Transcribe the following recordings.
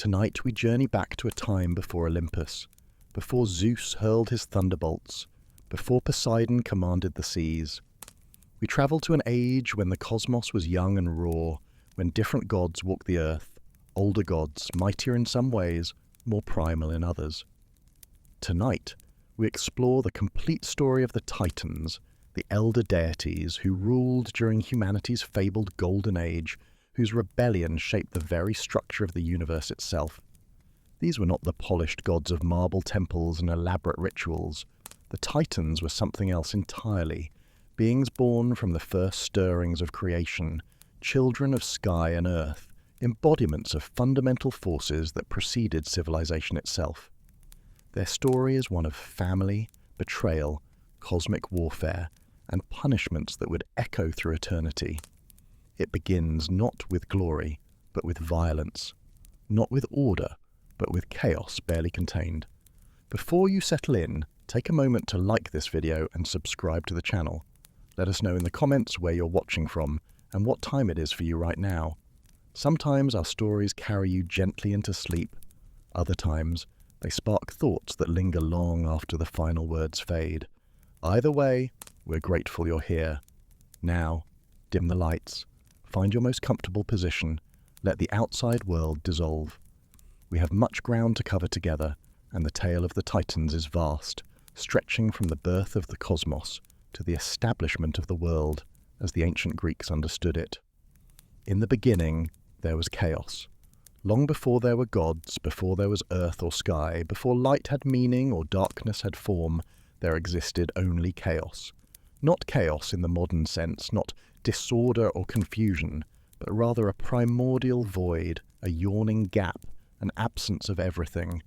Tonight we journey back to a time before Olympus, before Zeus hurled his thunderbolts, before Poseidon commanded the seas. We travel to an age when the cosmos was young and raw, when different gods walked the earth, older gods, mightier in some ways, more primal in others. Tonight, we explore the complete story of the Titans, the elder deities who ruled during humanity's fabled Golden Age, whose rebellion shaped the very structure of the universe itself. These were not the polished gods of marble temples and elaborate rituals. The Titans were something else entirely, beings born from the first stirrings of creation, children of sky and earth, embodiments of fundamental forces that preceded civilization itself. Their story is one of family, betrayal, cosmic warfare, and punishments that would echo through eternity. It begins not with glory, but with violence, not with order, but with chaos barely contained. Before you settle in, take a moment to like this video and subscribe to the channel. Let us know in the comments where you're watching from and what time it is for you right now. Sometimes our stories carry you gently into sleep. Other times, they spark thoughts that linger long after the final words fade. Either way, we're grateful you're here. Now, dim the lights, find your most comfortable position, let the outside world dissolve. We have much ground to cover together, and the tale of the Titans is vast, stretching from the birth of the cosmos to the establishment of the world as the ancient Greeks understood it. In the beginning, there was chaos. Long before there were gods, before there was earth or sky, before light had meaning or darkness had form, there existed only chaos. Not chaos in the modern sense, not disorder or confusion, but rather a primordial void, a yawning gap, an absence of everything.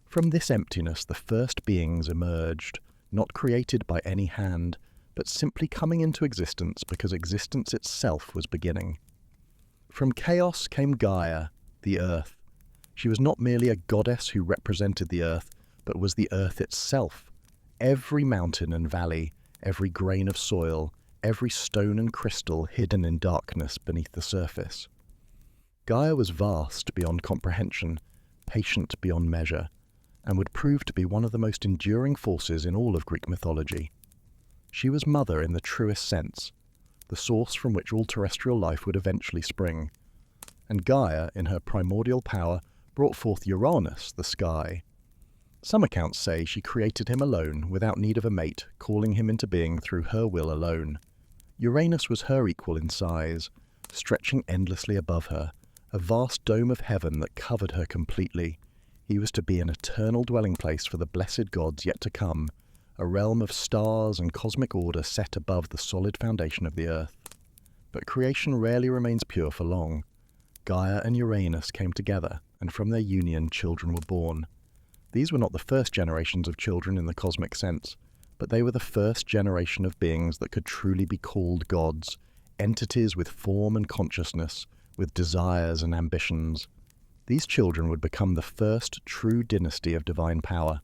From this emptiness the first beings emerged, not created by any hand, but simply coming into existence because existence itself was beginning. From chaos came Gaia, the earth. She was not merely a goddess who represented the earth, but was the earth itself. Every mountain and valley, every grain of soil, every stone and crystal hidden in darkness beneath the surface. Gaia was vast beyond comprehension, patient beyond measure, and would prove to be one of the most enduring forces in all of Greek mythology. She was mother in the truest sense, the source from which all terrestrial life would eventually spring. And Gaia, in her primordial power, brought forth Uranus, the sky. Some accounts say she created him alone, without need of a mate, calling him into being through her will alone. Uranus was her equal in size, stretching endlessly above her, a vast dome of heaven that covered her completely. He was to be an eternal dwelling place for the blessed gods yet to come, a realm of stars and cosmic order set above the solid foundation of the earth. But creation rarely remains pure for long. Gaia and Uranus came together, and from their union children were born. These were not the first generations of children in the cosmic sense, but they were the first generation of beings that could truly be called gods, entities with form and consciousness, with desires and ambitions. These children would become the first true dynasty of divine power.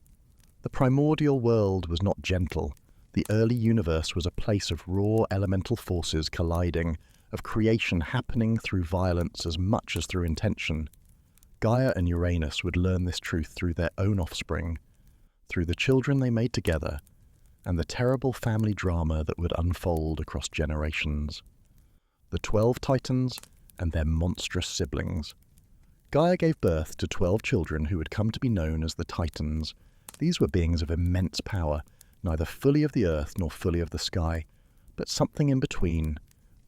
The primordial world was not gentle. The early universe was a place of raw elemental forces colliding, of creation happening through violence as much as through intention. Gaia and Uranus would learn this truth through their own offspring, through the children they made together, and the terrible family drama that would unfold across generations. The 12 Titans and their monstrous siblings. Gaia gave birth to 12 children who would come to be known as the Titans. These were beings of immense power, neither fully of the earth nor fully of the sky, but something in between,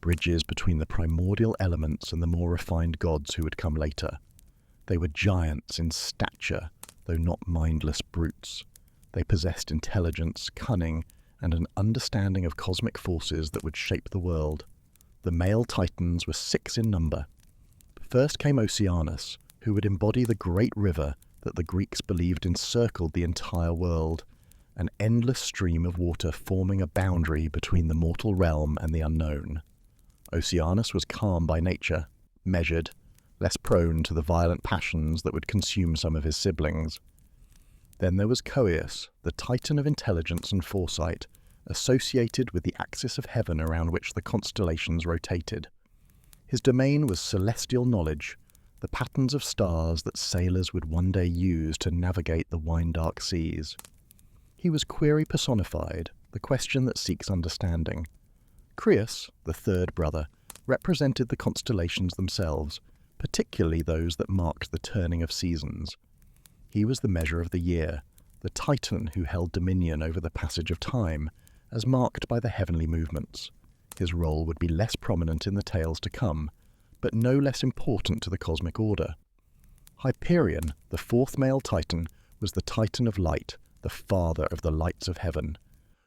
bridges between the primordial elements and the more refined gods who would come later. They were giants in stature, though not mindless brutes. They possessed intelligence, cunning, and an understanding of cosmic forces that would shape the world. The male Titans were 6 in number. First came Oceanus, who would embody the great river that the Greeks believed encircled the entire world, an endless stream of water forming a boundary between the mortal realm and the unknown. Oceanus was calm by nature, measured, less prone to the violent passions that would consume some of his siblings. Then there was Cronus, the titan of intelligence and foresight, associated with the axis of heaven around which the constellations rotated. His domain was celestial knowledge, the patterns of stars that sailors would one day use to navigate the wine-dark seas. He was query personified, the question that seeks understanding. Crius, the third brother, represented the constellations themselves, particularly those that marked the turning of seasons. He was the measure of the year, the Titan who held dominion over the passage of time, as marked by the heavenly movements. His role would be less prominent in the tales to come, but no less important to the cosmic order. Hyperion, the fourth male Titan, was the Titan of light, the father of the lights of heaven.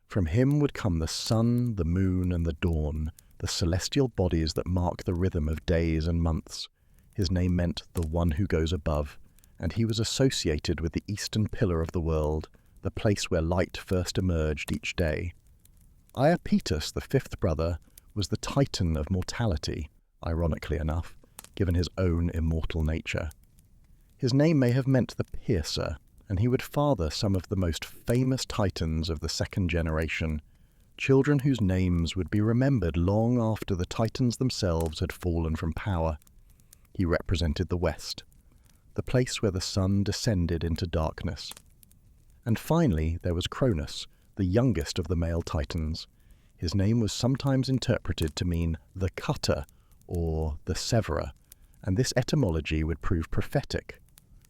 From him would come the sun, the moon, and the dawn, the celestial bodies that mark the rhythm of days and months. His name meant the one who goes above, and he was associated with the eastern pillar of the world, the place where light first emerged each day. Iapetus, the fifth brother, was the Titan of mortality, ironically enough, given his own immortal nature. His name may have meant the piercer, and he would father some of the most famous Titans of the second generation, children whose names would be remembered long after the Titans themselves had fallen from power. He represented the West, the place where the sun descended into darkness. And finally, there was Cronus, the youngest of the male Titans. His name was sometimes interpreted to mean the cutter or the severer, and this etymology would prove prophetic.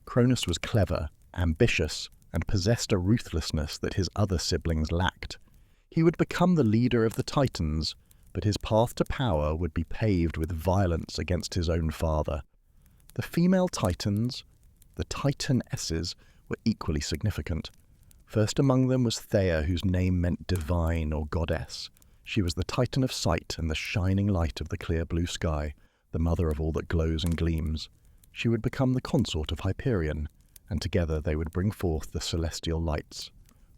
Cronus was clever, ambitious, and possessed a ruthlessness that his other siblings lacked. He would become the leader of the Titans, but his path to power would be paved with violence against his own father. The female Titans, the Titanesses, were equally significant. First among them was Thea, whose name meant divine or goddess. She was the Titan of sight and the shining light of the clear blue sky, the mother of all that glows and gleams. She would become the consort of Hyperion, and together they would bring forth the celestial lights.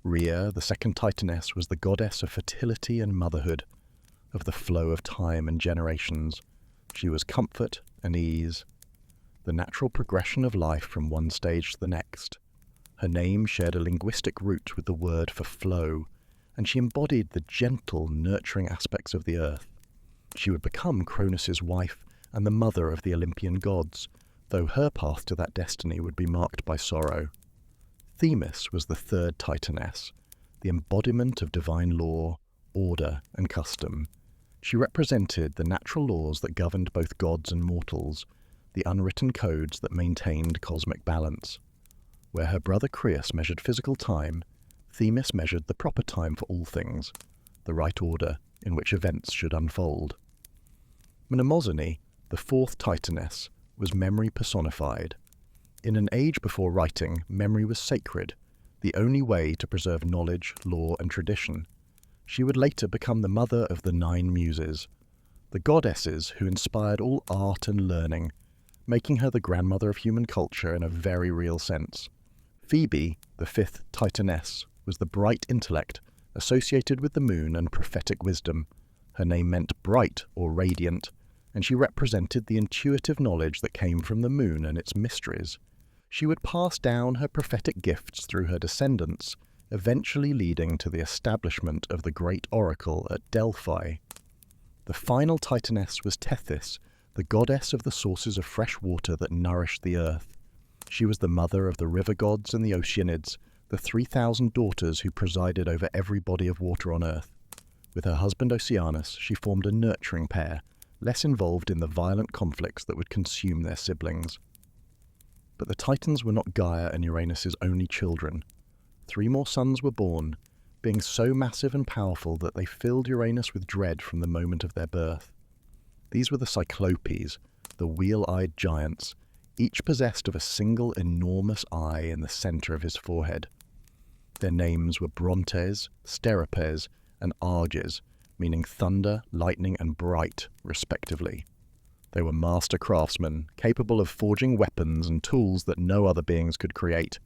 Rhea, the second Titaness, was the goddess of fertility and motherhood, of the flow of time and generations. She was comfort and ease, the natural progression of life from one stage to the next. Her name shared a linguistic root with the word for flow, and she embodied the gentle, nurturing aspects of the earth. She would become Cronus's wife and the mother of the Olympian gods, though her path to that destiny would be marked by sorrow. Themis was the third Titaness, the embodiment of divine law, order, and custom. She represented the natural laws that governed both gods and mortals, the unwritten codes that maintained cosmic balance. Where her brother Crius measured physical time, Themis measured the proper time for all things, the right order in which events should unfold. Mnemosyne, the fourth Titaness, was memory personified. In an age before writing, memory was sacred, the only way to preserve knowledge, law, and tradition. She would later become the mother of the 9 Muses, the goddesses who inspired all art and learning, making her the grandmother of human culture in a very real sense. Phoebe, the fifth Titaness, was the bright intellect associated with the moon and prophetic wisdom. Her name meant bright or radiant, and she represented the intuitive knowledge that came from the moon and its mysteries. She would pass down her prophetic gifts through her descendants, eventually leading to the establishment of the great oracle at Delphi. The final Titaness was Tethys, the goddess of the sources of fresh water that nourished the earth. She was the mother of the river gods and the Oceanids, the 3,000 daughters who presided over every body of water on earth. With her husband Oceanus, she formed a nurturing pair, less involved in the violent conflicts that would consume their siblings. But the Titans were not Gaia and Uranus's only children. 3 more sons were born, being so massive and powerful that they filled Uranus with dread from the moment of their birth. These were the Cyclopes, the wheel-eyed giants, each possessed of a single enormous eye in the center of his forehead. Their names were Brontes, Sterapes, and Arges, meaning thunder, lightning, and bright, respectively. They were master craftsmen, capable of forging weapons and tools that no other beings could create.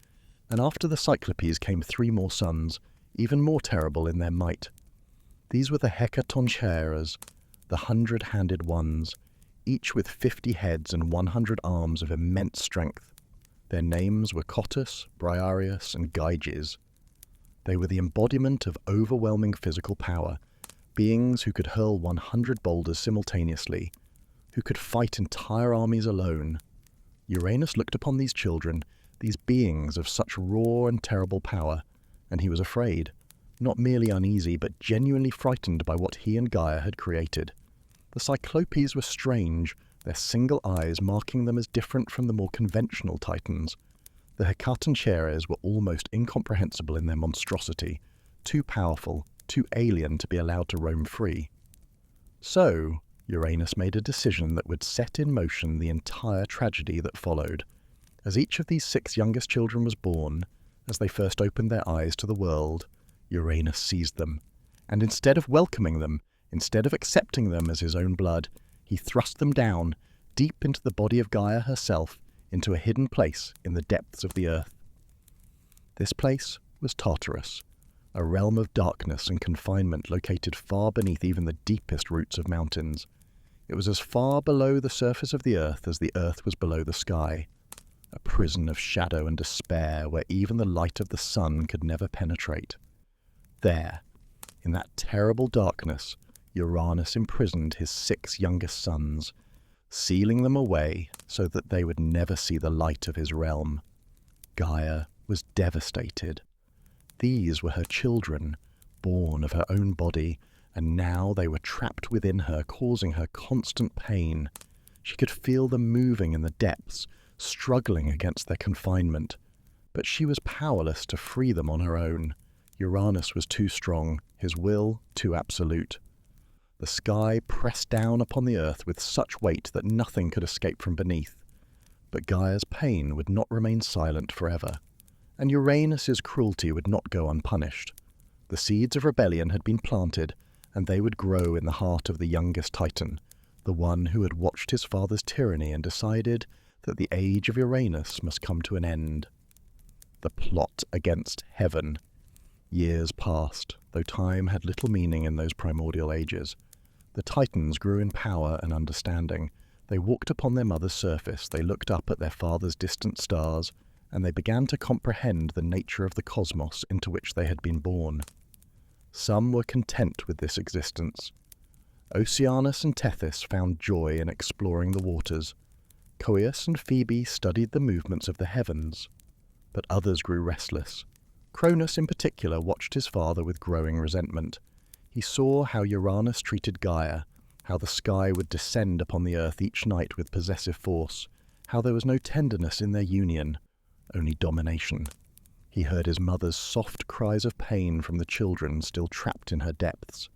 And after the Cyclopes came 3 more sons, even more terrible in their might. These were the Hecatoncheires, the 100-handed ones, each with 50 heads and 100 arms of immense strength. Their names were Cottus, Briareus, and Gyges. They were the embodiment of overwhelming physical power, beings who could hurl 100 boulders simultaneously, who could fight entire armies alone. Uranus looked upon these children, these beings of such raw and terrible power, and he was afraid, not merely uneasy, but genuinely frightened by what he and Gaia had created. The Cyclopes were strange, their single eyes marking them as different from the more conventional Titans. The Hecatoncheires were almost incomprehensible in their monstrosity, too powerful, too alien to be allowed to roam free. So, Uranus made a decision that would set in motion the entire tragedy that followed. As each of these 6 youngest children was born, as they first opened their eyes to the world, Uranus seized them, and instead of welcoming them, instead of accepting them as his own blood, he thrust them down, deep into the body of Gaia herself, into a hidden place in the depths of the earth. This place was Tartarus, a realm of darkness and confinement located far beneath even the deepest roots of mountains. It was as far below the surface of the earth as the earth was below the sky, a prison of shadow and despair where even the light of the sun could never penetrate. There, in that terrible darkness, Uranus imprisoned his 6 youngest sons, sealing them away so that they would never see the light of his realm. Gaia was devastated. These were her children, born of her own body, and now they were trapped within her, causing her constant pain. She could feel them moving in the depths, struggling against their confinement. But she was powerless to free them on her own. Uranus was too strong, his will too absolute. The sky pressed down upon the earth with such weight that nothing could escape from beneath. But Gaia's pain would not remain silent forever, and Uranus's cruelty would not go unpunished. The seeds of rebellion had been planted, and they would grow in the heart of the youngest Titan, the one who had watched his father's tyranny and decided that the age of Uranus must come to an end. The plot against heaven. Years passed, though time had little meaning in those primordial ages. The Titans grew in power and understanding. They walked upon their mother's surface, they looked up at their father's distant stars, and they began to comprehend the nature of the cosmos into which they had been born. Some were content with this existence. Oceanus and Tethys found joy in exploring the waters. Coeus and Phoebe studied the movements of the heavens. But others grew restless. Cronus in particular watched his father with growing resentment. He saw how Uranus treated Gaia, how the sky would descend upon the earth each night with possessive force, how there was no tenderness in their union, only domination. He heard his mother's soft cries of pain from the children still trapped in her depths.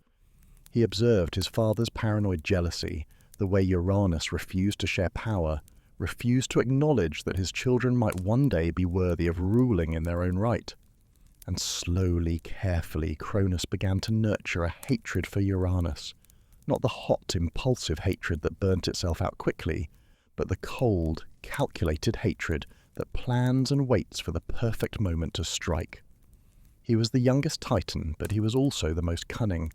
He observed his father's paranoid jealousy, the way Uranus refused to share power, refused to acknowledge that his children might one day be worthy of ruling in their own right. And slowly, carefully, Cronus began to nurture a hatred for Uranus, not the hot, impulsive hatred that burnt itself out quickly, but the cold, calculated hatred that plans and waits for the perfect moment to strike. He was the youngest Titan, but he was also the most cunning.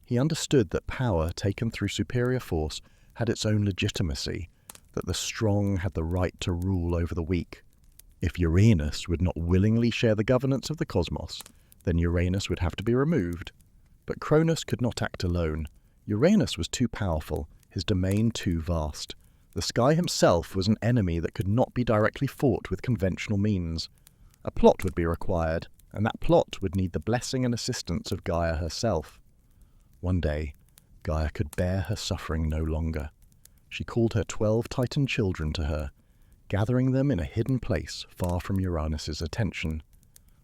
He understood that power taken through superior force had its own legitimacy, that the strong had the right to rule over the weak. If Uranus would not willingly share the governance of the cosmos, then Uranus would have to be removed. But Cronus could not act alone. Uranus was too powerful, his domain too vast. The sky himself was an enemy that could not be directly fought with conventional means. A plot would be required, and that plot would need the blessing and assistance of Gaia herself. One day, Gaia could bear her suffering no longer. She called her 12 Titan children to her, gathering them in a hidden place far from Uranus's attention.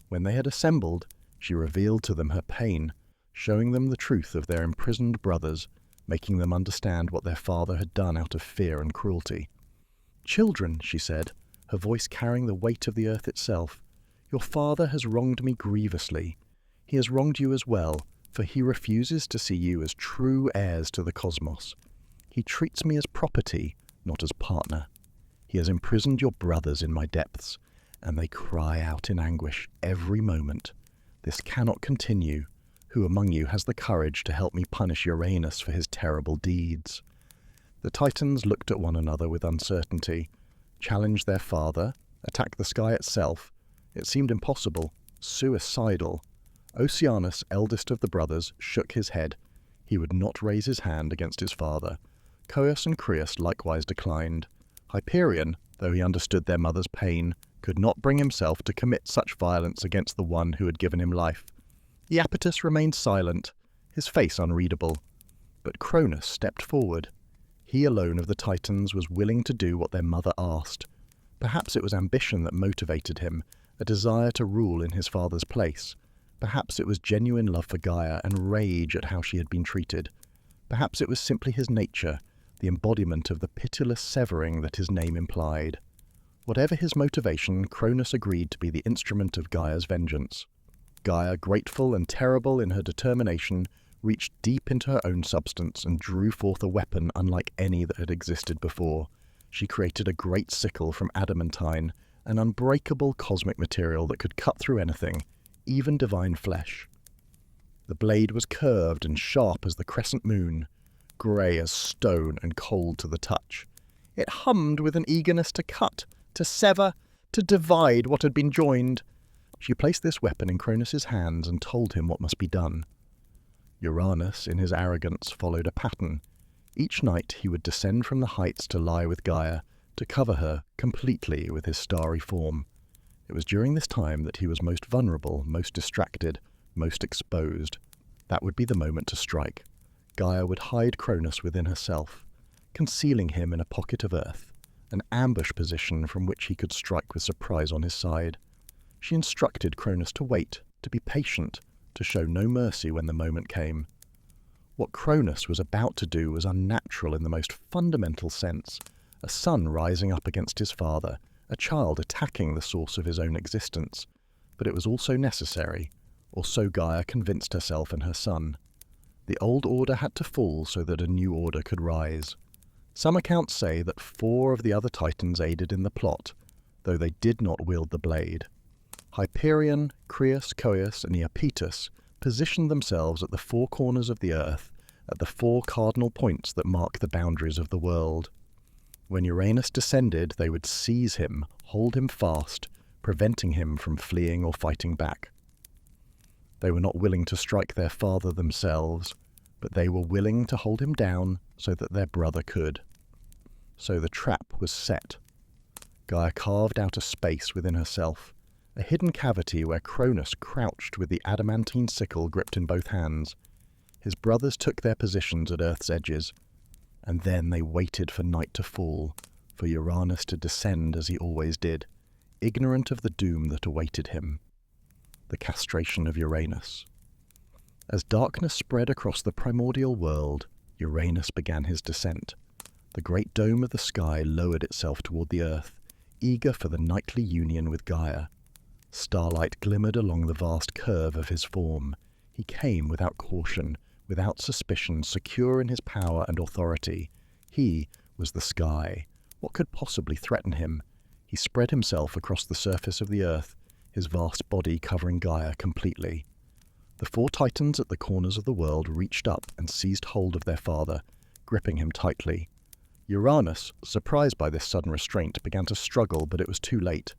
When they had assembled, she revealed to them her pain, showing them the truth of their imprisoned brothers, making them understand what their father had done out of fear and cruelty. "Children," she said, her voice carrying the weight of the earth itself, "your father has wronged me grievously. He has wronged you as well, for he refuses to see you as true heirs to the cosmos. He treats me as property, not as partner. He has imprisoned your brothers in my depths, and they cry out in anguish every moment. This cannot continue. Who among you has the courage to help me punish Uranus for his terrible deeds?" The Titans looked at one another with uncertainty. Challenge their father? Attack the sky itself? It seemed impossible, suicidal. Oceanus, eldest of the brothers, shook his head. He would not raise his hand against his father. Coeus and Creus likewise declined. Hyperion, though he understood their mother's pain, could not bring himself to commit such violence against the one who had given him life. Iapetus remained silent, his face unreadable. But Cronus stepped forward. He alone of the Titans was willing to do what their mother asked. Perhaps it was ambition that motivated him, a desire to rule in his father's place. Perhaps it was genuine love for Gaia and rage at how she had been treated. Perhaps it was simply his nature, the embodiment of the pitiless severing that his name implied. Whatever his motivation, Cronus agreed to be the instrument of Gaia's vengeance. Gaia, grateful and terrible in her determination, reached deep into her own substance and drew forth a weapon unlike any that had existed before. She created a great sickle from adamantine, an unbreakable cosmic material that could cut through anything, even divine flesh. The blade was curved and sharp as the crescent moon, grey as stone and cold to the touch. It hummed with an eagerness to cut, to sever, to divide what had been joined. She placed this weapon in Cronus's hands and told him what must be done. Uranus, in his arrogance, followed a pattern. Each night he would descend from the heights to lie with Gaia, to cover her completely with his starry form. It was during this time that he was most vulnerable, most distracted, most exposed. That would be the moment to strike. Gaia would hide Cronus within herself, concealing him in a pocket of earth, an ambush position from which he could strike with surprise on his side. She instructed Cronus to wait, to be patient, to show no mercy when the moment came. What Cronus was about to do was unnatural in the most fundamental sense. A son rising up against his father, a child attacking the source of his own existence. But it was also necessary, or so Gaia convinced herself and her son. The old order had to fall so that a new order could rise. Some accounts say that 4 of the other Titans aided in the plot, though they did not wield the blade. Hyperion, Crius, Coeus, and Iapetus positioned themselves at the 4 corners of the earth, at the 4 cardinal points that mark the boundaries of the world. When Uranus descended, they would seize him, hold him fast, preventing him from fleeing or fighting back. They were not willing to strike their father themselves, but they were willing to hold him down so that their brother could. So the trap was set. Gaia carved out a space within herself, a hidden cavity where Cronus crouched with the adamantine sickle gripped in both hands. His brothers took their positions at Earth's edges, and then they waited for night to fall, for Uranus to descend as he always did, ignorant of the doom that awaited him. The castration of Uranus. As darkness spread across the primordial world, Uranus began his descent. The great dome of the sky lowered itself toward the earth, eager for the nightly union with Gaia. Starlight glimmered along the vast curve of his form. He came without caution, without suspicion, secure in his power and authority. He was the sky. What could possibly threaten him? He spread himself across the surface of the earth, his vast body covering Gaia completely. The 4 Titans at the corners of the world reached up and seized hold of their father, gripping him tightly. Uranus, surprised by this sudden restraint, began to struggle, but it was too late.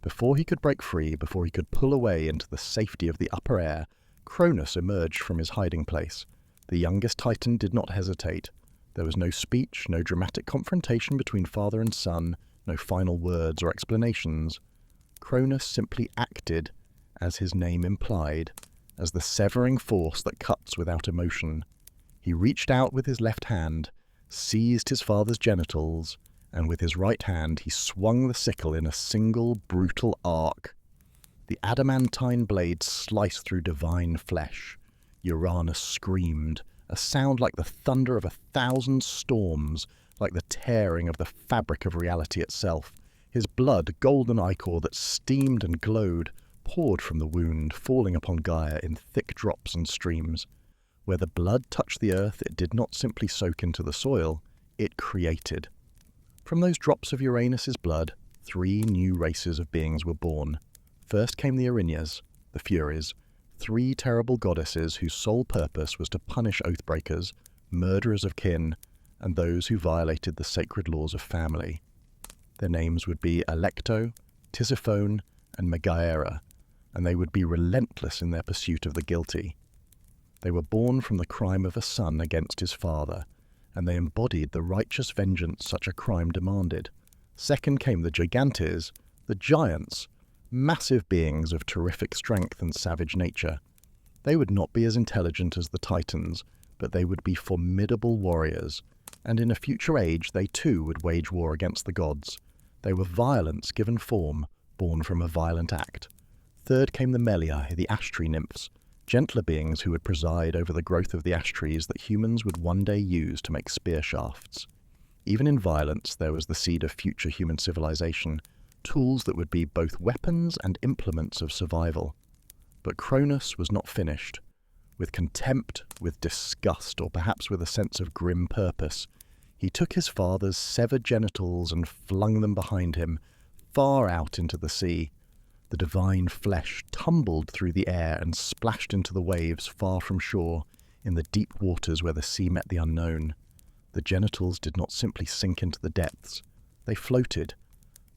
Before he could break free, before he could pull away into the safety of the upper air, Cronus emerged from his hiding place. The youngest Titan did not hesitate. There was no speech, no dramatic confrontation between father and son, no final words or explanations. Cronus simply acted, as his name implied, as the severing force that cuts without emotion. He reached out with his left hand, seized his father's genitals, and with his right hand he swung the sickle in a single brutal arc. The adamantine blade sliced through divine flesh. Uranus screamed, a sound like the thunder of 1,000 storms, like the tearing of the fabric of reality itself. His blood, golden ichor that steamed and glowed, poured from the wound, falling upon Gaia in thick drops and streams. Where the blood touched the earth, it did not simply soak into the soil, it created. From those drops of Uranus's blood, 3 new races of beings were born. First came the Erinyes, the Furies, 3 terrible goddesses whose sole purpose was to punish oathbreakers, murderers of kin, and those who violated the sacred laws of family. Their names would be Alecto, Tisiphone, and Megaera, and they would be relentless in their pursuit of the guilty. They were born from the crime of a son against his father, and they embodied the righteous vengeance such a crime demanded. Second came the Gigantes, the giants, massive beings of terrific strength and savage nature. They would not be as intelligent as the Titans, but they would be formidable warriors, and in a future age they too would wage war against the gods. They were violence given form, born from a violent act. Third came the Meliae, the ash tree nymphs, gentler beings who would preside over the growth of the ash trees that humans would one day use to make spear shafts. Even in violence, there was the seed of future human civilization, tools that would be both weapons and implements of survival. But Cronus was not finished. With contempt, with disgust, or perhaps with a sense of grim purpose, he took his father's severed genitals and flung them behind him, far out into the sea. The divine flesh tumbled through the air and splashed into the waves far from shore, in the deep waters where the sea met the unknown. The genitals did not simply sink into the depths. They floated,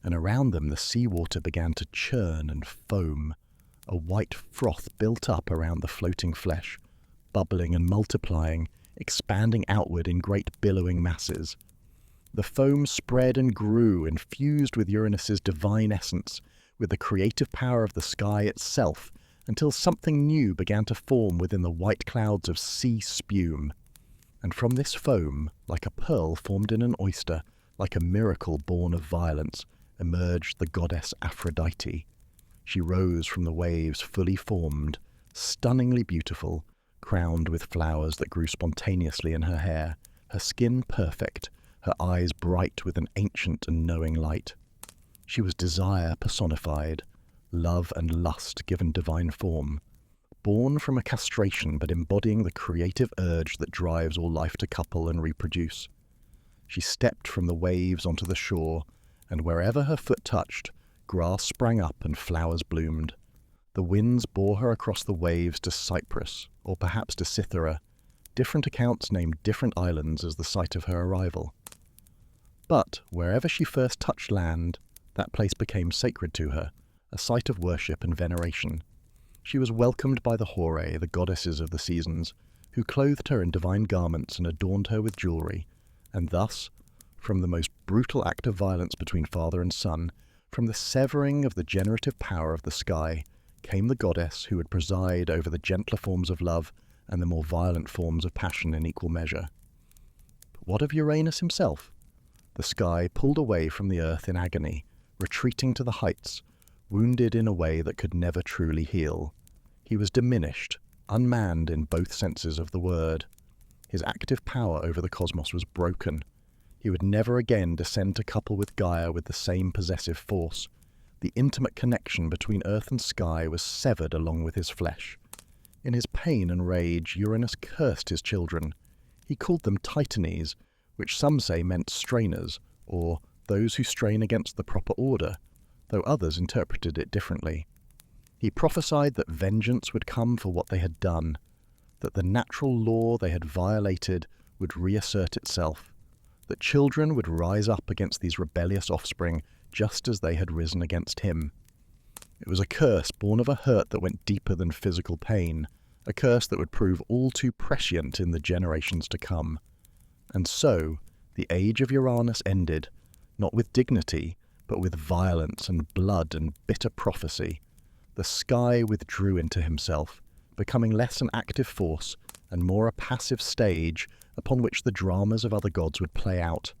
and around them the seawater began to churn and foam. A white froth built up around the floating flesh, bubbling and multiplying, expanding outward in great billowing masses. The foam spread and grew, infused with Uranus's divine essence, with the creative power of the sky itself, until something new began to form within the white clouds of sea spume. And from this foam, like a pearl formed in an oyster, like a miracle born of violence, emerged the goddess Aphrodite. She rose from the waves fully formed, stunningly beautiful, crowned with flowers that grew spontaneously in her hair, her skin perfect, her eyes bright with an ancient and knowing light. She was desire personified, love and lust given divine form, born from a castration but embodying the creative urge that drives all life to couple and reproduce. She stepped from the waves onto the shore, and wherever her foot touched, grass sprang up and flowers bloomed. The winds bore her across the waves to Cyprus, or perhaps to Cythera. Different accounts named different islands as the site of her arrival. But wherever she first touched land, that place became sacred to her, a site of worship and veneration. She was welcomed by the Horae, the goddesses of the seasons, who clothed her in divine garments and adorned her with jewelry, and thus, from the most brutal act of violence between father and son, from the severing of the generative power of the sky, came the goddess who would preside over the gentler forms of love and the more violent forms of passion in equal measure. But what of Uranus himself? The sky pulled away from the earth in agony, retreating to the heights, wounded in a way that could never truly heal. He was diminished, unmanned in both senses of the word. His active power over the cosmos was broken. He would never again descend to couple with Gaia with the same possessive force. The intimate connection between earth and sky was severed along with his flesh. In his pain and rage, Uranus cursed his children. He called them Titanes, which some say meant strainers, or those who strain against the proper order, though others interpreted it differently. He prophesied that vengeance would come for what they had done, that the natural law they had violated would reassert itself, that children would rise up against these rebellious offspring just as they had risen against him. It was a curse born of a hurt that went deeper than physical pain, a curse that would prove all too prescient in the generations to come. And so, the age of Uranus ended, not with dignity, but with violence and blood and bitter prophecy. The sky withdrew into himself, becoming less an active force and more a passive stage upon which the dramas of other gods would play out.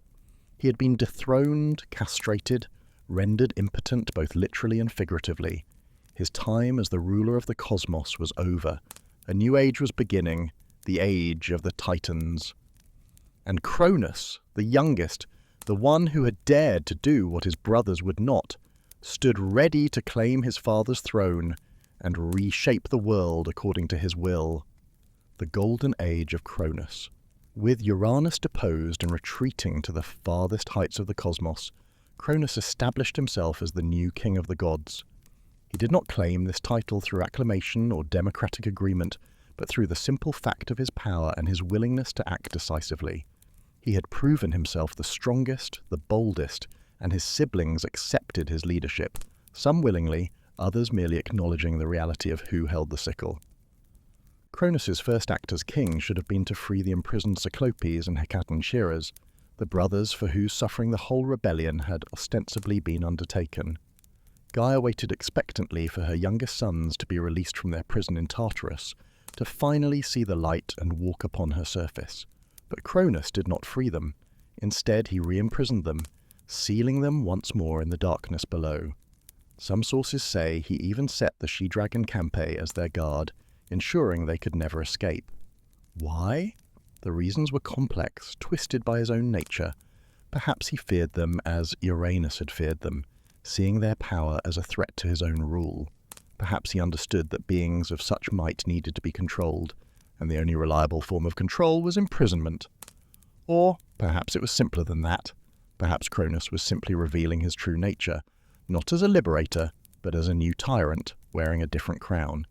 He had been dethroned, castrated, rendered impotent both literally and figuratively. His time as the ruler of the cosmos was over. A new age was beginning, the age of the Titans. And Cronus, the youngest, the one who had dared to do what his brothers would not, stood ready to claim his father's throne and reshape the world according to his will. The golden age of Cronus. With Uranus deposed and retreating to the farthest heights of the cosmos, Cronus established himself as the new king of the gods. He did not claim this title through acclamation or democratic agreement, but through the simple fact of his power and his willingness to act decisively. He had proven himself the strongest, the boldest, and his siblings accepted his leadership, some willingly, others merely acknowledging the reality of who held the sickle. Cronus's first act as king should have been to free the imprisoned Cyclopes and Hecaton shearers, the brothers for whose suffering the whole rebellion had ostensibly been undertaken. Gaia waited expectantly for her youngest sons to be released from their prison in Tartarus, to finally see the light and walk upon her surface. But Cronus did not free them. Instead, he re-imprisoned them, sealing them once more in the darkness below. Some sources say he even set the she-dragon Campe as their guard, ensuring they could never escape. Why? The reasons were complex, twisted by his own nature. Perhaps he feared them as Uranus had feared them, seeing their power as a threat to his own rule. Perhaps he understood that beings of such might needed to be controlled, and the only reliable form of control was imprisonment. Or perhaps it was simpler than that. Perhaps Cronus was simply revealing his true nature, not as a liberator, but as a new tyrant, wearing a different crown.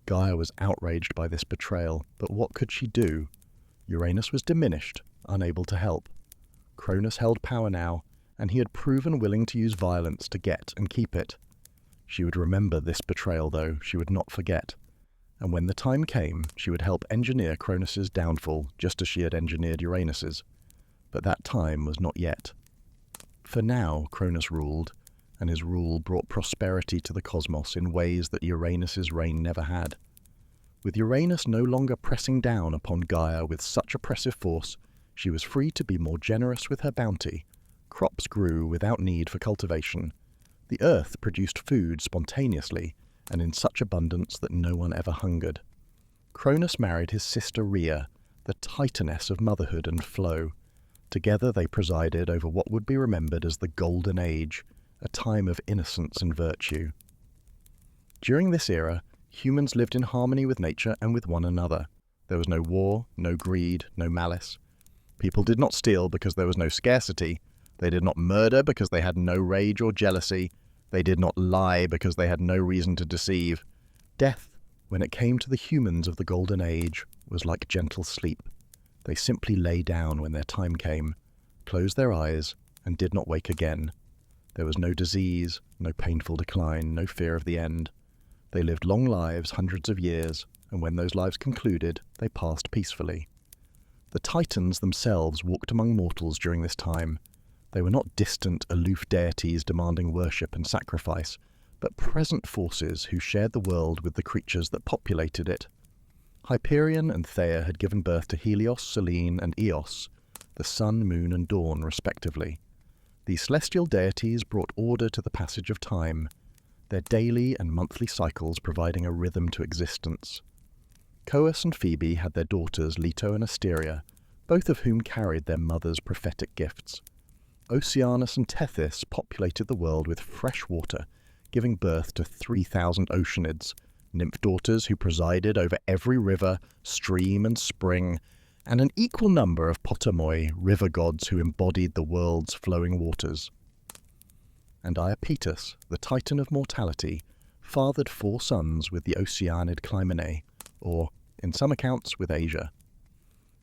Gaia was outraged by this betrayal, but what could she do? Uranus was diminished, unable to help. Cronus held power now, and he had proven willing to use violence to get and keep it. She would remember this betrayal, though, she would not forget. And when the time came, she would help engineer Cronus's downfall, just as she had engineered Uranus's. But that time was not yet. For now, Cronus ruled, and his rule brought prosperity to the cosmos in ways that Uranus's reign never had. With Uranus no longer pressing down upon Gaia with such oppressive force, she was free to be more generous with her bounty. Crops grew without need for cultivation. The earth produced food spontaneously, and in such abundance that no one ever hungered. Cronus married his sister Rhea, the titaness of motherhood and flow. Together they presided over what would be remembered as the Golden Age, a time of innocence and virtue. During this era, humans lived in harmony with nature and with one another. There was no war, no greed, no malice. People did not steal because there was no scarcity. They did not murder because they had no rage or jealousy. They did not lie because they had no reason to deceive. Death, when it came to the humans of the Golden Age, was like gentle sleep. They simply lay down when their time came, closed their eyes, and did not wake again. There was no disease, no painful decline, no fear of the end. They lived long lives, hundreds of years, and when those lives concluded, they passed peacefully. The Titans themselves walked among mortals during this time. They were not distant, aloof deities demanding worship and sacrifice, but present forces who shared the world with the creatures that populated it. Hyperion and Theia had given birth to Helios, Selene, and Eos, the sun, moon, and dawn, respectively. These celestial deities brought order to the passage of time, their daily and monthly cycles providing a rhythm to existence. Coeus and Phoebe had their daughters Leto and Asteria, both of whom carried their mother's prophetic gifts. Oceanus and Tethys populated the world with fresh water, giving birth to 3,000 Oceanids, nymph daughters who presided over every river, stream, and spring, and an equal number of Potamoi, river gods who embodied the world's flowing waters. And Iapetus, the Titan of mortality, fathered 4 sons with the Oceanid Clymene, or, in some accounts, with Asia.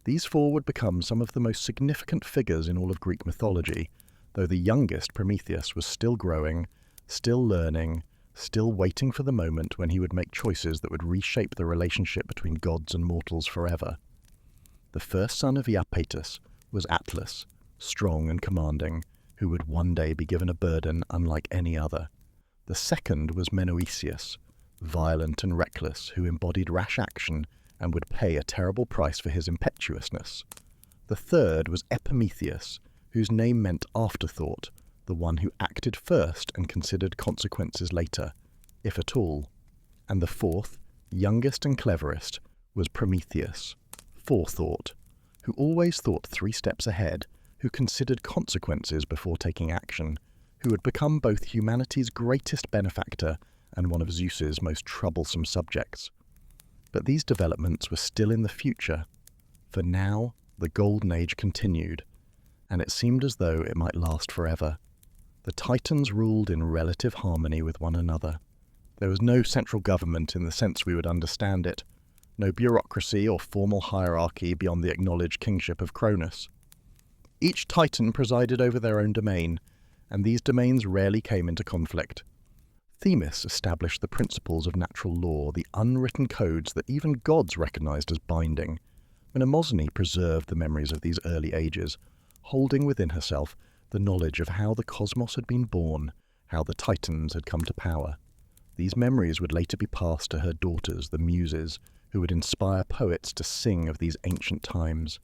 These 4 would become some of the most significant figures in all of Greek mythology, though the youngest, Prometheus, was still growing, still learning, still waiting for the moment when he would make choices that would reshape the relationship between gods and mortals forever. The first son of Iapetus was Atlas, strong and commanding, who would one day be given a burden unlike any other. The second was Menoetius, violent and reckless, who embodied rash action and would pay a terrible price for his impetuousness. The third was Epimetheus, whose name meant afterthought, the one who acted first and considered consequences later, if at all. And the fourth, youngest and cleverest, was Prometheus, forethought, who always thought 3 steps ahead, who considered consequences before taking action, who had become both humanity's greatest benefactor and one of Zeus's most troublesome subjects. But these developments were still in the future. For now, the Golden Age continued, and it seemed as though it might last forever. The Titans ruled in relative harmony with one another. There was no central government in the sense we would understand it, no bureaucracy or formal hierarchy beyond the acknowledged kingship of Cronus. Each Titan presided over their own domain, and these domains rarely came into conflict. Themis established the principles of natural law, the unwritten codes that even gods recognized as binding. Mnemosyne preserved the memories of these early ages, holding within herself the knowledge of how the cosmos had been born, how the Titans had come to power. These memories would later be passed to her daughters, the Muses, who would inspire poets to sing of these ancient times.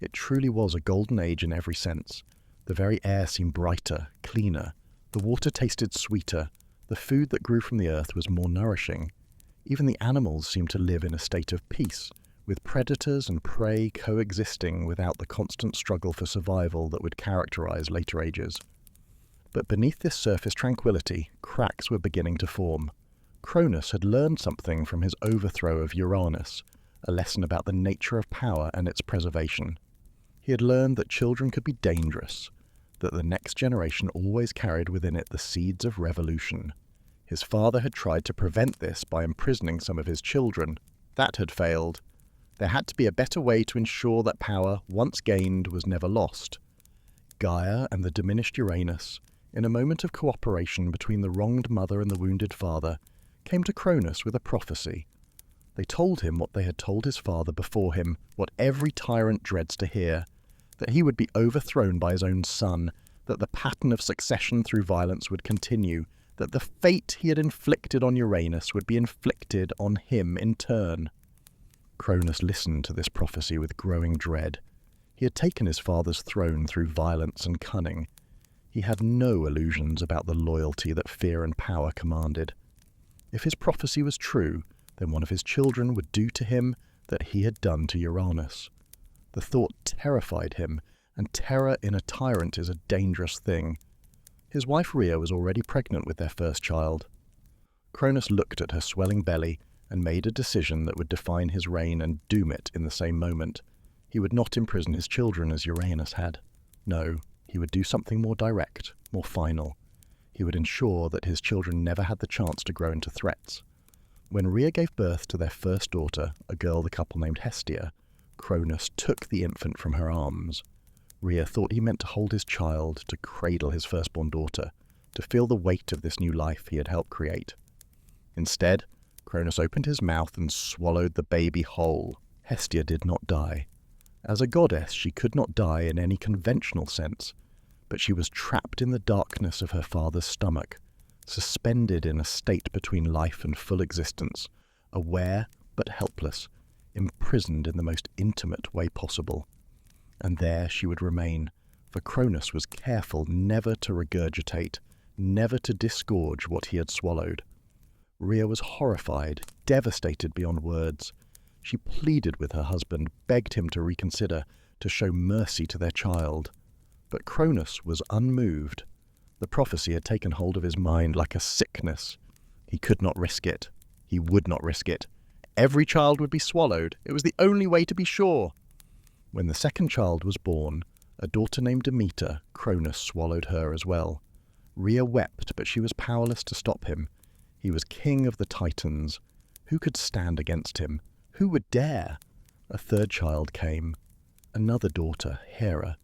It truly was a golden age in every sense. The very air seemed brighter, cleaner, the water tasted sweeter, the food that grew from the earth was more nourishing. Even the animals seemed to live in a state of peace, with predators and prey coexisting without the constant struggle for survival that would characterize later ages. But beneath this surface tranquility, cracks were beginning to form. Cronus had learned something from his overthrow of Uranus, a lesson about the nature of power and its preservation. He had learned that children could be dangerous, that the next generation always carried within it the seeds of revolution. His father had tried to prevent this by imprisoning some of his children. That had failed. There had to be a better way to ensure that power, once gained, was never lost. Gaia and the diminished Uranus, in a moment of cooperation between the wronged mother and the wounded father, came to Cronus with a prophecy. They told him what they had told his father before him, what every tyrant dreads to hear, that he would be overthrown by his own son, that the pattern of succession through violence would continue, that the fate he had inflicted on Uranus would be inflicted on him in turn. Cronus listened to this prophecy with growing dread. He had taken his father's throne through violence and cunning. He had no illusions about the loyalty that fear and power commanded. If his prophecy was true, then one of his children would do to him that he had done to Uranus. The thought terrified him, and terror in a tyrant is a dangerous thing. His wife Rhea was already pregnant with their first child. Cronus looked at her swelling belly and made a decision that would define his reign and doom it in the same moment. He would not imprison his children as Uranus had. No, he would do something more direct, more final. He would ensure that his children never had the chance to grow into threats. When Rhea gave birth to their first daughter, a girl the couple named Hestia, Cronus took the infant from her arms. Rhea thought he meant to hold his child, to cradle his firstborn daughter, to feel the weight of this new life he had helped create. Instead, Cronus opened his mouth and swallowed the baby whole. Hestia did not die. As a goddess, she could not die in any conventional sense, but she was trapped in the darkness of her father's stomach, suspended in a state between life and full existence, aware but helpless, imprisoned in the most intimate way possible. And there she would remain, for Cronus was careful never to regurgitate, never to disgorge what he had swallowed. Rhea was horrified, devastated beyond words. She pleaded with her husband, begged him to reconsider, to show mercy to their child. But Cronus was unmoved. The prophecy had taken hold of his mind like a sickness. He could not risk it. He would not risk it. Every child would be swallowed. It was the only way to be sure. When the second child was born, a daughter named Demeter, Cronus swallowed her as well. Rhea wept, but she was powerless to stop him. He was king of the Titans. Who could stand against him? Who would dare? A third child came. Another daughter, Hera,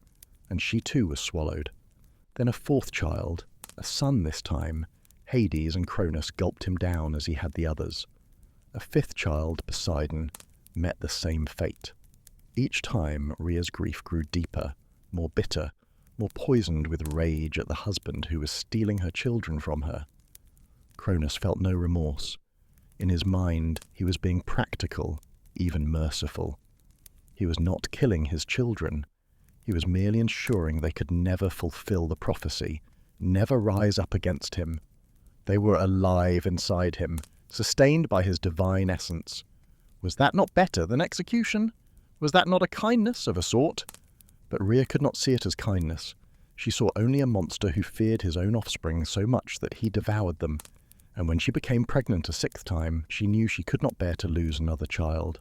and she too was swallowed. Then a fourth child, a son this time. Hades and Cronus gulped him down as he had the others. A fifth child, Poseidon, met the same fate. Each time Rhea's grief grew deeper, more bitter, more poisoned with rage at the husband who was stealing her children from her. Cronus felt no remorse. In his mind, he was being practical, even merciful. He was not killing his children. He was merely ensuring they could never fulfill the prophecy, never rise up against him. They were alive inside him, sustained by his divine essence. Was that not better than execution? Was that not a kindness of a sort? But Rhea could not see it as kindness. She saw only a monster who feared his own offspring so much that he devoured them. And when she became pregnant a sixth time, she knew she could not bear to lose another child.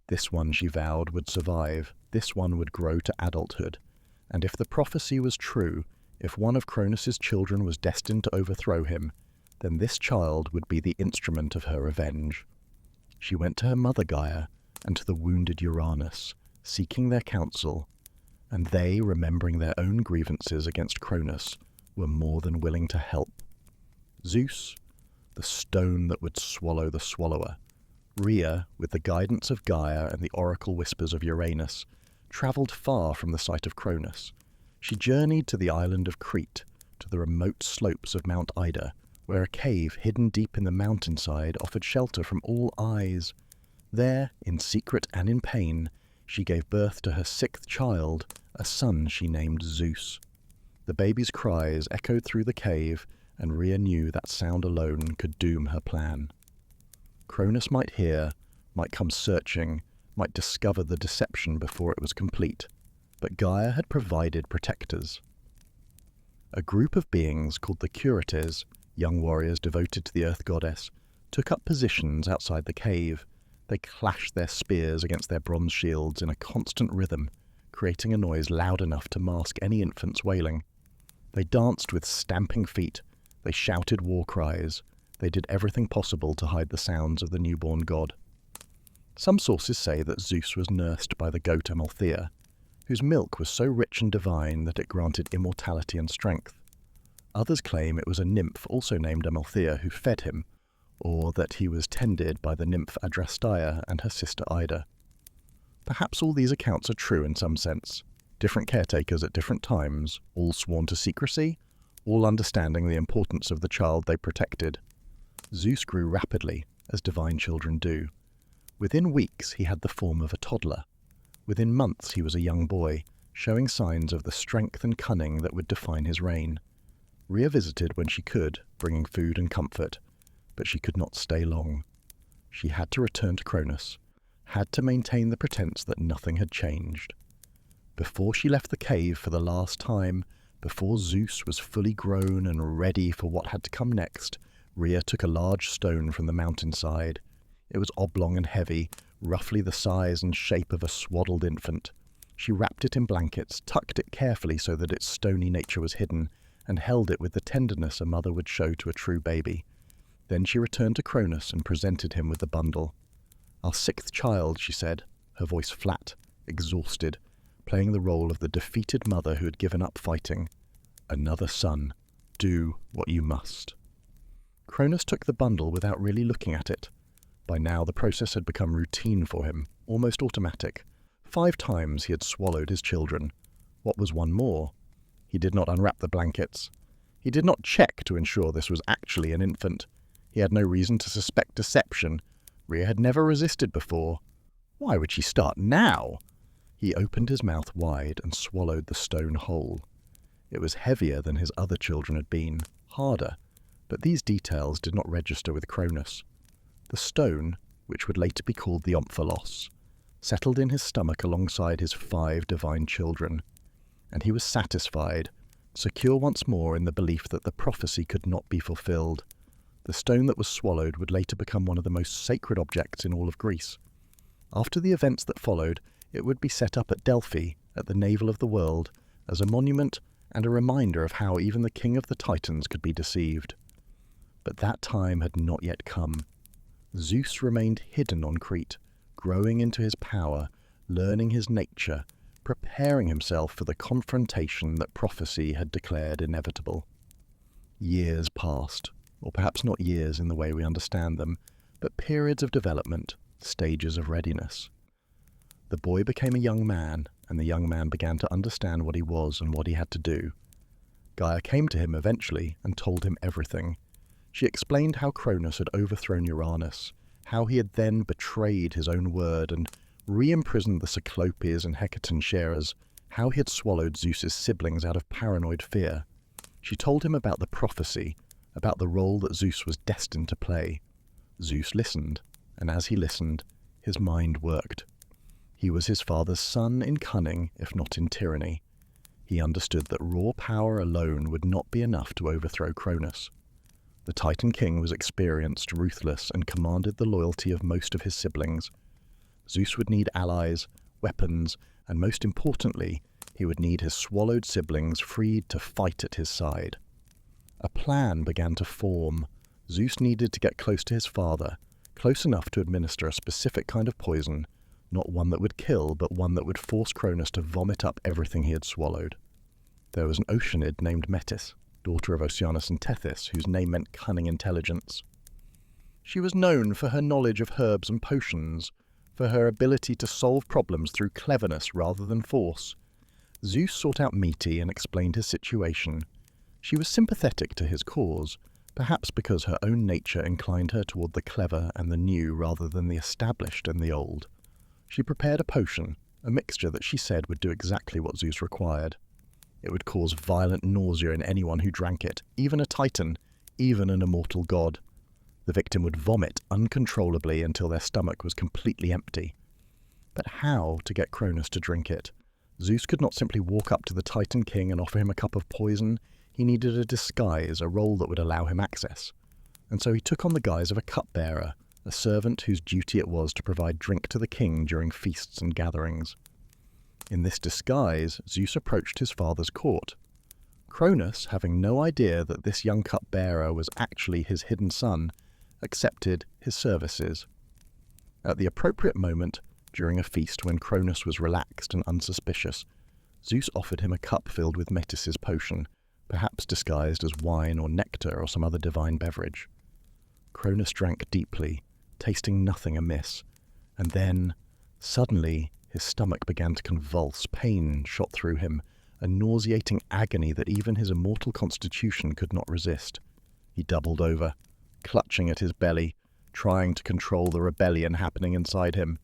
This one, she vowed, would survive. This one would grow to adulthood. And if the prophecy was true, if one of Cronus's children was destined to overthrow him, then this child would be the instrument of her revenge. She went to her mother Gaia and to the wounded Uranus, seeking their counsel, and they, remembering their own grievances against Cronus, were more than willing to help. Zeus, the stone that would swallow the swallower. Rhea, with the guidance of Gaia and the oracle whispers of Uranus, travelled far from the site of Cronus, She journeyed to the island of Crete, to the remote slopes of Mount Ida, where a cave hidden deep in the mountainside offered shelter from all eyes. There, in secret and in pain, she gave birth to her sixth child, a son she named Zeus. The baby's cries echoed through the cave, and Rhea knew that sound alone could doom her plan. Cronus might hear, might come searching, might discover the deception before it was complete, but Gaia had provided protectors. A group of beings called the Curates, young warriors devoted to the earth goddess, took up positions outside the cave. They clashed their spears against their bronze shields in a constant rhythm, creating a noise loud enough to mask any infant's wailing. They danced with stamping feet, they shouted war cries, they did everything possible to hide the sounds of the newborn god. Some sources say that Zeus was nursed by the goat Amalthea, whose milk was so rich and divine that it granted immortality and strength. Others claim it was a nymph also named Amalthea who fed him, or that he was tended by the nymph Adrasteia and her sister Ida. Perhaps all these accounts are true in some sense. Different caretakers at different times, all sworn to secrecy, all understanding the importance of the child they protected. Zeus grew rapidly, as divine children do. Within weeks he had the form of a toddler. Within months he was a young boy, showing signs of the strength and cunning that would define his reign. Rhea visited when she could, bringing food and comfort, but she could not stay long. She had to return to Cronus, had to maintain the pretense that nothing had changed. Before she left the cave for the last time, before Zeus was fully grown and ready for what had to come next, Rhea took a large stone from the mountainside. It was oblong and heavy, roughly the size and shape of a swaddled infant. She wrapped it in blankets, tucked it carefully so that its stony nature was hidden, and held it with the tenderness a mother would show to a true baby. Then she returned to Cronus and presented him with the bundle. "Our sixth child," she said, her voice flat, exhausted, playing the role of the defeated mother who had given up fighting. "Another son. Do what you must." Cronus took the bundle without really looking at it. By now the process had become routine for him, almost automatic. 5 times he had swallowed his children. What was one more? He did not unwrap the blankets. He did not check to ensure this was actually an infant. He had no reason to suspect deception. Rhea had never resisted before. Why would she start now? He opened his mouth wide and swallowed the stone whole. It was heavier than his other children had been, harder, but these details did not register with Cronus. The stone, which would later be called the Omphalos, settled in his stomach alongside his 5 divine children, and he was satisfied, secure once more in the belief that the prophecy could not be fulfilled. The stone that was swallowed would later become one of the most sacred objects in all of Greece. After the events that followed, it would be set up at Delphi, at the navel of the world, as a monument and a reminder of how even the king of the Titans could be deceived. But that time had not yet come. Zeus remained hidden on Crete, growing into his power, learning his nature, preparing himself for the confrontation that prophecy had declared inevitable. Years passed, or perhaps not years in the way we understand them, but periods of development, stages of readiness. The boy became a young man, and the young man began to understand what he was and what he had to do. Gaia came to him eventually and told him everything. She explained how Cronus had overthrown Uranus, how he had then betrayed his own word and re-imprisoned the Cyclopes and Hecaton sharers, how he had swallowed Zeus's siblings out of paranoid fear. She told him about the prophecy, about the role that Zeus was destined to play. Zeus listened, and as he listened, his mind worked. He was his father's son in cunning, if not in tyranny. He understood that raw power alone would not be enough to overthrow Cronus. The Titan King was experienced, ruthless, and commanded the loyalty of most of his siblings. Zeus would need allies, weapons, and most importantly, he would need his swallowed siblings freed to fight at his side. A plan began to form. Zeus needed to get close to his father, close enough to administer a specific kind of poison, not one that would kill, but one that would force Cronus to vomit up everything he had swallowed. There was an Oceanid named Metis, daughter of Oceanus and Tethys, whose name meant cunning intelligence. She was known for her knowledge of herbs and potions, for her ability to solve problems through cleverness rather than force. Zeus sought out Metis and explained his situation. She was sympathetic to his cause, perhaps because her own nature inclined her toward the clever and the new rather than the established and the old. She prepared a potion, a mixture that she said would do exactly what Zeus required. It would cause violent nausea in anyone who drank it, even a titan, even an immortal god. The victim would vomit uncontrollably until their stomach was completely empty. But how to get Cronus to drink it? Zeus could not simply walk up to the Titan king and offer him a cup of poison. He needed a disguise, a role that would allow him access. And so he took on the guise of a cupbearer, a servant whose duty it was to provide drink to the king during feasts and gatherings. In this disguise, Zeus approached his father's court. Cronus, having no idea that this young cupbearer was actually his hidden son, accepted his services. At the appropriate moment, during a feast when Cronus was relaxed and unsuspicious, Zeus offered him a cup filled with Metis's potion, perhaps disguised as wine or nectar or some other divine beverage. Cronus drank deeply, tasting nothing amiss, and then, suddenly, his stomach began to convulse. Pain shot through him, a nauseating agony that even his immortal constitution could not resist. He doubled over, clutching at his belly, trying to control the rebellion happening inside him.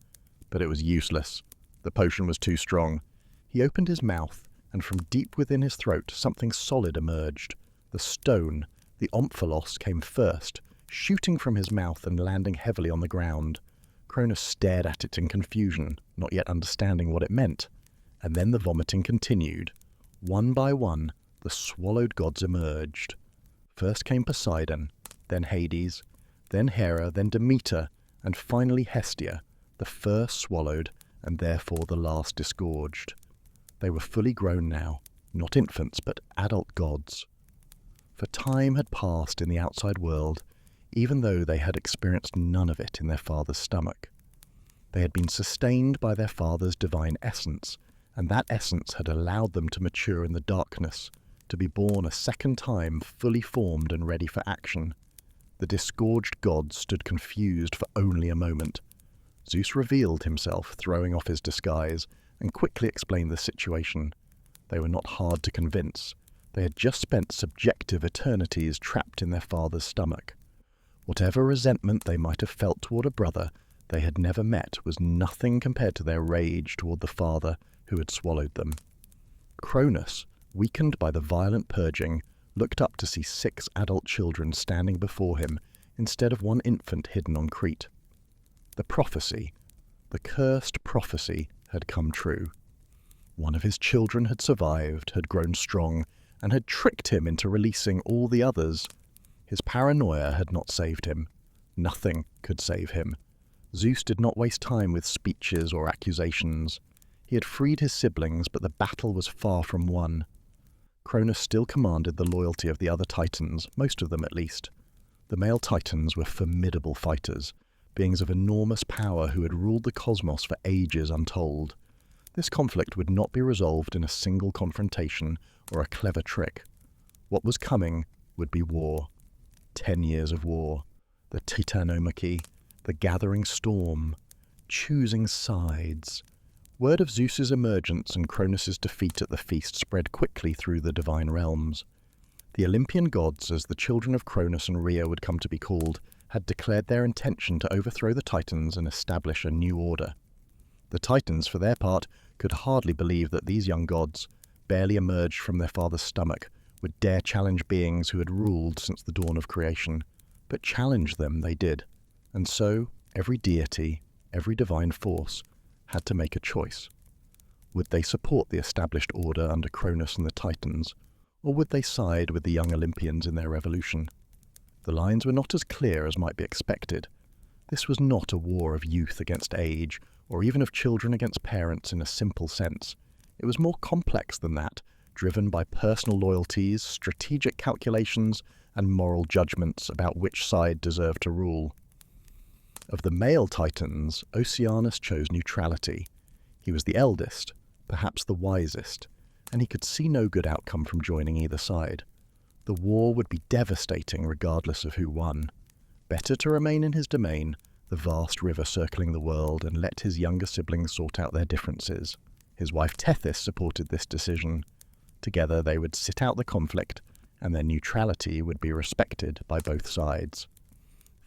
But it was useless. The potion was too strong. He opened his mouth, and from deep within his throat something solid emerged. The stone, the omphalos, came first, shooting from his mouth and landing heavily on the ground. Cronus stared at it in confusion, not yet understanding what it meant. And then the vomiting continued. One by one, the swallowed gods emerged. First came Poseidon, then Hades, then Hera, then Demeter, and finally Hestia, the first swallowed and therefore the last disgorged. They were fully grown now, not infants but adult gods. For time had passed in the outside world, even though they had experienced none of it in their father's stomach. They had been sustained by their father's divine essence, and that essence had allowed them to mature in the darkness, to be born a second time fully formed and ready for action. The disgorged gods stood confused for only a moment. Zeus revealed himself, throwing off his disguise, and quickly explained the situation. They were not hard to convince. They had just spent subjective eternities trapped in their father's stomach. Whatever resentment they might have felt toward a brother they had never met was nothing compared to their rage toward the father who had swallowed them. Cronus, weakened by the violent purging, looked up to see 6 adult children standing before him instead of one infant hidden on Crete. The prophecy, the cursed prophecy, had come true. One of his children had survived, had grown strong, and had tricked him into releasing all the others. His paranoia had not saved him. Nothing could save him. Zeus did not waste time with speeches or accusations. He had freed his siblings, but the battle was far from won. Cronus still commanded the loyalty of the other Titans, most of them at least. The male Titans were formidable fighters, beings of enormous power who had ruled the cosmos for ages untold. This conflict would not be resolved in a single confrontation or a clever trick. What was coming would be war. 10 years of war. The Titanomachy, the gathering storm, choosing sides. Word of Zeus's emergence and Cronus's defeat at the feast spread quickly through the divine realms. The Olympian gods, as the children of Cronus and Rhea would come to be called, had declared their intention to overthrow the Titans and establish a new order. The Titans, for their part, could hardly believe that these young gods, barely emerged from their father's stomach, would dare challenge beings who had ruled since the dawn of creation. But challenge them they did, and so every deity, every divine force, had to make a choice. Would they support the established order under Cronus and the Titans, or would they side with the young Olympians in their revolution? The lines were not as clear as might be expected. This was not a war of youth against age, or even of children against parents in a simple sense. It was more complex than that, driven by personal loyalties, strategic calculations, and moral judgments about which side deserved to rule. Of the male Titans, Oceanus chose neutrality. He was the eldest, perhaps the wisest, and he could see no good outcome from joining either side. The war would be devastating regardless of who won. Better to remain in his domain, the vast river circling the world, and let his younger siblings sort out their differences. His wife Tethys supported this decision. Together they would sit out the conflict, and their neutrality would be respected by both sides.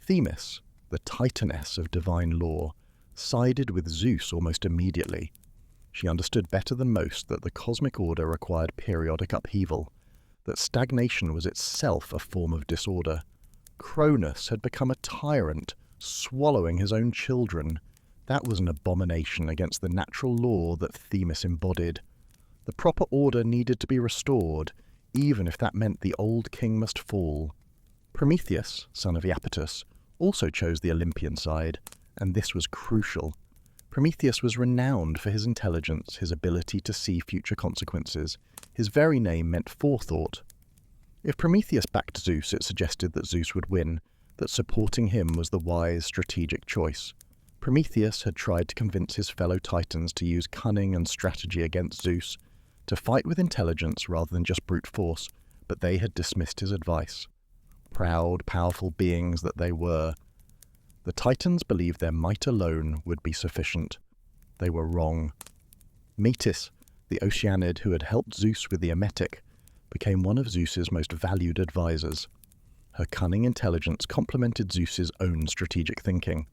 Themis, the titaness of divine law, sided with Zeus almost immediately. She understood better than most that the cosmic order required periodic upheaval, that stagnation was itself a form of disorder. Cronus had become a tyrant, swallowing his own children. That was an abomination against the natural law that Themis embodied. The proper order needed to be restored, even if that meant the old king must fall. Prometheus, son of Iapetus, also chose the Olympian side, and this was crucial. Prometheus was renowned for his intelligence, his ability to see future consequences. His very name meant forethought. If Prometheus backed Zeus, it suggested that Zeus would win, that supporting him was the wise, strategic choice. Prometheus had tried to convince his fellow Titans to use cunning and strategy against Zeus, to fight with intelligence rather than just brute force, but they had dismissed his advice. Proud, powerful beings that they were, the Titans believed their might alone would be sufficient. They were wrong. Metis, the Oceanid who had helped Zeus with the emetic, became one of Zeus's most valued advisors. Her cunning intelligence complemented Zeus's own strategic thinking.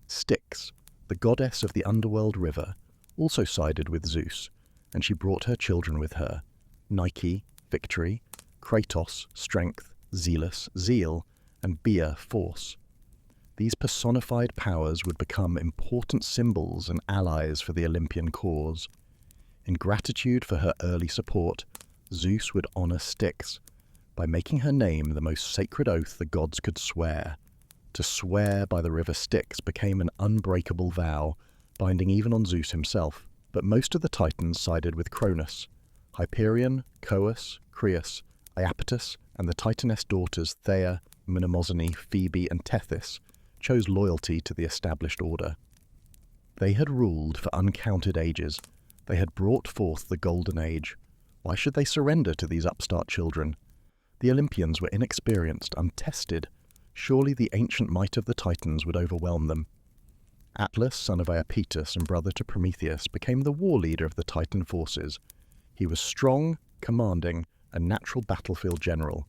Styx, the goddess of the underworld river, also sided with Zeus, and she brought her children with her: Nike, victory; Kratos, strength; Zealous, zeal; and Bia, force. These personified powers would become important symbols and allies for the Olympian cause. In gratitude for her early support, Zeus would honor Styx by making her name the most sacred oath the gods could swear. To swear by the river Styx became an unbreakable vow, binding even on Zeus himself. But most of the Titans sided with Cronus. Hyperion, Coeus, Creus, Iapetus, and the Titaness daughters Thea, Mnemosyne, Phoebe, and Tethys chose loyalty to the established order. They had ruled for uncounted ages. They had brought forth the Golden Age. Why should they surrender to these upstart children? The Olympians were inexperienced, untested. Surely the ancient might of the Titans would overwhelm them. Atlas, son of Iapetus and brother to Prometheus, became the war leader of the Titan forces. He was strong, commanding, a natural battlefield general.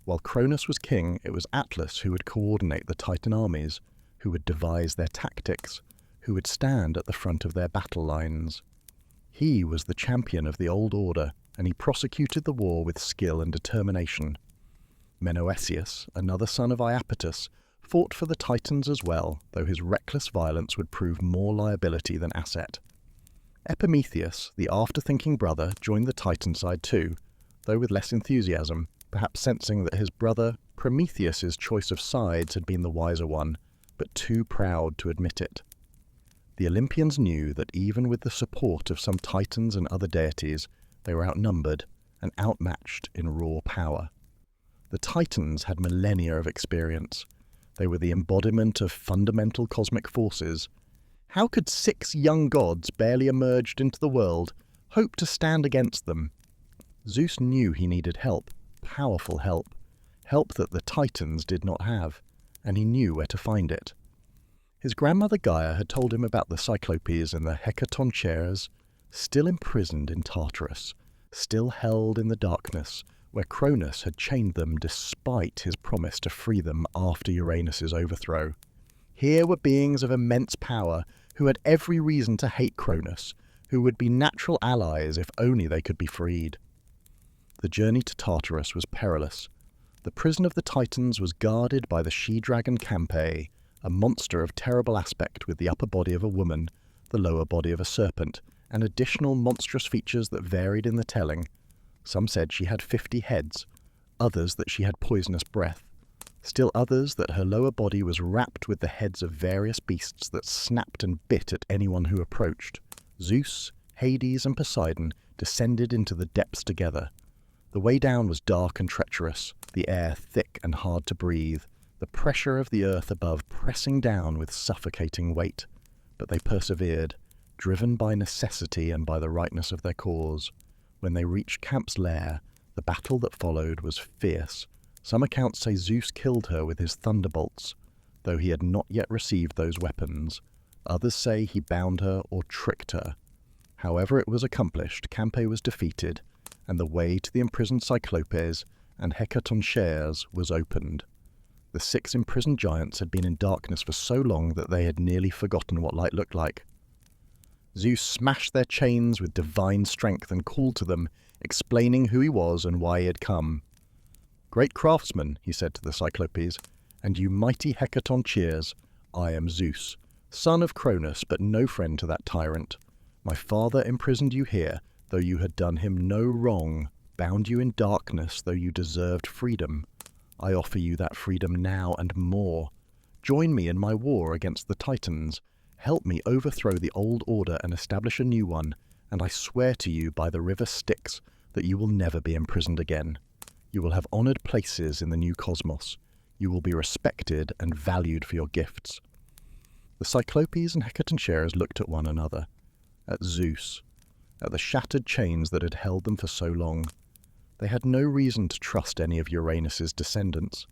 While Cronus was king, it was Atlas who would coordinate the Titan armies, who would devise their tactics, who would stand at the front of their battle lines. He was the champion of the old order, and he prosecuted the war with skill and determination. Menoetius, another son of Iapetus, fought for the Titans as well, though his reckless violence would prove more liability than asset. Epimetheus, the after-thinking brother, joined the Titan side too, though with less enthusiasm, perhaps sensing that his brother Prometheus's choice of sides had been the wiser one, but too proud to admit it. The Olympians knew that even with the support of some Titans and other deities, they were outnumbered and outmatched in raw power. The Titans had millennia of experience. They were the embodiment of fundamental cosmic forces. How could 6 young gods barely emerged into the world hope to stand against them? Zeus knew he needed help, powerful help that the Titans did not have, and he knew where to find it. His grandmother Gaia had told him about the Cyclopes and the Hecatoncheires, still imprisoned in Tartarus, still held in the darkness, where Cronus had chained them despite his promise to free them after Uranus's overthrow. Here were beings of immense power who had every reason to hate Cronus, who would be natural allies if only they could be freed. The journey to Tartarus was perilous. The prison of the Titans was guarded by the she-dragon Campe, a monster of terrible aspect with the upper body of a woman, the lower body of a serpent, and additional monstrous features that varied in the telling. Some said she had 50 heads, others that she had poisonous breath, still others that her lower body was wrapped with the heads of various beasts that snapped and bit at anyone who approached. Zeus, Hades, and Poseidon descended into the depths together. The way down was dark and treacherous, the air thick and hard to breathe, the pressure of the earth above pressing down with suffocating weight. But they persevered, driven by necessity and by the rightness of their cause. When they reached Camp's lair, the battle that followed was fierce. Some accounts say Zeus killed her with his thunderbolts, though he had not yet received those weapons. Others say he bound her or tricked her. However it was accomplished, Campe was defeated, and the way to the imprisoned Cyclopes and Hecatoncheires was opened. The 6 imprisoned giants had been in darkness for so long that they had nearly forgotten what light looked like. Zeus smashed their chains with divine strength and called to them, explaining who he was and why he had come. "Great craftsman," he said to the Cyclopes, "and you mighty Hecatoncheires, I am Zeus, son of Cronus, but no friend to that tyrant. My father imprisoned you here, though you had done him no wrong, bound you in darkness, though you deserved freedom. I offer you that freedom now and more. Join me in my war against the Titans. Help me overthrow the old order and establish a new one, and I swear to you by the river Styx that you will never be imprisoned again. You will have honored places in the new cosmos. You will be respected and valued for your gifts." The Cyclopes and Hecatoncheires looked at one another, at Zeus, at the shattered chains that had held them for so long. They had no reason to trust any of Uranus's descendants.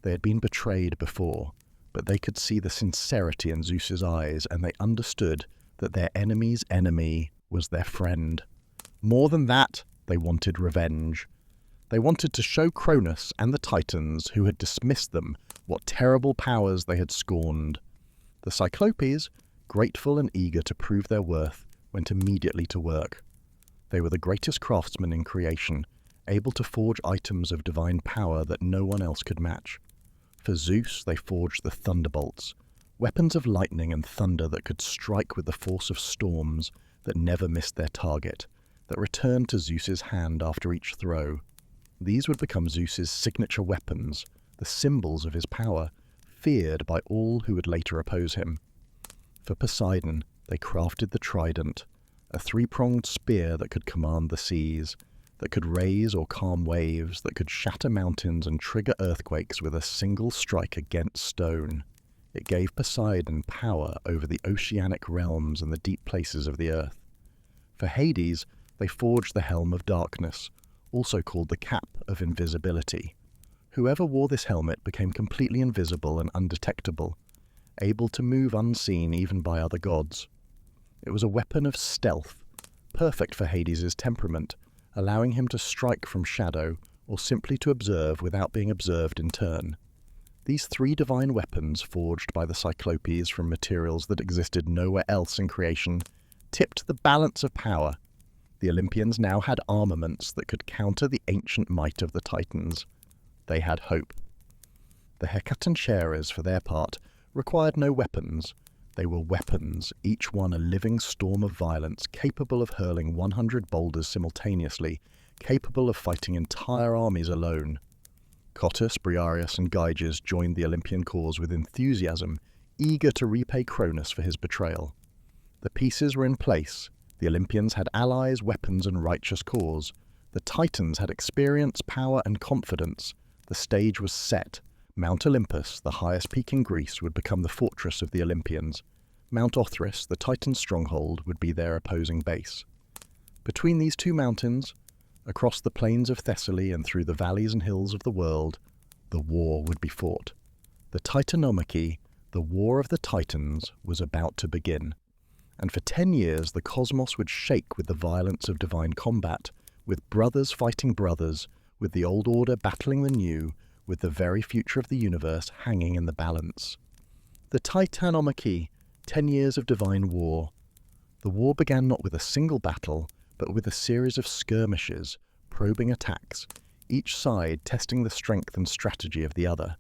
They had been betrayed before, but they could see the sincerity in Zeus's eyes, and they understood that their enemy's enemy was their friend. More than that, they wanted revenge. They wanted to show Cronus and the Titans, who had dismissed them, what terrible powers they had scorned. The Cyclopes, grateful and eager to prove their worth, went immediately to work. They were the greatest craftsmen in creation, able to forge items of divine power that no one else could match. For Zeus, they forged the thunderbolts, weapons of lightning and thunder that could strike with the force of storms, that never missed their target, that returned to Zeus's hand after each throw. These would become Zeus's signature weapons, the symbols of his power, feared by all who would later oppose him. For Poseidon, they crafted the trident, a 3-pronged spear that could command the seas, that could raise or calm waves, that could shatter mountains and trigger earthquakes with a single strike against stone. It gave Poseidon power over the oceanic realms and the deep places of the earth. For Hades, they forged the Helm of Darkness, also called the Cap of Invisibility. Whoever wore this helmet became completely invisible and undetectable, able to move unseen even by other gods. It was a weapon of stealth, perfect for Hades' temperament, allowing him to strike from shadow or simply to observe without being observed in turn. These 3 divine weapons, forged by the Cyclopes from materials that existed nowhere else in creation, tipped the balance of power. The Olympians now had armaments that could counter the ancient might of the Titans. They had hope. The Hecatoncheires, for their part, required no weapons. They were weapons, each one a living storm of violence, capable of hurling 100 boulders simultaneously, capable of fighting entire armies alone. Cottus, Briareus, and Gyges joined the Olympian cause with enthusiasm, eager to repay Cronus for his betrayal. The pieces were in place. The Olympians had allies, weapons, and righteous cause. The Titans had experience, power, and confidence. The stage was set. Mount Olympus, the highest peak in Greece, would become the fortress of the Olympians. Mount Othrys, the Titan stronghold, would be their opposing base. Between these 2 mountains, across the plains of Thessaly and through the valleys and hills of the world, the war would be fought. The Titanomachy, the War of the Titans, was about to begin. And for 10 years the cosmos would shake with the violence of divine combat, with brothers fighting brothers, with the old order battling the new, with the very future of the universe hanging in the balance. The Titanomachy, 10 years of divine war. The war began not with a single battle, but with a series of skirmishes, probing attacks, each side testing the strength and strategy of the other.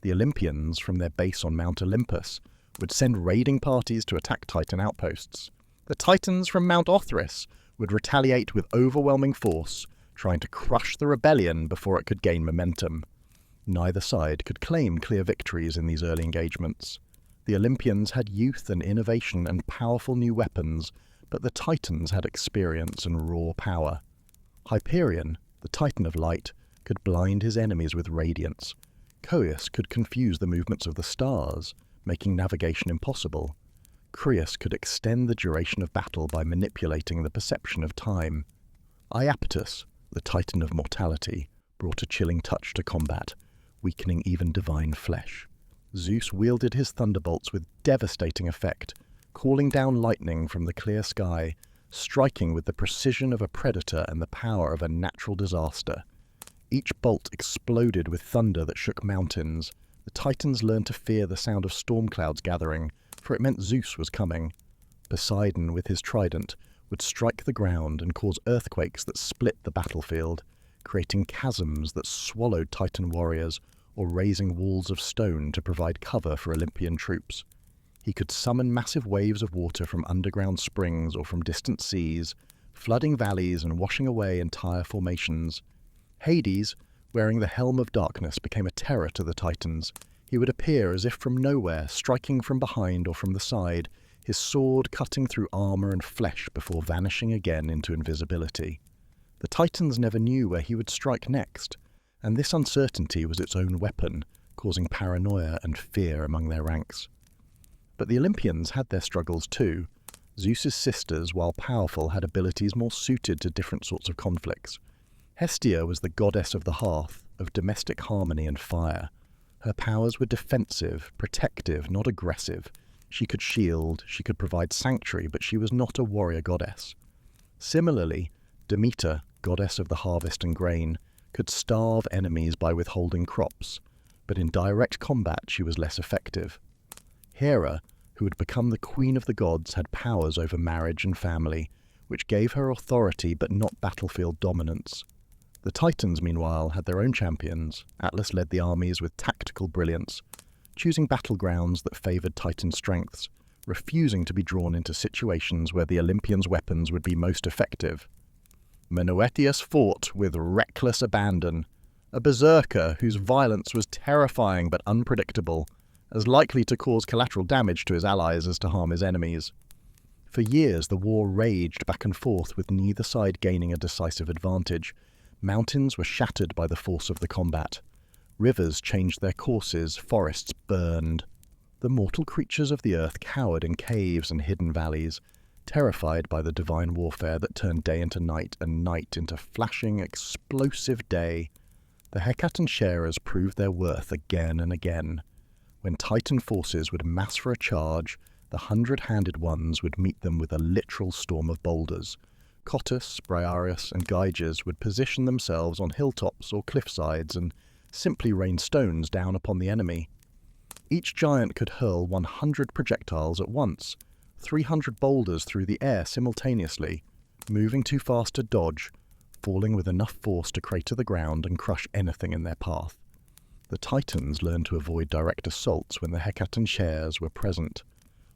The Olympians, from their base on Mount Olympus, would send raiding parties to attack Titan outposts. The Titans from Mount Othrys would retaliate with overwhelming force, trying to crush the rebellion before it could gain momentum. Neither side could claim clear victories in these early engagements. The Olympians had youth and innovation and powerful new weapons, but the Titans had experience and raw power. Hyperion, the Titan of light, could blind his enemies with radiance. Coeus could confuse the movements of the stars, making navigation impossible. Crius could extend the duration of battle by manipulating the perception of time. Iapetus, the Titan of mortality, brought a chilling touch to combat, weakening even divine flesh. Zeus wielded his thunderbolts with devastating effect, calling down lightning from the clear sky, striking with the precision of a predator and the power of a natural disaster. Each bolt exploded with thunder that shook mountains. The Titans learned to fear the sound of storm clouds gathering, for it meant Zeus was coming. Poseidon, with his trident, would strike the ground and cause earthquakes that split the battlefield, creating chasms that swallowed Titan warriors or raising walls of stone to provide cover for Olympian troops. He could summon massive waves of water from underground springs or from distant seas, flooding valleys and washing away entire formations. Hades, wearing the Helm of Darkness, became a terror to the Titans. He would appear as if from nowhere, striking from behind or from the side, his sword cutting through armor and flesh before vanishing again into invisibility. The Titans never knew where he would strike next, and this uncertainty was its own weapon, causing paranoia and fear among their ranks. But the Olympians had their struggles too. Zeus's sisters, while powerful, had abilities more suited to different sorts of conflicts. Hestia was the goddess of the hearth, of domestic harmony and fire. Her powers were defensive, protective, not aggressive. She could shield, she could provide sanctuary, but she was not a warrior goddess. Similarly, Demeter, goddess of the harvest and grain, could starve enemies by withholding crops, but in direct combat she was less effective. Hera, who had become the queen of the gods, had powers over marriage and family, which gave her authority but not battlefield dominance. The Titans, meanwhile, had their own champions. Atlas led the armies with tactical brilliance, choosing battlegrounds that favoured Titan strengths, refusing to be drawn into situations where the Olympians' weapons would be most effective. Menœtius fought with reckless abandon, a berserker whose violence was terrifying but unpredictable, as likely to cause collateral damage to his allies as to harm his enemies. For years the war raged back and forth with neither side gaining a decisive advantage. Mountains were shattered by the force of the combat. Rivers changed their courses, forests burned. The mortal creatures of the earth cowered in caves and hidden valleys, terrified by the divine warfare that turned day into night and night into flashing, explosive day. The Hecatan sharers proved their worth again and again. When Titan forces would mass for a charge, the 100-handed ones would meet them with a literal storm of boulders. Cottus, Briareus, and Gyges would position themselves on hilltops or cliffsides and simply rain stones down upon the enemy. Each giant could hurl 100 projectiles at once, 300 boulders through the air simultaneously, moving too fast to dodge, falling with enough force to crater the ground and crush anything in their path. The Titans learned to avoid direct assaults when the Hecatan shares were present,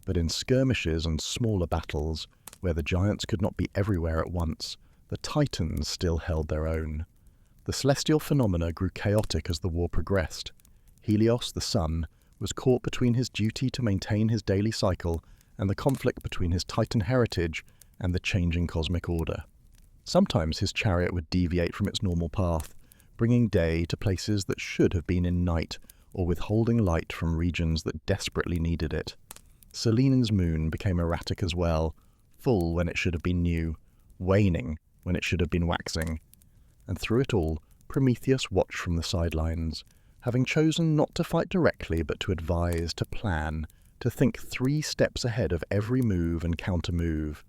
but in skirmishes and smaller battles, where the giants could not be everywhere at once, the Titans still held their own. The celestial phenomena grew chaotic as the war progressed. Helios, the sun, was caught between his duty to maintain his daily cycle and the conflict between his Titan heritage and the changing cosmic order. Sometimes his chariot would deviate from its normal path, bringing day to places that should have been in night, or withholding light from regions that desperately needed it. Selene's moon became erratic as well, full when it should have been new, waning when it should have been waxing. And through it all, Prometheus watched from the sidelines, having chosen not to fight directly but to advise, to plan, to think 3 steps ahead of every move and counter-move.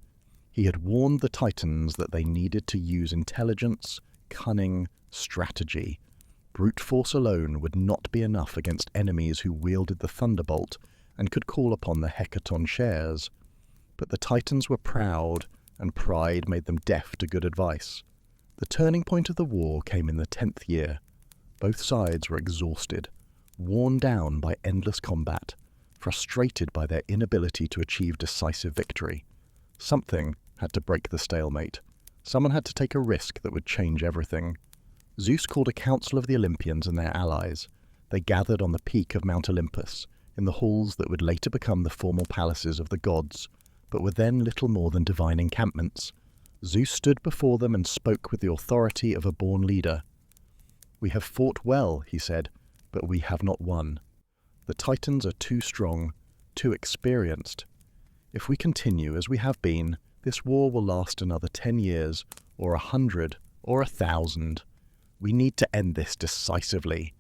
He had warned the Titans that they needed to use intelligence, cunning, strategy. Brute force alone would not be enough against enemies who wielded the thunderbolt and could call upon the Hecaton shares. But the Titans were proud, and pride made them deaf to good advice. The turning point of the war came in the 10th year. Both sides were exhausted, worn down by endless combat, frustrated by their inability to achieve decisive victory. Something had to break the stalemate. Someone had to take a risk that would change everything. Zeus called a council of the Olympians and their allies. They gathered on the peak of Mount Olympus, in the halls that would later become the formal palaces of the gods, but were then little more than divine encampments. Zeus stood before them and spoke with the authority of a born leader. "We have fought well," he said, "but we have not won. The Titans are too strong, too experienced. If we continue as we have been, this war will last another 10 years, or 100, or 1,000. We need to end this decisively.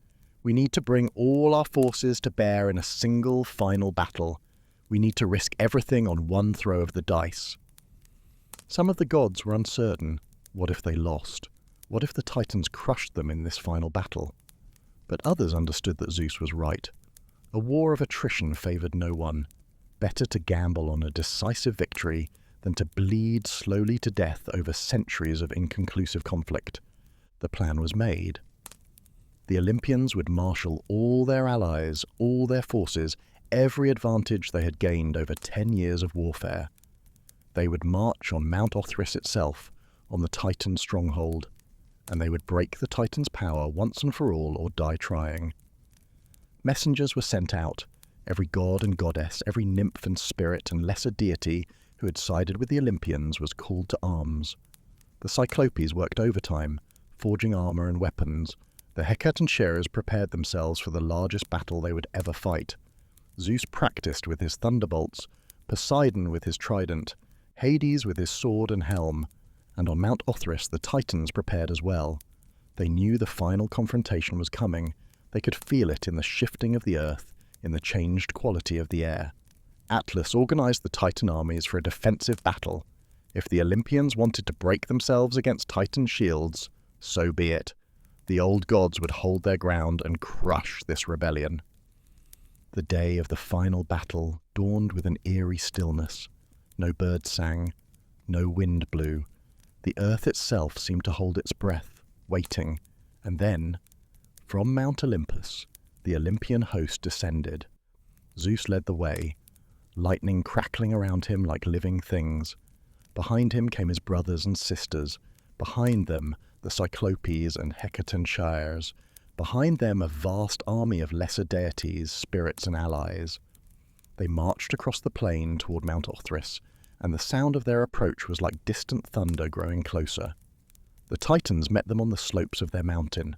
We need to bring all our forces to bear in a single final battle. We need to risk everything on one throw of the dice." Some of the gods were uncertain. What if they lost? What if the Titans crushed them in this final battle? But others understood that Zeus was right. A war of attrition favoured no one. Better to gamble on a decisive victory than to bleed slowly to death over centuries of inconclusive conflict. The plan was made. The Olympians would marshal all their allies, all their forces, every advantage they had gained over 10 years of warfare. They would march on Mount Othrys itself, on the Titan stronghold, and they would break the Titan's power once and for all or die trying. Messengers were sent out. Every god and goddess, every nymph and spirit and lesser deity who had sided with the Olympians was called to arms. The Cyclopes worked overtime, forging armour and weapons. The Hecatoncheires prepared themselves for the largest battle they would ever fight. Zeus practiced with his thunderbolts, Poseidon with his trident, Hades with his sword and helm, and on Mount Othrys the Titans prepared as well. They knew the final confrontation was coming. They could feel it in the shifting of the earth, in the changed quality of the air. Atlas organized the Titan armies for a defensive battle. If the Olympians wanted to break themselves against Titan shields, so be it. The old gods would hold their ground and crush this rebellion. The day of the final battle dawned with an eerie stillness. No bird sang, no wind blew. The earth itself seemed to hold its breath, waiting, and then, from Mount Olympus, the Olympian host descended. Zeus led the way, lightning crackling around him like living things. Behind him came his brothers and sisters. Behind them, the Cyclopes and Hecatoncheires. Behind them, a vast army of lesser deities, spirits and allies. They marched across the plain toward Mount Othrys, and the sound of their approach was like distant thunder growing closer. The Titans met them on the slopes of their mountain,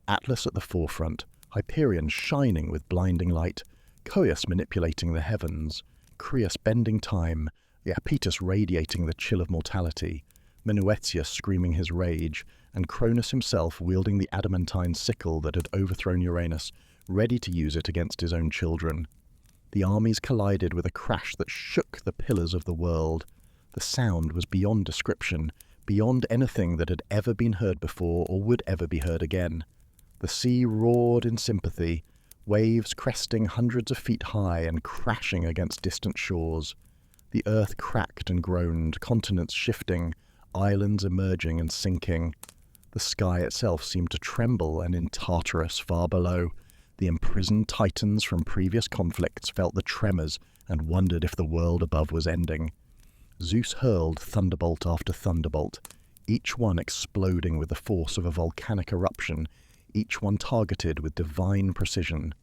Atlas at the forefront, Hyperion shining with blinding light, Coeus manipulating the heavens, Creus bending time, Iapetus radiating the chill of mortality, Menuetius screaming his rage, and Cronus himself wielding the adamantine sickle that had overthrown Uranus, ready to use it against his own children. The armies collided with a crash that shook the pillars of the world. The sound was beyond description, beyond anything that had ever been heard before or would ever be heard again. The sea roared in sympathy, waves cresting hundreds of feet high and crashing against distant shores. The earth cracked and groaned, continents shifting, islands emerging and sinking. The sky itself seemed to tremble, and in Tartarus, far below, the imprisoned Titans from previous conflicts felt the tremors and wondered if the world above was ending. Zeus hurled thunderbolt after thunderbolt, each one exploding with the force of a volcanic eruption, each one targeted with divine precision.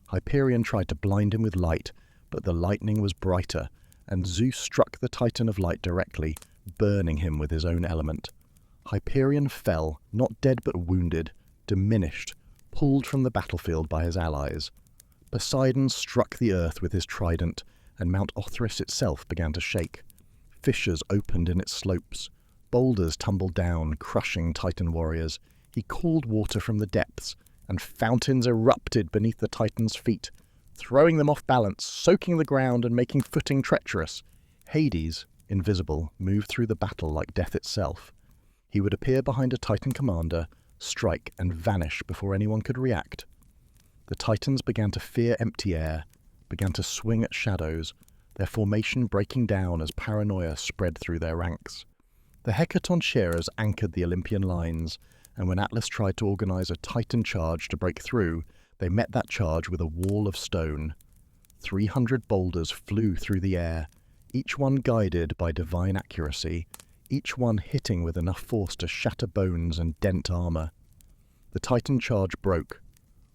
Hyperion tried to blind him with light, but the lightning was brighter, and Zeus struck the Titan of light directly, burning him with his own element. Hyperion fell, not dead but wounded, diminished, pulled from the battlefield by his allies. Poseidon struck the earth with his trident, and Mount Othrys itself began to shake. Fissures opened in its slopes. Boulders tumbled down, crushing Titan warriors. He called water from the depths, and fountains erupted beneath the Titans' feet, throwing them off balance, soaking the ground and making footing treacherous. Hades, invisible, moved through the battle like death itself. He would appear behind a Titan commander, strike, and vanish before anyone could react. The Titans began to fear empty air, began to swing at shadows, their formation breaking down as paranoia spread through their ranks. The Hecatoncheires anchored the Olympian lines, and when Atlas tried to organize a Titan charge to break through, they met that charge with a wall of stone. 300 boulders flew through the air, each one guided by divine accuracy, each one hitting with enough force to shatter bones and dent armor. The Titan charge broke.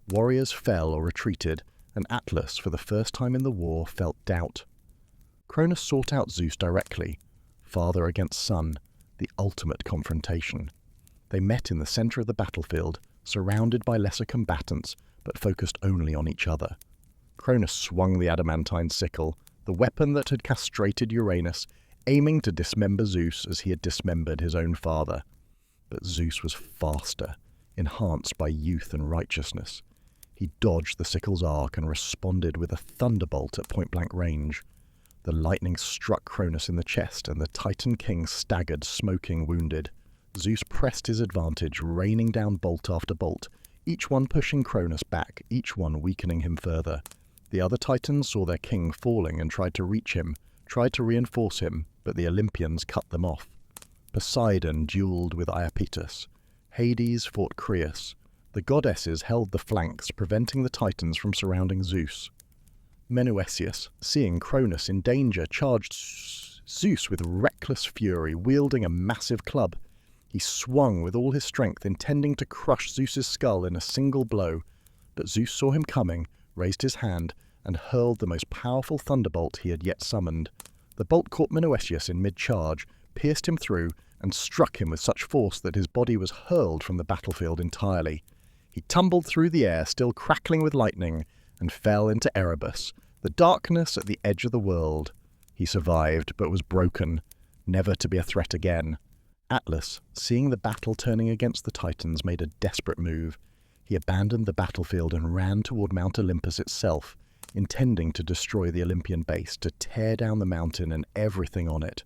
Warriors fell or retreated, and Atlas, for the first time in the war, felt doubt. Cronus sought out Zeus directly, father against son, the ultimate confrontation. They met in the center of the battlefield, surrounded by lesser combatants, but focused only on each other. Cronus swung the adamantine sickle, the weapon that had castrated Uranus, aiming to dismember Zeus as he had dismembered his own father. But Zeus was faster, enhanced by youth and righteousness. He dodged the sickle's arc and responded with a thunderbolt at point-blank range. The lightning struck Cronus in the chest, and the Titan king staggered, smoking, wounded. Zeus pressed his advantage, raining down bolt after bolt, each one pushing Cronus back, each one weakening him further. The other Titans saw their king falling and tried to reach him, tried to reinforce him, but the Olympians cut them off. Poseidon duelled with Iapetus. Hades fought Creus. The goddesses held the flanks, preventing the Titans from surrounding Zeus. Menuetius, seeing Cronus in danger, charged Zeus with reckless fury, wielding a massive club. He swung with all his strength, intending to crush Zeus's skull in a single blow, but Zeus saw him coming, raised his hand, and hurled the most powerful thunderbolt he had yet summoned. The bolt caught Menuetius in mid-charge, pierced him through, and struck him with such force that his body was hurled from the battlefield entirely. He tumbled through the air, still crackling with lightning, and fell into Erebus, the darkness at the edge of the world. He survived, but was broken, never to be a threat again. Atlas, seeing the battle turning against the Titans, made a desperate move. He abandoned the battlefield and ran toward Mount Olympus itself, intending to destroy the Olympian base, to tear down the mountain and everything on it.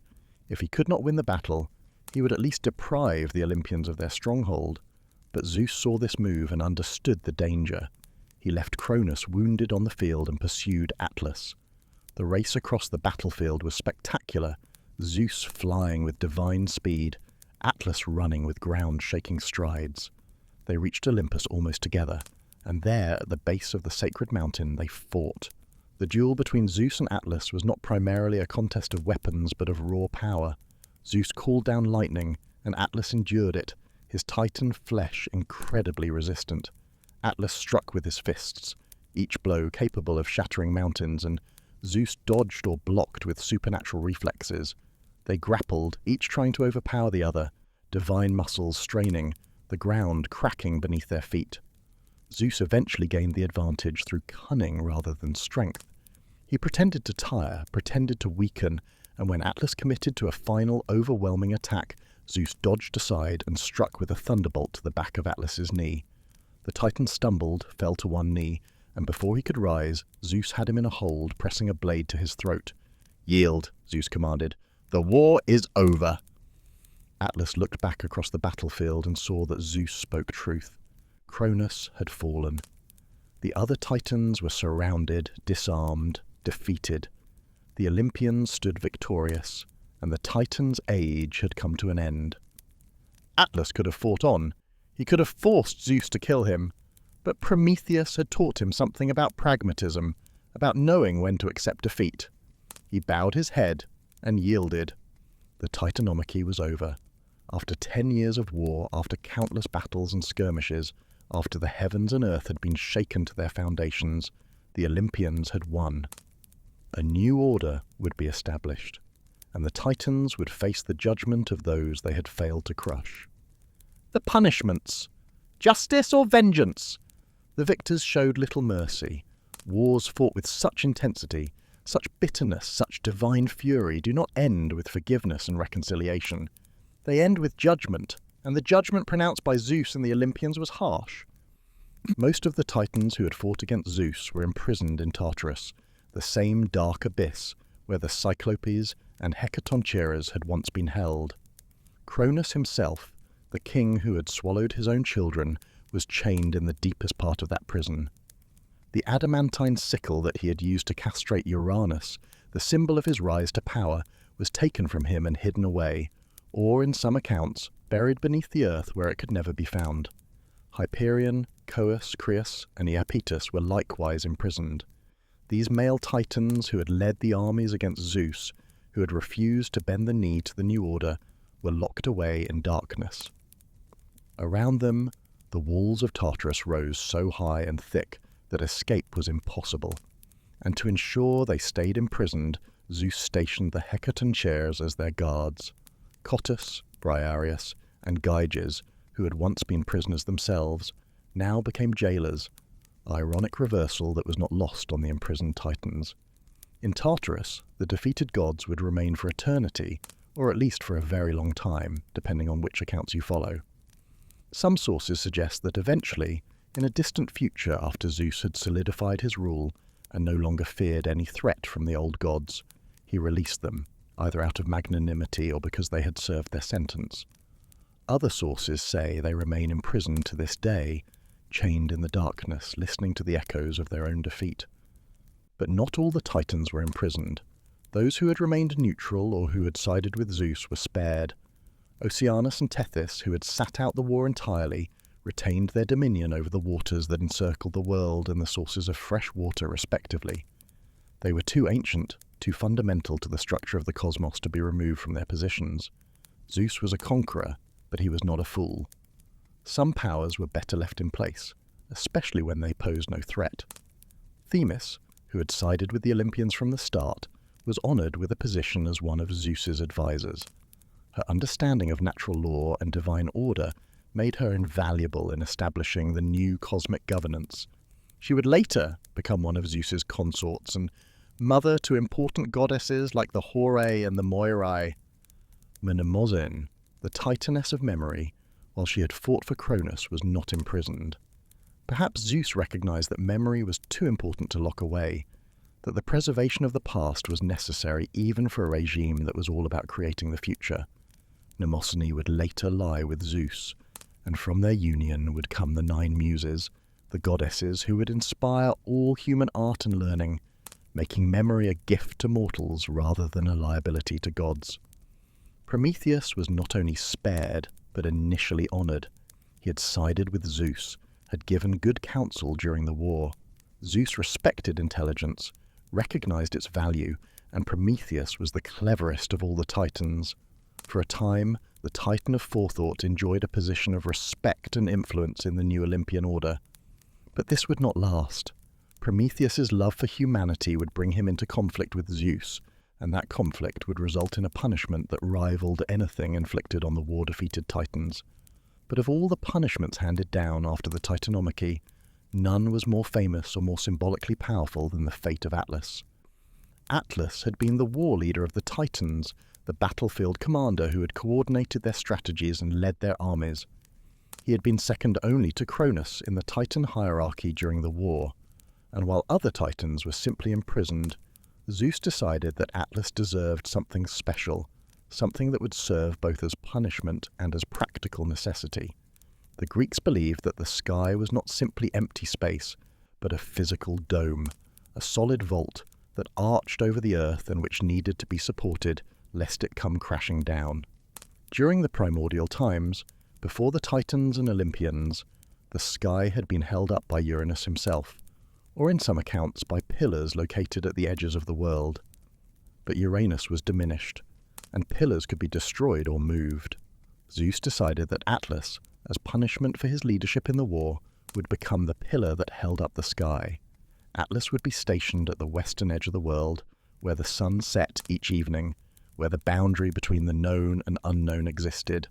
If he could not win the battle, he would at least deprive the Olympians of their stronghold. But Zeus saw this move and understood the danger. He left Cronus wounded on the field and pursued Atlas. The race across the battlefield was spectacular, Zeus flying with divine speed, Atlas running with ground-shaking strides. They reached Olympus almost together, and there, at the base of the sacred mountain, they fought. The duel between Zeus and Atlas was not primarily a contest of weapons, but of raw power. Zeus called down lightning, and Atlas endured it, his titan flesh incredibly resistant. Atlas struck with his fists, each blow capable of shattering mountains, and Zeus dodged or blocked with supernatural reflexes. They grappled, each trying to overpower the other, divine muscles straining, the ground cracking beneath their feet. Zeus eventually gained the advantage through cunning rather than strength. He pretended to tire, pretended to weaken, and when Atlas committed to a final, overwhelming attack, Zeus dodged aside and struck with a thunderbolt to the back of Atlas's knee. The Titan stumbled, fell to one knee, and before he could rise, Zeus had him in a hold, pressing a blade to his throat. "Yield," Zeus commanded. "The war is over." Atlas looked back across the battlefield and saw that Zeus spoke truth. Cronus had fallen. The other Titans were surrounded, disarmed, defeated. The Olympians stood victorious, and the Titans' age had come to an end. Atlas could have fought on. He could have forced Zeus to kill him, but Prometheus had taught him something about pragmatism, about knowing when to accept defeat. He bowed his head and yielded. The Titanomachy was over. After 10 years of war, after countless battles and skirmishes, after the heavens and earth had been shaken to their foundations, the Olympians had won. A new order would be established, and the Titans would face the judgment of those they had failed to crush. The punishments. Justice or vengeance? The victors showed little mercy. Wars fought with such intensity, such bitterness, such divine fury do not end with forgiveness and reconciliation. They end with judgment, and the judgment pronounced by Zeus and the Olympians was harsh. Most of the Titans who had fought against Zeus were imprisoned in Tartarus, the same dark abyss where the Cyclopes and Hecatoncheires had once been held. Cronus himself, the king who had swallowed his own children, was chained in the deepest part of that prison. The adamantine sickle that he had used to castrate Uranus, the symbol of his rise to power, was taken from him and hidden away, or, in some accounts, buried beneath the earth where it could never be found. Hyperion, Coeus, Creus, and Iapetus were likewise imprisoned. These male Titans who had led the armies against Zeus, who had refused to bend the knee to the new order, were locked away in darkness. Around them, the walls of Tartarus rose so high and thick that escape was impossible, and to ensure they stayed imprisoned, Zeus stationed the Hecatoncheires as their guards. Cottus, Briareus, and Gyges, who had once been prisoners themselves, now became jailers, ironic reversal that was not lost on the imprisoned Titans. In Tartarus, the defeated gods would remain for eternity, or at least for a very long time, depending on which accounts you follow. Some sources suggest that eventually, in a distant future after Zeus had solidified his rule and no longer feared any threat from the old gods, he released them, either out of magnanimity or because they had served their sentence. Other sources say they remain imprisoned to this day, chained in the darkness, listening to the echoes of their own defeat. But not all the Titans were imprisoned. Those who had remained neutral or who had sided with Zeus were spared. Oceanus and Tethys, who had sat out the war entirely, retained their dominion over the waters that encircled the world and the sources of fresh water respectively. They were too ancient, too fundamental to the structure of the cosmos to be removed from their positions. Zeus was a conqueror, but he was not a fool. Some powers were better left in place, especially when they posed no threat. Themis, who had sided with the Olympians from the start, was honoured with a position as one of Zeus's advisors. Her understanding of natural law and divine order made her invaluable in establishing the new cosmic governance. She would later become one of Zeus's consorts and mother to important goddesses like the Horae and the Moirae. Mnemosyne, the Titaness of memory, while she had fought for Cronus, was not imprisoned. Perhaps Zeus recognized that memory was too important to lock away, that the preservation of the past was necessary even for a regime that was all about creating the future. Mnemosyne would later lie with Zeus, and from their union would come the 9 Muses, the goddesses who would inspire all human art and learning, making memory a gift to mortals rather than a liability to gods. Prometheus was not only spared, but initially honoured. He had sided with Zeus, had given good counsel during the war. Zeus respected intelligence, recognized its value, and Prometheus was the cleverest of all the Titans. For a time, the Titan of forethought enjoyed a position of respect and influence in the new Olympian order. But this would not last. Prometheus's love for humanity would bring him into conflict with Zeus, and that conflict would result in a punishment that rivaled anything inflicted on the war-defeated Titans. But of all the punishments handed down after the Titanomachy, none was more famous or more symbolically powerful than the fate of Atlas. Atlas had been the war leader of the Titans, the battlefield commander who had coordinated their strategies and led their armies. He had been second only to Cronus in the Titan hierarchy during the war, and while other Titans were simply imprisoned, Zeus decided that Atlas deserved something special, something that would serve both as punishment and as practical necessity. The Greeks believed that the sky was not simply empty space, but a physical dome, a solid vault that arched over the earth and which needed to be supported lest it come crashing down. During the primordial times, before the Titans and Olympians, the sky had been held up by Uranus himself, or in some accounts by pillars located at the edges of the world. But Uranus was diminished, and pillars could be destroyed or moved. Zeus decided that Atlas, as punishment for his leadership in the war, would become the pillar that held up the sky. Atlas would be stationed at the western edge of the world, where the sun set each evening, where the boundary between the known and unknown existed.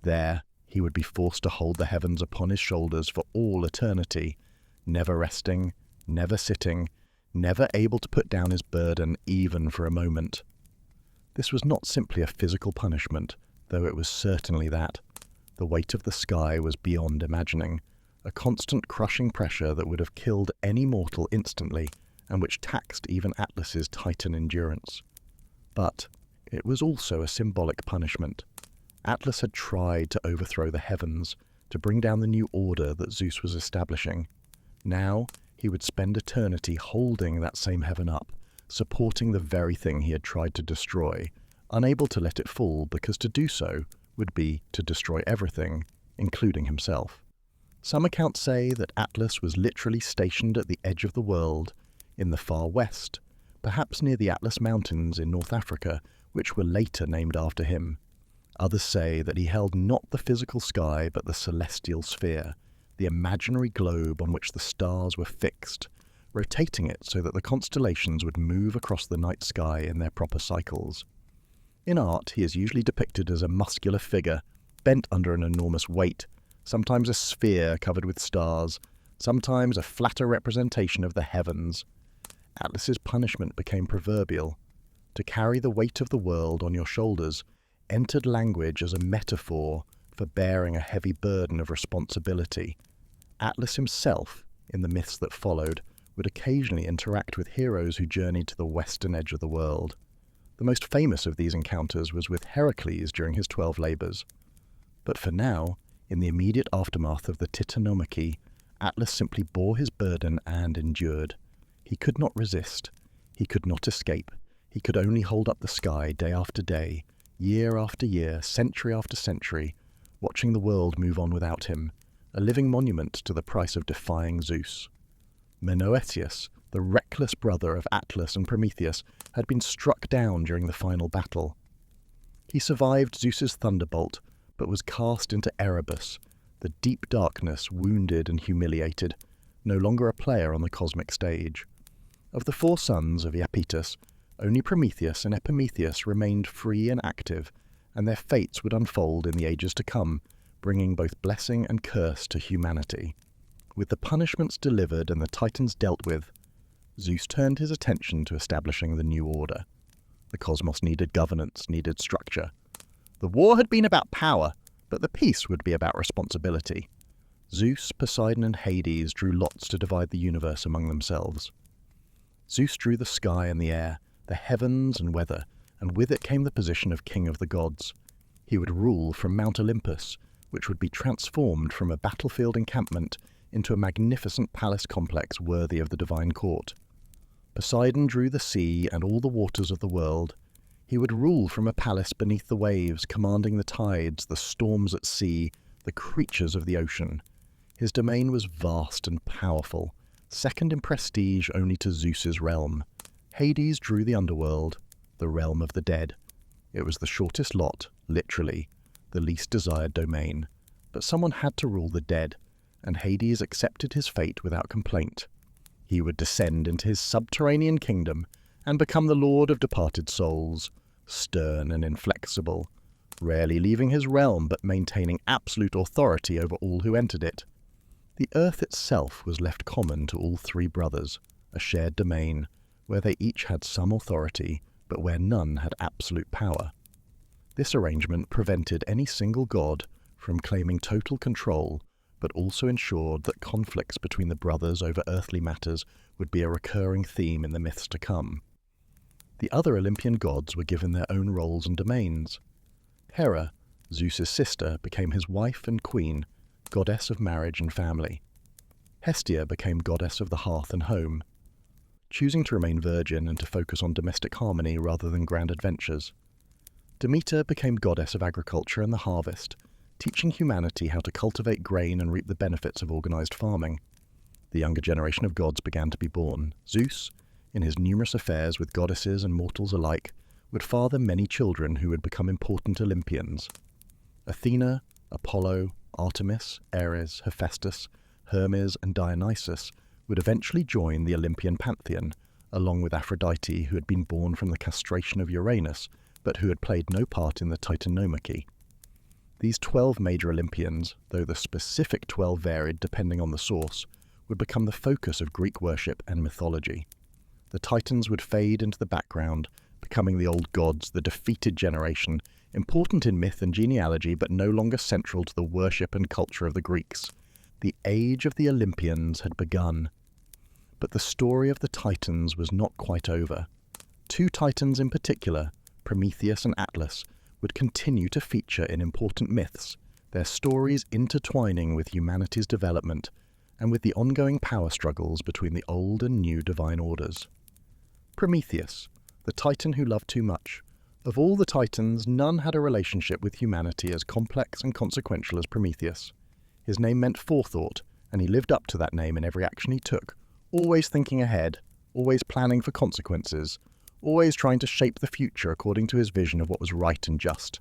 There, he would be forced to hold the heavens upon his shoulders for all eternity, never resting, never sitting, never able to put down his burden even for a moment. This was not simply a physical punishment, though it was certainly that. The weight of the sky was beyond imagining, a constant crushing pressure that would have killed any mortal instantly, and which taxed even Atlas's Titan endurance. But it was also a symbolic punishment. Atlas had tried to overthrow the heavens, to bring down the new order that Zeus was establishing. Now he would spend eternity holding that same heaven up, supporting the very thing he had tried to destroy, unable to let it fall because to do so would be to destroy everything, including himself. Some accounts say that Atlas was literally stationed at the edge of the world, in the far west, perhaps near the Atlas Mountains in North Africa, which were later named after him. Others say that he held not the physical sky but the celestial sphere, the imaginary globe on which the stars were fixed, rotating it so that the constellations would move across the night sky in their proper cycles. In art, he is usually depicted as a muscular figure, bent under an enormous weight, sometimes a sphere covered with stars, sometimes a flatter representation of the heavens. Atlas's punishment became proverbial. To carry the weight of the world on your shoulders entered language as a metaphor for bearing a heavy burden of responsibility. Atlas himself, in the myths that followed, would occasionally interact with heroes who journeyed to the western edge of the world. The most famous of these encounters was with Heracles during his 12 labours. But for now, in the immediate aftermath of the Titanomachy, Atlas simply bore his burden and endured. He could not resist. He could not escape. He could only hold up the sky day after day, year after year, century after century, watching the world move on without him, a living monument to the price of defying Zeus. Menoetius, the reckless brother of Atlas and Prometheus, had been struck down during the final battle. He survived Zeus's thunderbolt, but was cast into Erebus, the deep darkness, wounded and humiliated, no longer a player on the cosmic stage. Of the 4 sons of Iapetus, only Prometheus and Epimetheus remained free and active, and their fates would unfold in the ages to come, bringing both blessing and curse to humanity. With the punishments delivered and the Titans dealt with, Zeus turned his attention to establishing the new order. The cosmos needed governance, needed structure. The war had been about power, but the peace would be about responsibility. Zeus, Poseidon, and Hades drew lots to divide the universe among themselves. Zeus drew the sky and the air, the heavens and weather, and with it came the position of king of the gods. He would rule from Mount Olympus, which would be transformed from a battlefield encampment into a magnificent palace complex worthy of the divine court. Poseidon drew the sea and all the waters of the world. He would rule from a palace beneath the waves, commanding the tides, the storms at sea, the creatures of the ocean. His domain was vast and powerful, second in prestige only to Zeus's realm. Hades drew the underworld, the realm of the dead. It was the shortest lot, literally, the least desired domain. But someone had to rule the dead, and Hades accepted his fate without complaint. He would descend into his subterranean kingdom and become the lord of departed souls, stern and inflexible, rarely leaving his realm but maintaining absolute authority over all who entered it. The earth itself was left common to all 3 brothers, a shared domain, where they each had some authority, but where none had absolute power. This arrangement prevented any single god from claiming total control, but also ensured that conflicts between the brothers over earthly matters would be a recurring theme in the myths to come. The other Olympian gods were given their own roles and domains. Hera, Zeus's sister, became his wife and queen, goddess of marriage and family. Hestia became goddess of the hearth and home, choosing to remain virgin and to focus on domestic harmony rather than grand adventures. Demeter became goddess of agriculture and the harvest, teaching humanity how to cultivate grain and reap the benefits of organized farming. The younger generation of gods began to be born. Zeus, in his numerous affairs with goddesses and mortals alike, would father many children who would become important Olympians. Athena, Apollo, Artemis, Ares, Hephaestus, Hermes, and Dionysus would eventually join the Olympian pantheon, along with Aphrodite, who had been born from the castration of Uranus, but who had played no part in the Titanomachy. These 12 major Olympians, though the specific 12 varied depending on the source, would become the focus of Greek worship and mythology. The Titans would fade into the background, becoming the old gods, the defeated generation, important in myth and genealogy but no longer central to the worship and culture of the Greeks. The age of the Olympians had begun. But the story of the Titans was not quite over. 2 Titans in particular, Prometheus and Atlas, would continue to feature in important myths, their stories intertwining with humanity's development and with the ongoing power struggles between the old and new divine orders. Prometheus, the Titan who loved too much. Of all the Titans, none had a relationship with humanity as complex and consequential as Prometheus. His name meant forethought, and he lived up to that name in every action he took, always thinking ahead, always planning for consequences, always trying to shape the future according to his vision of what was right and just.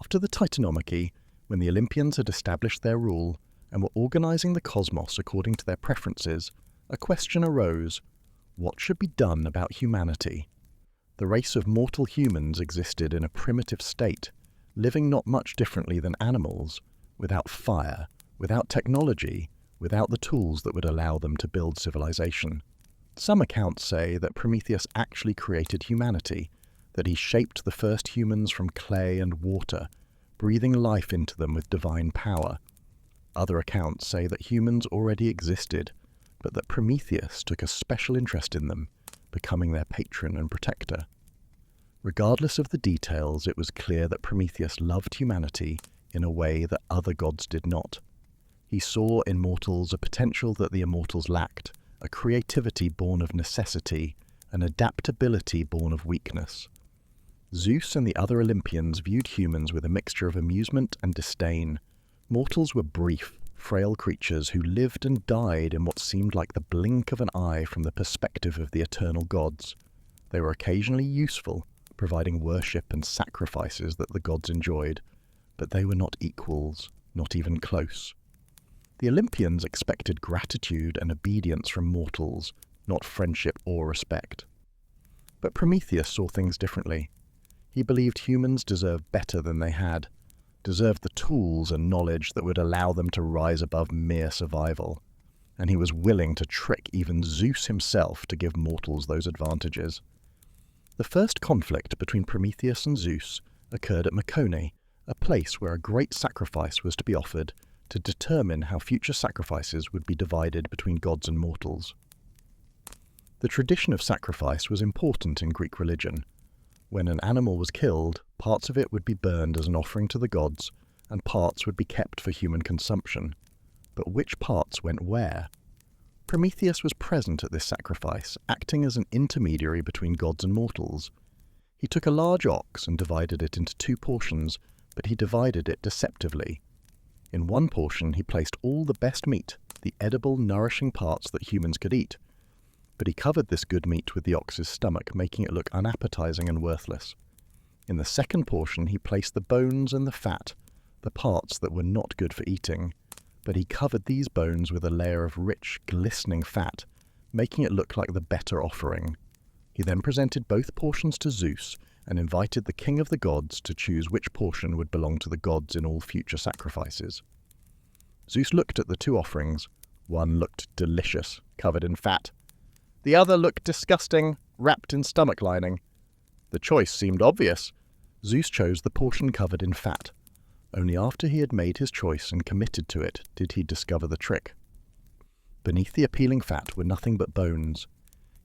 After the Titanomachy, when the Olympians had established their rule and were organizing the cosmos according to their preferences, a question arose: what should be done about humanity? The race of mortal humans existed in a primitive state, living not much differently than animals, without fire, without technology, without the tools that would allow them to build civilization. Some accounts say that Prometheus actually created humanity, that he shaped the first humans from clay and water, breathing life into them with divine power. Other accounts say that humans already existed, but that Prometheus took a special interest in them, becoming their patron and protector. Regardless of the details, it was clear that Prometheus loved humanity in a way that other gods did not. He saw in mortals a potential that the immortals lacked, a creativity born of necessity, an adaptability born of weakness. Zeus and the other Olympians viewed humans with a mixture of amusement and disdain. Mortals were brief, frail creatures who lived and died in what seemed like the blink of an eye from the perspective of the eternal gods. They were occasionally useful, providing worship and sacrifices that the gods enjoyed, but they were not equals, not even close. The Olympians expected gratitude and obedience from mortals, not friendship or respect. But Prometheus saw things differently. He believed humans deserved better than they had, deserved the tools and knowledge that would allow them to rise above mere survival, and he was willing to trick even Zeus himself to give mortals those advantages. The first conflict between Prometheus and Zeus occurred at Mycone, a place where a great sacrifice was to be offered to determine how future sacrifices would be divided between gods and mortals. The tradition of sacrifice was important in Greek religion. When an animal was killed, parts of it would be burned as an offering to the gods, and parts would be kept for human consumption. But which parts went where? Prometheus was present at this sacrifice, acting as an intermediary between gods and mortals. He took a large ox and divided it into 2 portions, but he divided it deceptively. In one portion he placed all the best meat, the edible, nourishing parts that humans could eat. But he covered this good meat with the ox's stomach, making it look unappetizing and worthless. In the second portion he placed the bones and the fat, the parts that were not good for eating, but he covered these bones with a layer of rich, glistening fat, making it look like the better offering. He then presented both portions to Zeus and invited the king of the gods to choose which portion would belong to the gods in all future sacrifices. Zeus looked at the 2 offerings. One looked delicious, covered in fat. The other looked disgusting, wrapped in stomach lining. The choice seemed obvious. Zeus chose the portion covered in fat. Only after he had made his choice and committed to it did he discover the trick. Beneath the appealing fat were nothing but bones.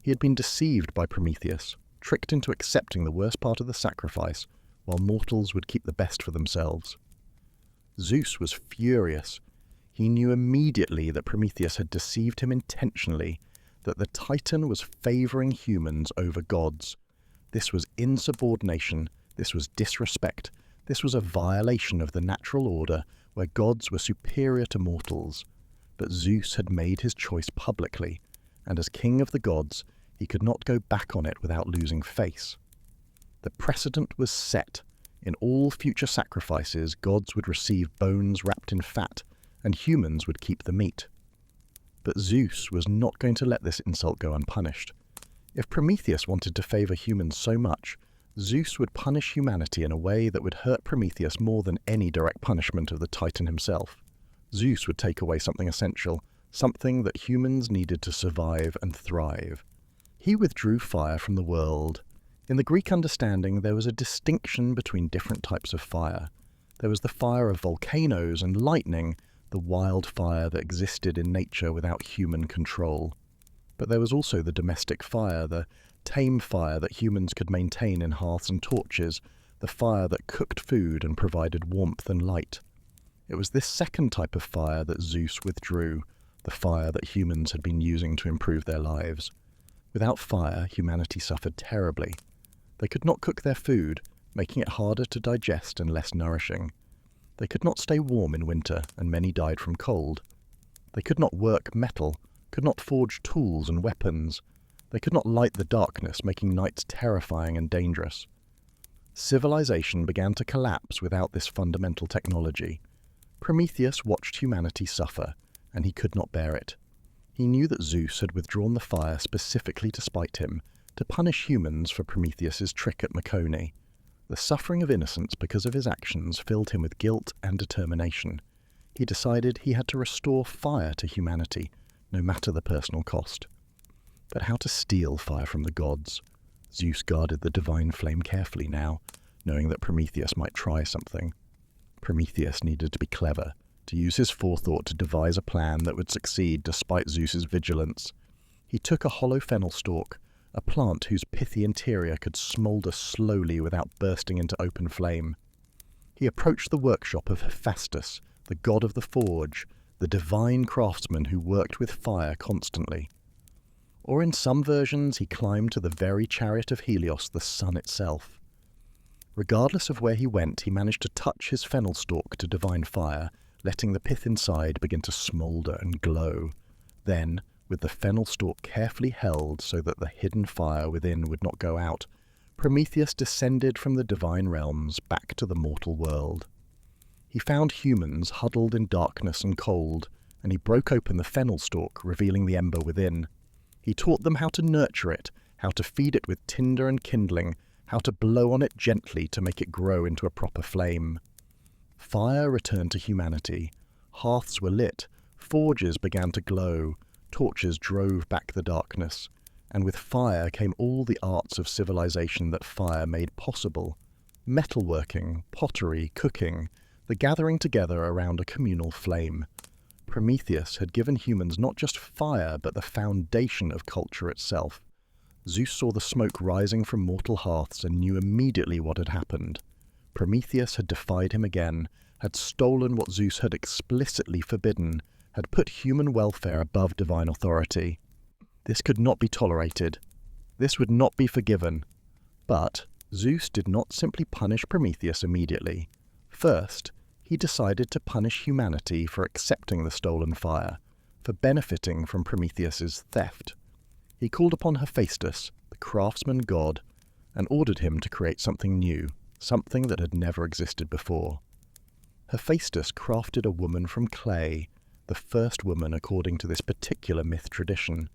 He had been deceived by Prometheus, tricked into accepting the worst part of the sacrifice, while mortals would keep the best for themselves. Zeus was furious. He knew immediately that Prometheus had deceived him intentionally, that the Titan was favoring humans over gods. This was insubordination, this was disrespect, this was a violation of the natural order where gods were superior to mortals. But Zeus had made his choice publicly, and as king of the gods, he could not go back on it without losing face. The precedent was set. In all future sacrifices, gods would receive bones wrapped in fat, and humans would keep the meat. But Zeus was not going to let this insult go unpunished. If Prometheus wanted to favor humans so much, Zeus would punish humanity in a way that would hurt Prometheus more than any direct punishment of the Titan himself. Zeus would take away something essential, something that humans needed to survive and thrive. He withdrew fire from the world. In the Greek understanding, there was a distinction between different types of fire. There was the fire of volcanoes and lightning, the wild fire that existed in nature without human control. But there was also the domestic fire, the tame fire that humans could maintain in hearths and torches, the fire that cooked food and provided warmth and light. It was this second type of fire that Zeus withdrew, the fire that humans had been using to improve their lives. Without fire, humanity suffered terribly. They could not cook their food, making it harder to digest and less nourishing. They could not stay warm in winter, and many died from cold. They could not work metal, could not forge tools and weapons. They could not light the darkness, making nights terrifying and dangerous. Civilization began to collapse without this fundamental technology. Prometheus watched humanity suffer, and he could not bear it. He knew that Zeus had withdrawn the fire specifically to spite him, to punish humans for Prometheus's trick at Mycone. The suffering of innocence because of his actions filled him with guilt and determination. He decided he had to restore fire to humanity, no matter the personal cost. But how to steal fire from the gods? Zeus guarded the divine flame carefully now, knowing that Prometheus might try something. Prometheus needed to be clever, to use his forethought to devise a plan that would succeed despite Zeus's vigilance. He took a hollow fennel stalk, a plant whose pithy interior could smoulder slowly without bursting into open flame. He approached the workshop of Hephaestus, the god of the forge, the divine craftsman who worked with fire constantly. Or in some versions he climbed to the very chariot of Helios, the sun itself. Regardless of where he went, he managed to touch his fennel stalk to divine fire, letting the pith inside begin to smoulder and glow. Then, with the fennel stalk carefully held so that the hidden fire within would not go out, Prometheus descended from the divine realms back to the mortal world. He found humans huddled in darkness and cold, and he broke open the fennel stalk, revealing the ember within. He taught them how to nurture it, how to feed it with tinder and kindling, how to blow on it gently to make it grow into a proper flame. Fire returned to humanity. Hearths were lit, forges began to glow, torches drove back the darkness, and with fire came all the arts of civilization that fire made possible. Metalworking, pottery, cooking, the gathering together around a communal flame. Prometheus had given humans not just fire, but the foundation of culture itself. Zeus saw the smoke rising from mortal hearths and knew immediately what had happened. Prometheus had defied him again, had stolen what Zeus had explicitly forbidden, had put human welfare above divine authority. This could not be tolerated. This would not be forgiven. But Zeus did not simply punish Prometheus immediately. First, he decided to punish humanity for accepting the stolen fire, for benefiting from Prometheus's theft. He called upon Hephaestus, the craftsman god, and ordered him to create something new, something that had never existed before. Hephaestus crafted a woman from clay, the first woman according to this particular myth tradition.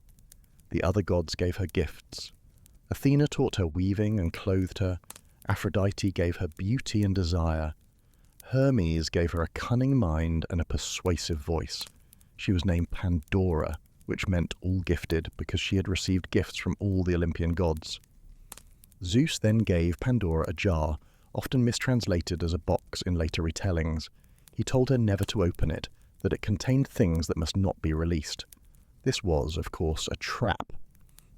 The other gods gave her gifts. Athena taught her weaving and clothed her. Aphrodite gave her beauty and desire. Hermes gave her a cunning mind and a persuasive voice. She was named Pandora, which meant all-gifted because she had received gifts from all the Olympian gods. Zeus then gave Pandora a jar, often mistranslated as a box in later retellings. He told her never to open it, that it contained things that must not be released. This was, of course, a trap.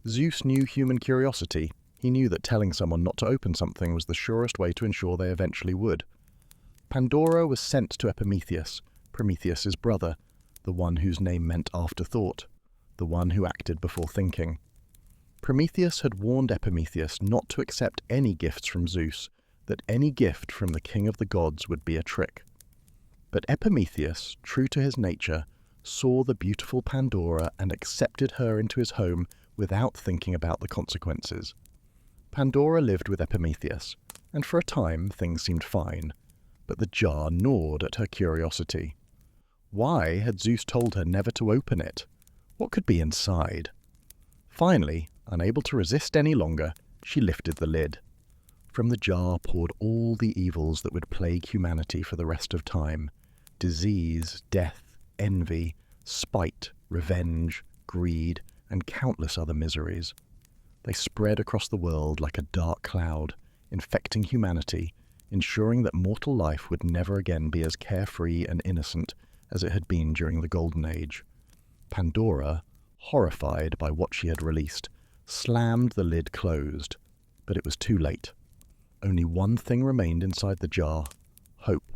Zeus knew human curiosity. He knew that telling someone not to open something was the surest way to ensure they eventually would. Pandora was sent to Epimetheus, Prometheus's brother, the one whose name meant afterthought, the one who acted before thinking. Prometheus had warned Epimetheus not to accept any gifts from Zeus, that any gift from the king of the gods would be a trick. But Epimetheus, true to his nature, saw the beautiful Pandora and accepted her into his home without thinking about the consequences. Pandora lived with Epimetheus, and for a time things seemed fine, but the jar gnawed at her curiosity. Why had Zeus told her never to open it? What could be inside? Finally, unable to resist any longer, she lifted the lid. From the jar poured all the evils that would plague humanity for the rest of time: disease, death, envy, spite, revenge, greed, and countless other miseries. They spread across the world like a dark cloud, infecting humanity, ensuring that mortal life would never again be as carefree and innocent as it had been during the Golden Age. Pandora, horrified by what she had released, slammed the lid closed, but it was too late. Only one thing remained inside the jar: hope,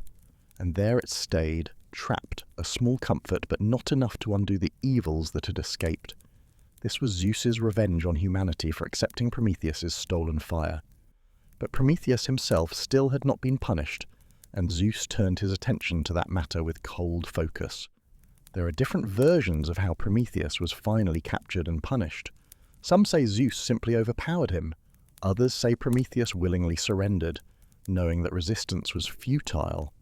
and there it stayed, trapped, a small comfort, but not enough to undo the evils that had escaped. This was Zeus's revenge on humanity for accepting Prometheus's stolen fire. But Prometheus himself still had not been punished, and Zeus turned his attention to that matter with cold focus. There are different versions of how Prometheus was finally captured and punished. Some say Zeus simply overpowered him. Others say Prometheus willingly surrendered, knowing that resistance was futile.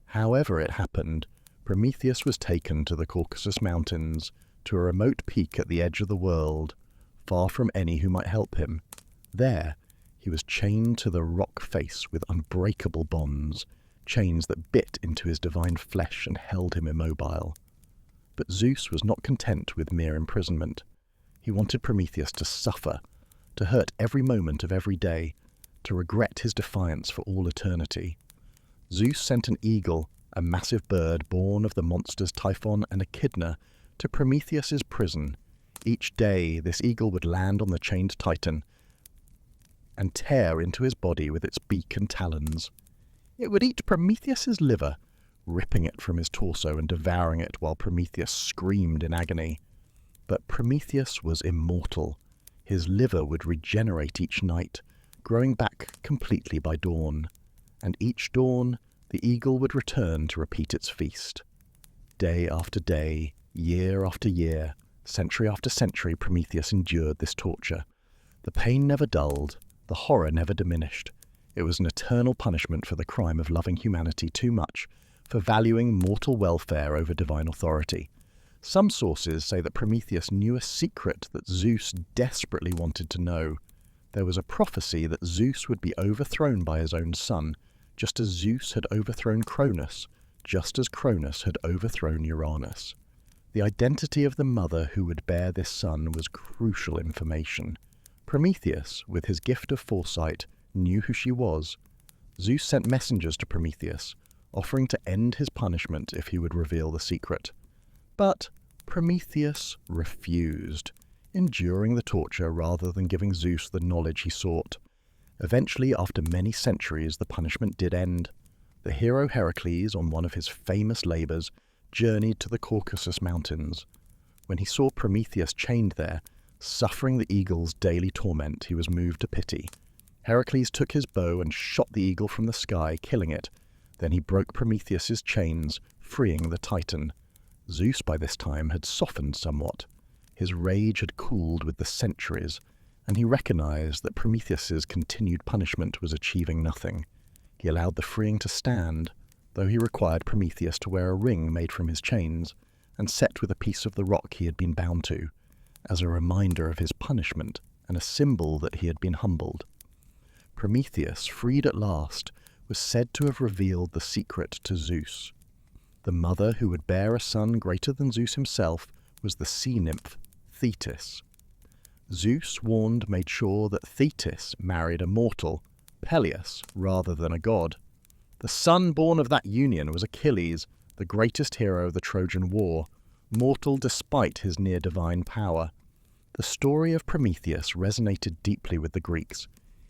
However it happened, Prometheus was taken to the Caucasus Mountains, to a remote peak at the edge of the world, far from any who might help him. There, he was chained to the rock face with unbreakable bonds, chains that bit into his divine flesh and held him immobile. But Zeus was not content with mere imprisonment. He wanted Prometheus to suffer, to hurt every moment of every day, to regret his defiance for all eternity. Zeus sent an eagle, a massive bird born of the monsters Typhon and Echidna, to Prometheus's prison. Each day this eagle would land on the chained Titan and tear into his body with its beak and talons. It would eat Prometheus's liver, ripping it from his torso and devouring it while Prometheus screamed in agony. But Prometheus was immortal. His liver would regenerate each night, growing back completely by dawn. And each dawn, the eagle would return to repeat its feast. Day after day, year after year, century after century, Prometheus endured this torture. The pain never dulled, the horror never diminished. It was an eternal punishment for the crime of loving humanity too much, for valuing mortal welfare over divine authority. Some sources say that Prometheus knew a secret that Zeus desperately wanted to know. There was a prophecy that Zeus would be overthrown by his own son, just as Zeus had overthrown Cronus, just as Cronus had overthrown Uranus. The identity of the mother who would bear this son was crucial information. Prometheus, with his gift of foresight, knew who she was. Zeus sent messengers to Prometheus, offering to end his punishment if he would reveal the secret. But Prometheus refused, enduring the torture rather than giving Zeus the knowledge he sought. Eventually, after many centuries, the punishment did end. The hero Heracles, on one of his famous labours, journeyed to the Caucasus Mountains. When he saw Prometheus chained there, suffering the eagle's daily torment, he was moved to pity. Heracles took his bow and shot the eagle from the sky, killing it. Then he broke Prometheus's chains, freeing the Titan. Zeus by this time had softened somewhat. His rage had cooled with the centuries, and he recognized that Prometheus's continued punishment was achieving nothing. He allowed the freeing to stand, though he required Prometheus to wear a ring made from his chains, and set with a piece of the rock he had been bound to, as a reminder of his punishment and a symbol that he had been humbled. Prometheus, freed at last, was said to have revealed the secret to Zeus. The mother who would bear a son greater than Zeus himself was the sea nymph, Thetis. Zeus, warned, made sure that Thetis married a mortal, Peleus, rather than a god. The son born of that union was Achilles, the greatest hero of the Trojan War, mortal despite his near-divine power. The story of Prometheus resonated deeply with the Greeks.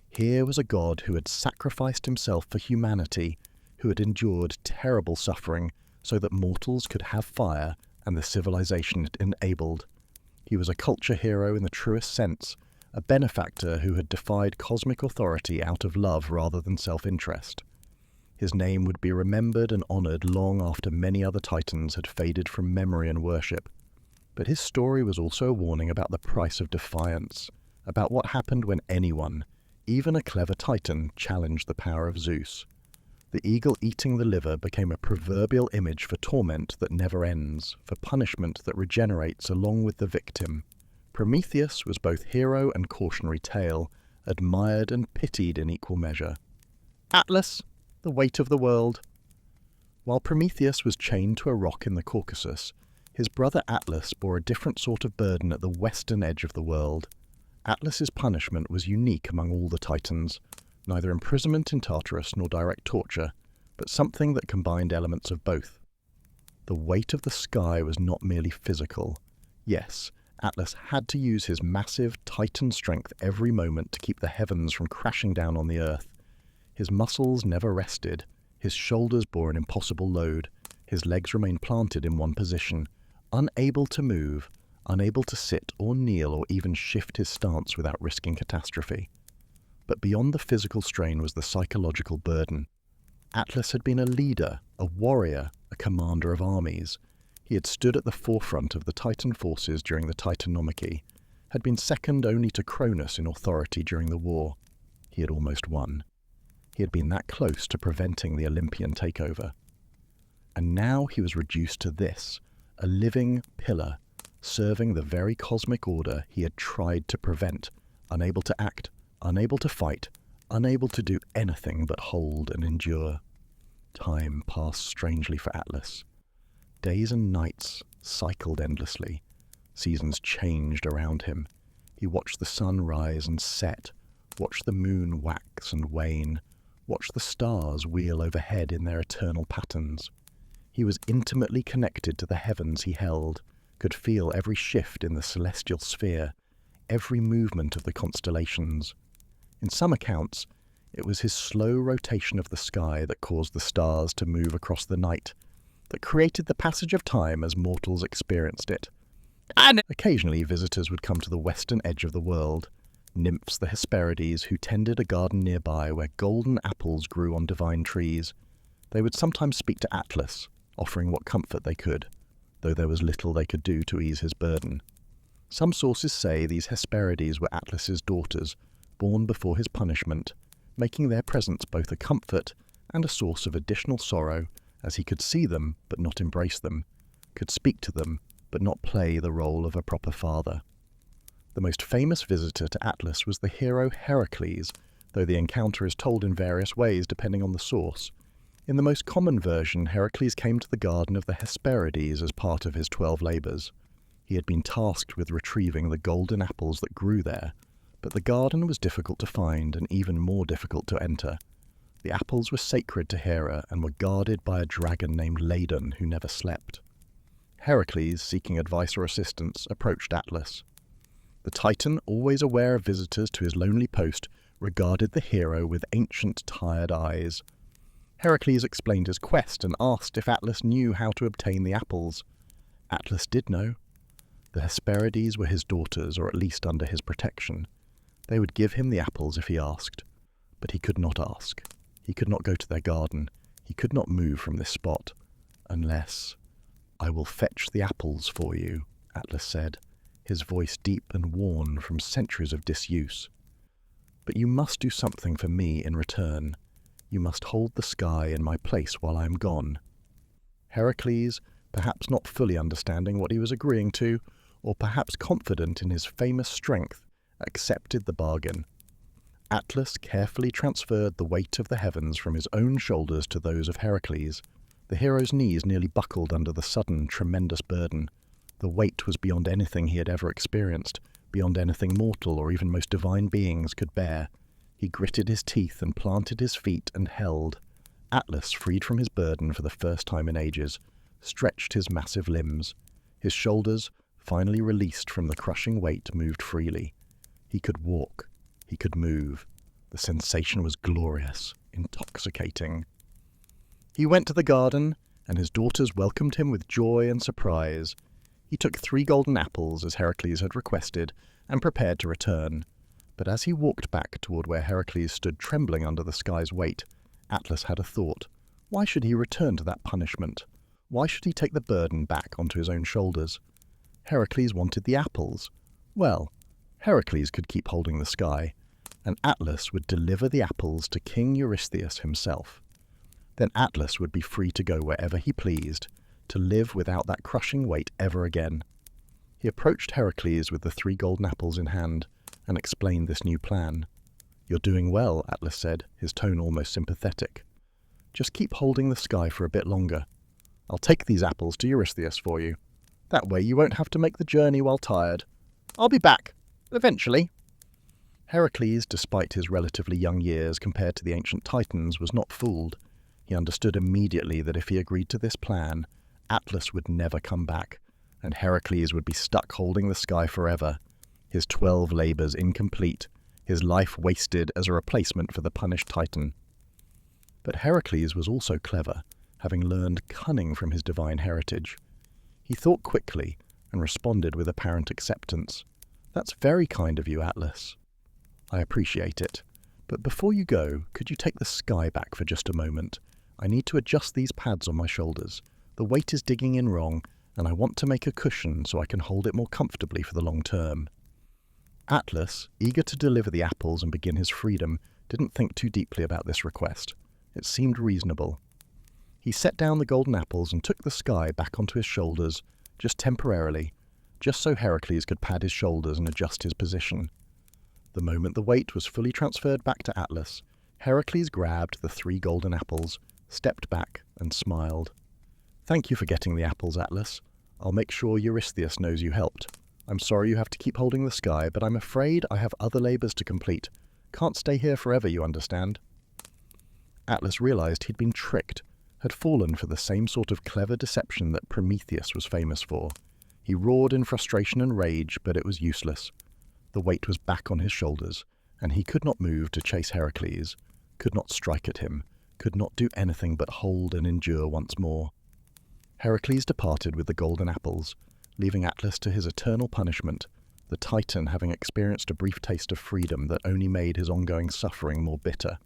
Here was a god who had sacrificed himself for humanity, who had endured terrible suffering so that mortals could have fire and the civilization it enabled. He was a culture hero in the truest sense, a benefactor who had defied cosmic authority out of love rather than self-interest. His name would be remembered and honored long after many other titans had faded from memory and worship. But his story was also a warning about the price of defiance, about what happened when anyone, even a clever titan, challenged the power of Zeus. The eagle eating the liver became a proverbial image for torment that never ends, for punishment that regenerates along with the victim. Prometheus was both hero and cautionary tale, admired and pitied in equal measure. Atlas, the weight of the world. While Prometheus was chained to a rock in the Caucasus, his brother Atlas bore a different sort of burden at the western edge of the world. Atlas's punishment was unique among all the titans, neither imprisonment in Tartarus nor direct torture, but something that combined elements of both. The weight of the sky was not merely physical. Yes, Atlas had to use his massive titan strength every moment to keep the heavens from crashing down on the earth. His muscles never rested, his shoulders bore an impossible load, his legs remained planted in one position, unable to move, unable to sit or kneel or even shift his stance without risking catastrophe. But beyond the physical strain was the psychological burden. Atlas had been a leader, a warrior, a commander of armies. He had stood at the forefront of the Titan forces during the Titanomachy, had been second only to Cronus in authority during the war. He had almost won. He had been that close to preventing the Olympian takeover. And now he was reduced to this, a living pillar, serving the very cosmic order he had tried to prevent, unable to act, unable to fight, unable to do anything but hold and endure. Time passed strangely for Atlas. Days and nights cycled endlessly. Seasons changed around him. He watched the sun rise and set, watched the moon wax and wane, watched the stars wheel overhead in their eternal patterns. He was intimately connected to the heavens he held, could feel every shift in the celestial sphere, every movement of the constellations. In some accounts, it was his slow rotation of the sky that caused the stars to move across the night, that created the passage of time as mortals experienced it. And occasionally visitors would come to the western edge of the world, nymphs the Hesperides who tended a garden nearby where golden apples grew on divine trees. They would sometimes speak to Atlas, offering what comfort they could, though there was little they could do to ease his burden. Some sources say these Hesperides were Atlas's daughters, born before his punishment, making their presence both a comfort and a source of additional sorrow, as he could see them but not embrace them, could speak to them but not play the role of a proper father. The most famous visitor to Atlas was the hero Heracles, though the encounter is told in various ways depending on the source. In the most common version, Heracles came to the garden of the Hesperides as part of his 12 labours. He had been tasked with retrieving the golden apples that grew there, but the garden was difficult to find and even more difficult to enter. The apples were sacred to Hera and were guarded by a dragon named Ladon who never slept. Heracles, seeking advice or assistance, approached Atlas. The Titan, always aware of visitors to his lonely post, regarded the hero with ancient, tired eyes. Heracles explained his quest and asked if Atlas knew how to obtain the apples. Atlas did know. The Hesperides were his daughters, or at least under his protection. They would give him the apples if he asked. But he could not ask. He could not go to their garden. He could not move from this spot. Unless... "I will fetch the apples for you," Atlas said, his voice deep and worn from centuries of disuse. "But you must do something for me in return. You must hold the sky in my place while I am gone." Heracles, perhaps not fully understanding what he was agreeing to, or perhaps confident in his famous strength, accepted the bargain. Atlas carefully transferred the weight of the heavens from his own shoulders to those of Heracles. The hero's knees nearly buckled under the sudden, tremendous burden. The weight was beyond anything he had ever experienced, beyond anything mortal or even most divine beings could bear. He gritted his teeth and planted his feet and held. Atlas, freed from his burden for the first time in ages, stretched his massive limbs. His shoulders, finally released from the crushing weight, moved freely. He could walk. He could move. The sensation was glorious, intoxicating. He went to the garden, and his daughters welcomed him with joy and surprise. He took 3 golden apples, as Heracles had requested, and prepared to return. But as he walked back toward where Heracles stood trembling under the sky's weight, Atlas had a thought. Why should he return to that punishment? Why should he take the burden back onto his own shoulders? Heracles wanted the apples. Well, Heracles could keep holding the sky, and Atlas would deliver the apples to King Eurystheus himself. Then Atlas would be free to go wherever he pleased, to live without that crushing weight ever again. He approached Heracles with the 3 golden apples in hand, and explained this new plan. "You're doing well," Atlas said, his tone almost sympathetic. "Just keep holding the sky for a bit longer. I'll take these apples to Eurystheus for you. That way you won't have to make the journey while tired. I'll be back, eventually." Heracles, despite his relatively young years compared to the ancient Titans, was not fooled. He understood immediately that if he agreed to this plan, Atlas would never come back, and Heracles would be stuck holding the sky forever, his 12 labours incomplete, his life wasted as a replacement for the punished Titan. But Heracles was also clever, having learned cunning from his divine heritage. He thought quickly and responded with apparent acceptance. "That's very kind of you, Atlas. I appreciate it. But before you go, could you take the sky back for just a moment? I need to adjust these pads on my shoulders. The weight is digging in wrong, and I want to make a cushion so I can hold it more comfortably for the long term." Atlas, eager to deliver the apples and begin his freedom, didn't think too deeply about this request. It seemed reasonable. He set down the golden apples and took the sky back onto his shoulders, just temporarily, just so Heracles could pad his shoulders and adjust his position. The moment the weight was fully transferred back to Atlas, Heracles grabbed the 3 golden apples, stepped back, and smiled. "Thank you for getting the apples, Atlas. I'll make sure Eurystheus knows you helped. I'm sorry you have to keep holding the sky, but I'm afraid I have other labours to complete. Can't stay here forever, you understand." Atlas realized he'd been tricked. had fallen for the same sort of clever deception that Prometheus was famous for. He roared in frustration and rage, but it was useless. The weight was back on his shoulders, and he could not move to chase Heracles, could not strike at him, could not do anything but hold and endure once more. Heracles departed with the golden apples, leaving Atlas to his eternal punishment, the Titan having experienced a brief taste of freedom that only made his ongoing suffering more bitter.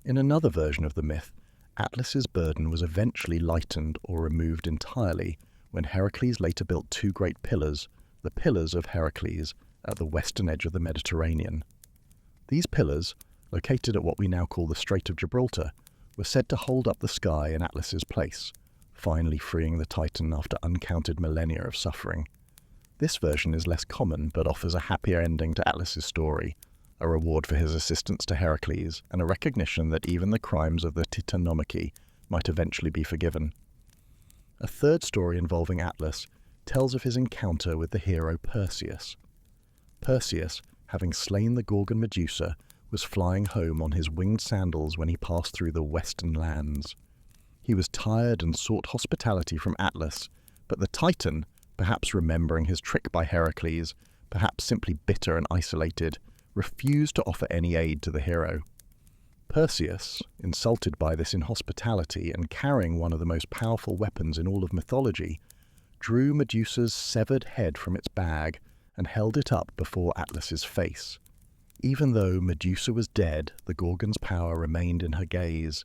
In another version of the myth, Atlas's burden was eventually lightened or removed entirely when Heracles later built two great pillars, the Pillars of Heracles, at the western edge of the Mediterranean. These pillars, located at what we now call the Strait of Gibraltar, were said to hold up the sky in Atlas's place, finally freeing the Titan after uncounted millennia of suffering. This version is less common, but offers a happier ending to Atlas's story, a reward for his assistance to Heracles, and a recognition that even the crimes of the Titanomachy might eventually be forgiven. A third story involving Atlas tells of his encounter with the hero Perseus. Perseus, having slain the Gorgon Medusa, was flying home on his winged sandals when he passed through the western lands. He was tired and sought hospitality from Atlas, but the Titan, perhaps remembering his trick by Heracles, perhaps simply bitter and isolated, refused to offer any aid to the hero. Perseus, insulted by this inhospitality and carrying one of the most powerful weapons in all of mythology, drew Medusa's severed head from its bag and held it up before Atlas's face. Even though Medusa was dead, the Gorgon's power remained in her gaze.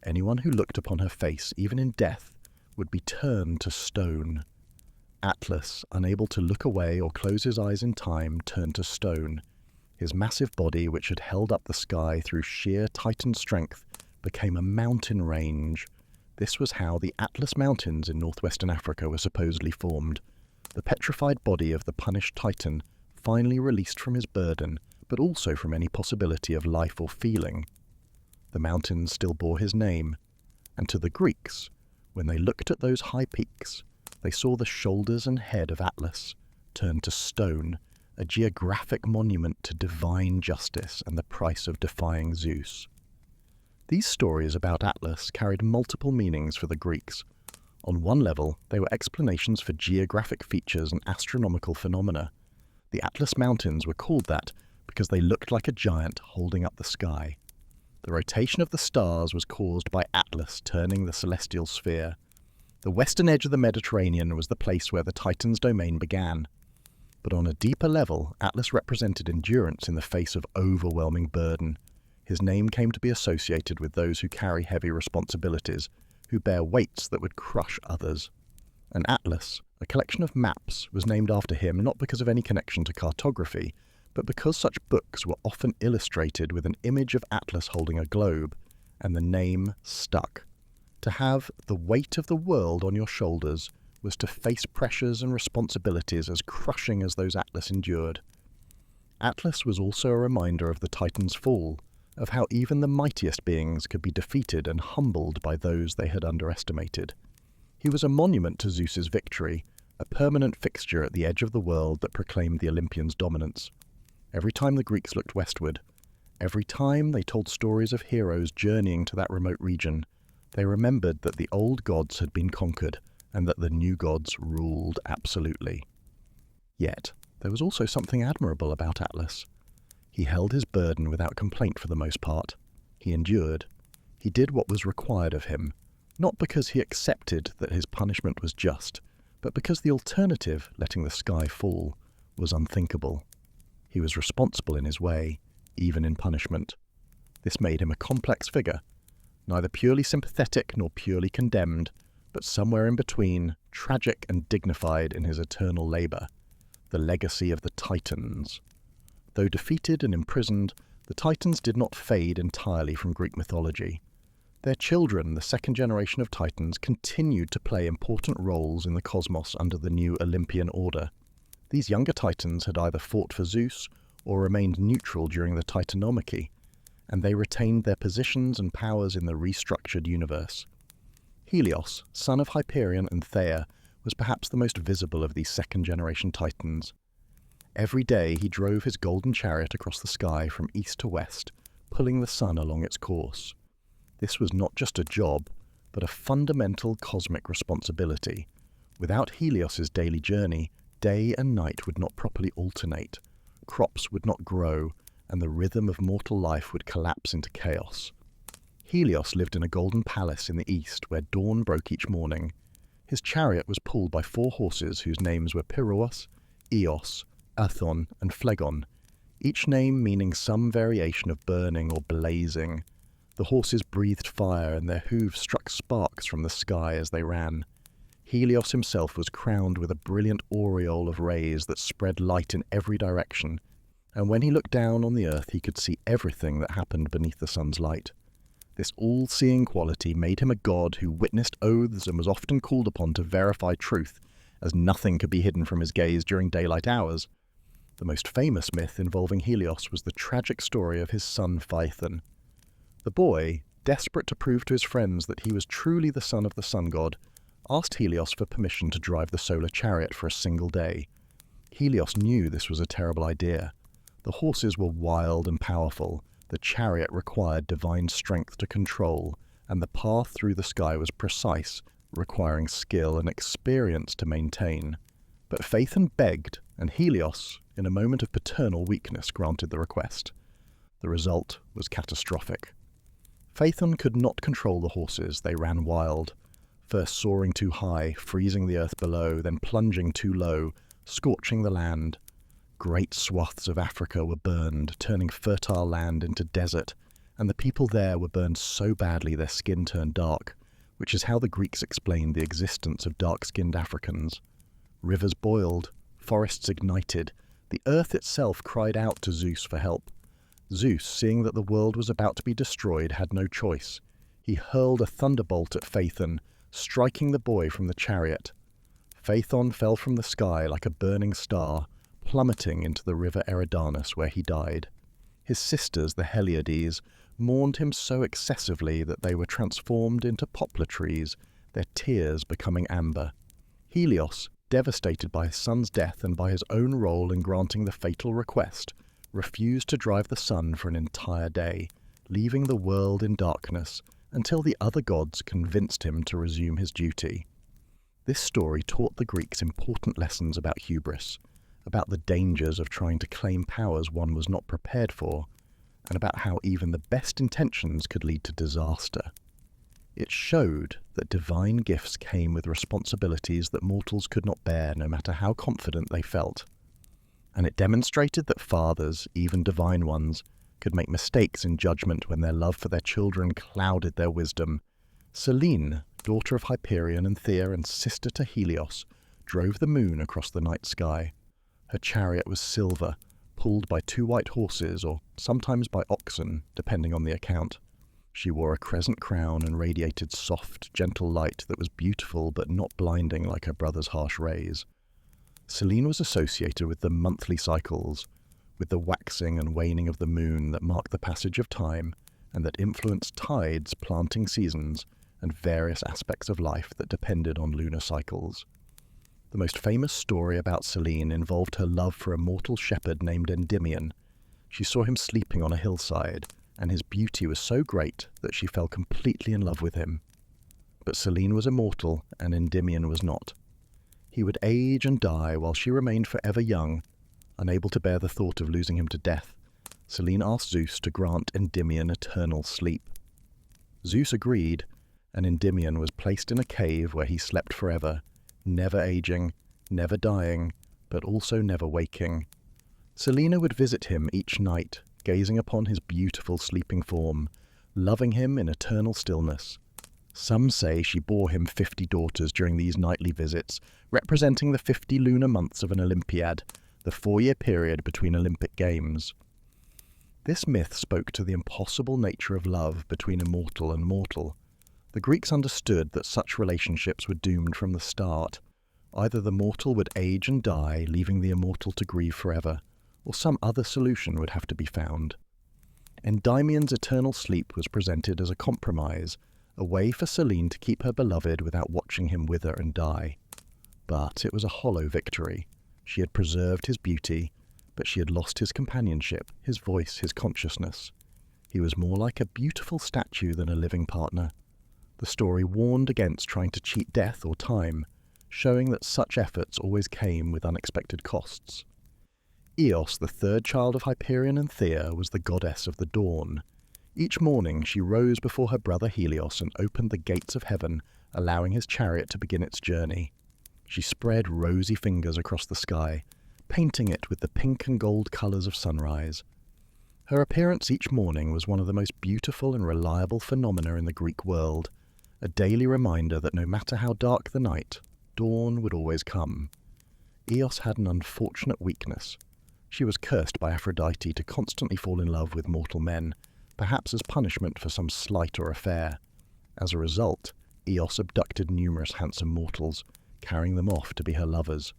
Anyone who looked upon her face, even in death, would be turned to stone. Atlas, unable to look away or close his eyes in time, turned to stone. His massive body, which had held up the sky through sheer Titan strength, became a mountain range. This was how the Atlas Mountains in northwestern Africa were supposedly formed. The petrified body of the punished Titan, finally released from his burden, but also from any possibility of life or feeling. The mountains still bore his name, and to the Greeks, when they looked at those high peaks, they saw the shoulders and head of Atlas turned to stone, a geographic monument to divine justice and the price of defying Zeus. These stories about Atlas carried multiple meanings for the Greeks. On one level, they were explanations for geographic features and astronomical phenomena. The Atlas Mountains were called that because they looked like a giant holding up the sky. The rotation of the stars was caused by Atlas turning the celestial sphere. The western edge of the Mediterranean was the place where the Titan's domain began. But on a deeper level, Atlas represented endurance in the face of overwhelming burden. His name came to be associated with those who carry heavy responsibilities, who bear weights that would crush others. An atlas, a collection of maps, was named after him not because of any connection to cartography, but because such books were often illustrated with an image of Atlas holding a globe, and the name stuck. To have the weight of the world on your shoulders was to face pressures and responsibilities as crushing as those Atlas endured. Atlas was also a reminder of the Titan's fall, of how even the mightiest beings could be defeated and humbled by those they had underestimated. He was a monument to Zeus's victory, a permanent fixture at the edge of the world that proclaimed the Olympians' dominance. Every time the Greeks looked westward, every time they told stories of heroes journeying to that remote region, they remembered that the old gods had been conquered and that the new gods ruled absolutely. Yet, there was also something admirable about Atlas. He held his burden without complaint for the most part. He endured. He did what was required of him, not because he accepted that his punishment was just, but because the alternative, letting the sky fall, was unthinkable. He was responsible in his way, even in punishment. This made him a complex figure, neither purely sympathetic nor purely condemned, but somewhere in between, tragic and dignified in his eternal labour, the legacy of the Titans. Though defeated and imprisoned, the Titans did not fade entirely from Greek mythology. Their children, the second generation of Titans, continued to play important roles in the cosmos under the new Olympian order. These younger Titans had either fought for Zeus or remained neutral during the Titanomachy, and they retained their positions and powers in the restructured universe. Helios, son of Hyperion and Theia, was perhaps the most visible of these second-generation Titans. Every day he drove his golden chariot across the sky from east to west, pulling the sun along its course. This was not just a job, but a fundamental cosmic responsibility. Without Helios's daily journey, day and night would not properly alternate, crops would not grow, and the rhythm of mortal life would collapse into chaos. Helios lived in a golden palace in the east where dawn broke each morning. His chariot was pulled by 4 horses whose names were Pyrrhus, Eos, Athon, and Phlegon, each name meaning some variation of burning or blazing. The horses breathed fire and their hooves struck sparks from the sky as they ran. Helios himself was crowned with a brilliant aureole of rays that spread light in every direction, and when he looked down on the earth he could see everything that happened beneath the sun's light. This all-seeing quality made him a god who witnessed oaths and was often called upon to verify truth, as nothing could be hidden from his gaze during daylight hours. The most famous myth involving Helios was the tragic story of his son Phaethon. The boy, desperate to prove to his friends that he was truly the son of the sun god, asked Helios for permission to drive the solar chariot for a single day. Helios knew this was a terrible idea. The horses were wild and powerful, the chariot required divine strength to control, and the path through the sky was precise, requiring skill and experience to maintain. But Phaethon begged, and Helios, in a moment of paternal weakness, granted the request. The result was catastrophic. Phaethon could not control the horses. They ran wild, first soaring too high, freezing the earth below, then plunging too low, scorching the land. Great swaths of Africa were burned, turning fertile land into desert, and the people there were burned so badly their skin turned dark, which is how the Greeks explained the existence of dark-skinned Africans. Rivers boiled, forests ignited, the earth itself cried out to Zeus for help. Zeus, seeing that the world was about to be destroyed, had no choice. He hurled a thunderbolt at Phaethon, striking the boy from the chariot. Phaethon fell from the sky like a burning star, plummeting into the river Eridanus, where he died. His sisters, the Heliades, mourned him so excessively that they were transformed into poplar trees, their tears becoming amber. Helios, devastated by his son's death and by his own role in granting the fatal request, refused to drive the sun for an entire day, leaving the world in darkness until the other gods convinced him to resume his duty. This story taught the Greeks important lessons about hubris, about the dangers of trying to claim powers one was not prepared for, and about how even the best intentions could lead to disaster. It showed that divine gifts came with responsibilities that mortals could not bear, no matter how confident they felt. And it demonstrated that fathers, even divine ones, could make mistakes in judgment when their love for their children clouded their wisdom. Selene, daughter of Hyperion and Thea and sister to Helios, drove the moon across the night sky. Her chariot was silver, pulled by 2 white horses, or sometimes by oxen, depending on the account. She wore a crescent crown and radiated soft, gentle light that was beautiful but not blinding like her brother's harsh rays. Selene was associated with the monthly cycles, with the waxing and waning of the moon that marked the passage of time and that influenced tides, planting seasons, and various aspects of life that depended on lunar cycles. The most famous story about Selene involved her love for a mortal shepherd named Endymion. She saw him sleeping on a hillside, and his beauty was so great that she fell completely in love with him. But Selene was immortal, and Endymion was not. He would age and die while she remained forever young. Unable to bear the thought of losing him to death, Selene asked Zeus to grant Endymion eternal sleep. Zeus agreed, and Endymion was placed in a cave where he slept forever, never aging, never dying, but also never waking. Selene would visit him each night, gazing upon his beautiful sleeping form, loving him in eternal stillness. Some say she bore him 50 daughters during these nightly visits, representing the 50 lunar months of an Olympiad, the 4-year period between Olympic Games. This myth spoke to the impossible nature of love between immortal and mortal. The Greeks understood that such relationships were doomed from the start. Either the mortal would age and die, leaving the immortal to grieve forever, or some other solution would have to be found. Endymion's eternal sleep was presented as a compromise, a way for Selene to keep her beloved without watching him wither and die. But it was a hollow victory. She had preserved his beauty, but she had lost his companionship, his voice, his consciousness. He was more like a beautiful statue than a living partner. The story warned against trying to cheat death or time, showing that such efforts always came with unexpected costs. Eos, the third child of Hyperion and Thea, was the goddess of the dawn. Each morning she rose before her brother Helios and opened the gates of heaven, allowing his chariot to begin its journey. She spread rosy fingers across the sky, painting it with the pink and gold colours of sunrise. Her appearance each morning was one of the most beautiful and reliable phenomena in the Greek world, a daily reminder that no matter how dark the night, dawn would always come. Eos had an unfortunate weakness. She was cursed by Aphrodite to constantly fall in love with mortal men, perhaps as punishment for some slight or affair. As a result, Eos abducted numerous handsome mortals, carrying them off to be her lovers.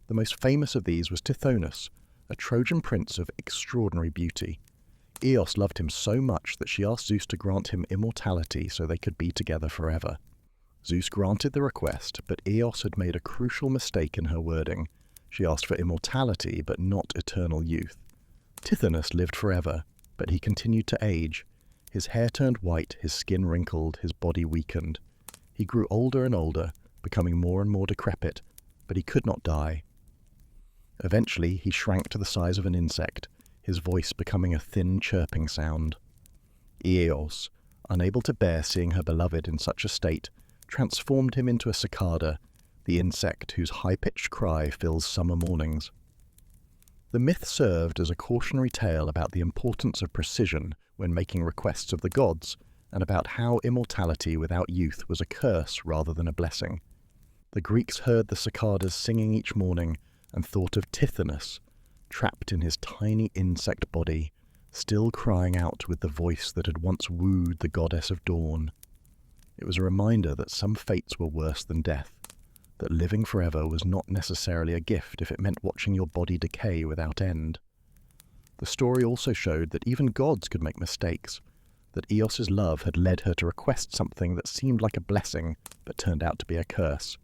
The most famous of these was Tithonus, a Trojan prince of extraordinary beauty. Eos loved him so much that she asked Zeus to grant him immortality so they could be together forever. Zeus granted the request, but Eos had made a crucial mistake in her wording. She asked for immortality, but not eternal youth. Tithonus lived forever, but he continued to age. His hair turned white, his skin wrinkled, his body weakened. He grew older and older, becoming more and more decrepit, but he could not die. Eventually, he shrank to the size of an insect, his voice becoming a thin chirping sound. Eos, unable to bear seeing her beloved in such a state, transformed him into a cicada, the insect whose high-pitched cry fills summer mornings. The myth served as a cautionary tale about the importance of precision when making requests of the gods, and about how immortality without youth was a curse rather than a blessing. The Greeks heard the cicadas singing each morning and thought of Tithonus, trapped in his tiny insect body, still crying out with the voice that had once wooed the goddess of dawn. It was a reminder that some fates were worse than death, that living forever was not necessarily a gift if it meant watching your body decay without end. The story also showed that even gods could make mistakes, that Eos's love had led her to request something that seemed like a blessing but turned out to be a curse.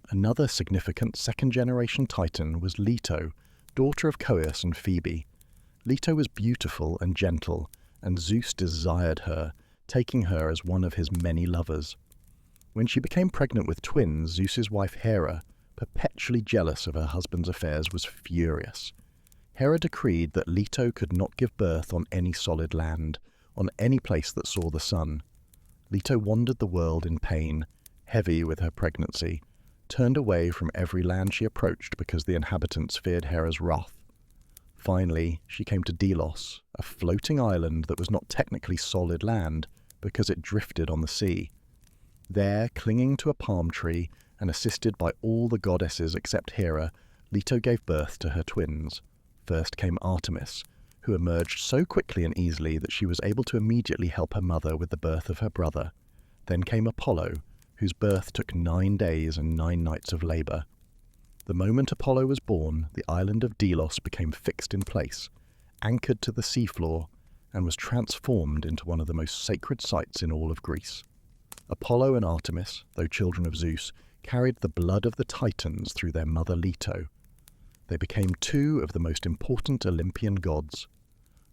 Another significant second-generation Titan was Leto, daughter of Coeus and Phoebe. Leto was beautiful and gentle, and Zeus desired her, taking her as one of his many lovers. When she became pregnant with twins, Zeus's wife Hera, perpetually jealous of her husband's affairs, was furious. Hera decreed that Leto could not give birth on any solid land, on any place that saw the sun. Leto wandered the world in pain, heavy with her pregnancy, turned away from every land she approached because the inhabitants feared Hera's wrath. Finally, she came to Delos, a floating island that was not technically solid land because it drifted on the sea. There, clinging to a palm tree and assisted by all the goddesses except Hera, Leto gave birth to her twins. First came Artemis, who emerged so quickly and easily that she was able to immediately help her mother with the birth of her brother. Then came Apollo, whose birth took 9 days and 9 nights of labour. The moment Apollo was born, the island of Delos became fixed in place, anchored to the seafloor, and was transformed into one of the most sacred sites in all of Greece. Apollo and Artemis, though children of Zeus, carried the blood of the Titans through their mother Leto. They became 2 of the most important Olympian gods.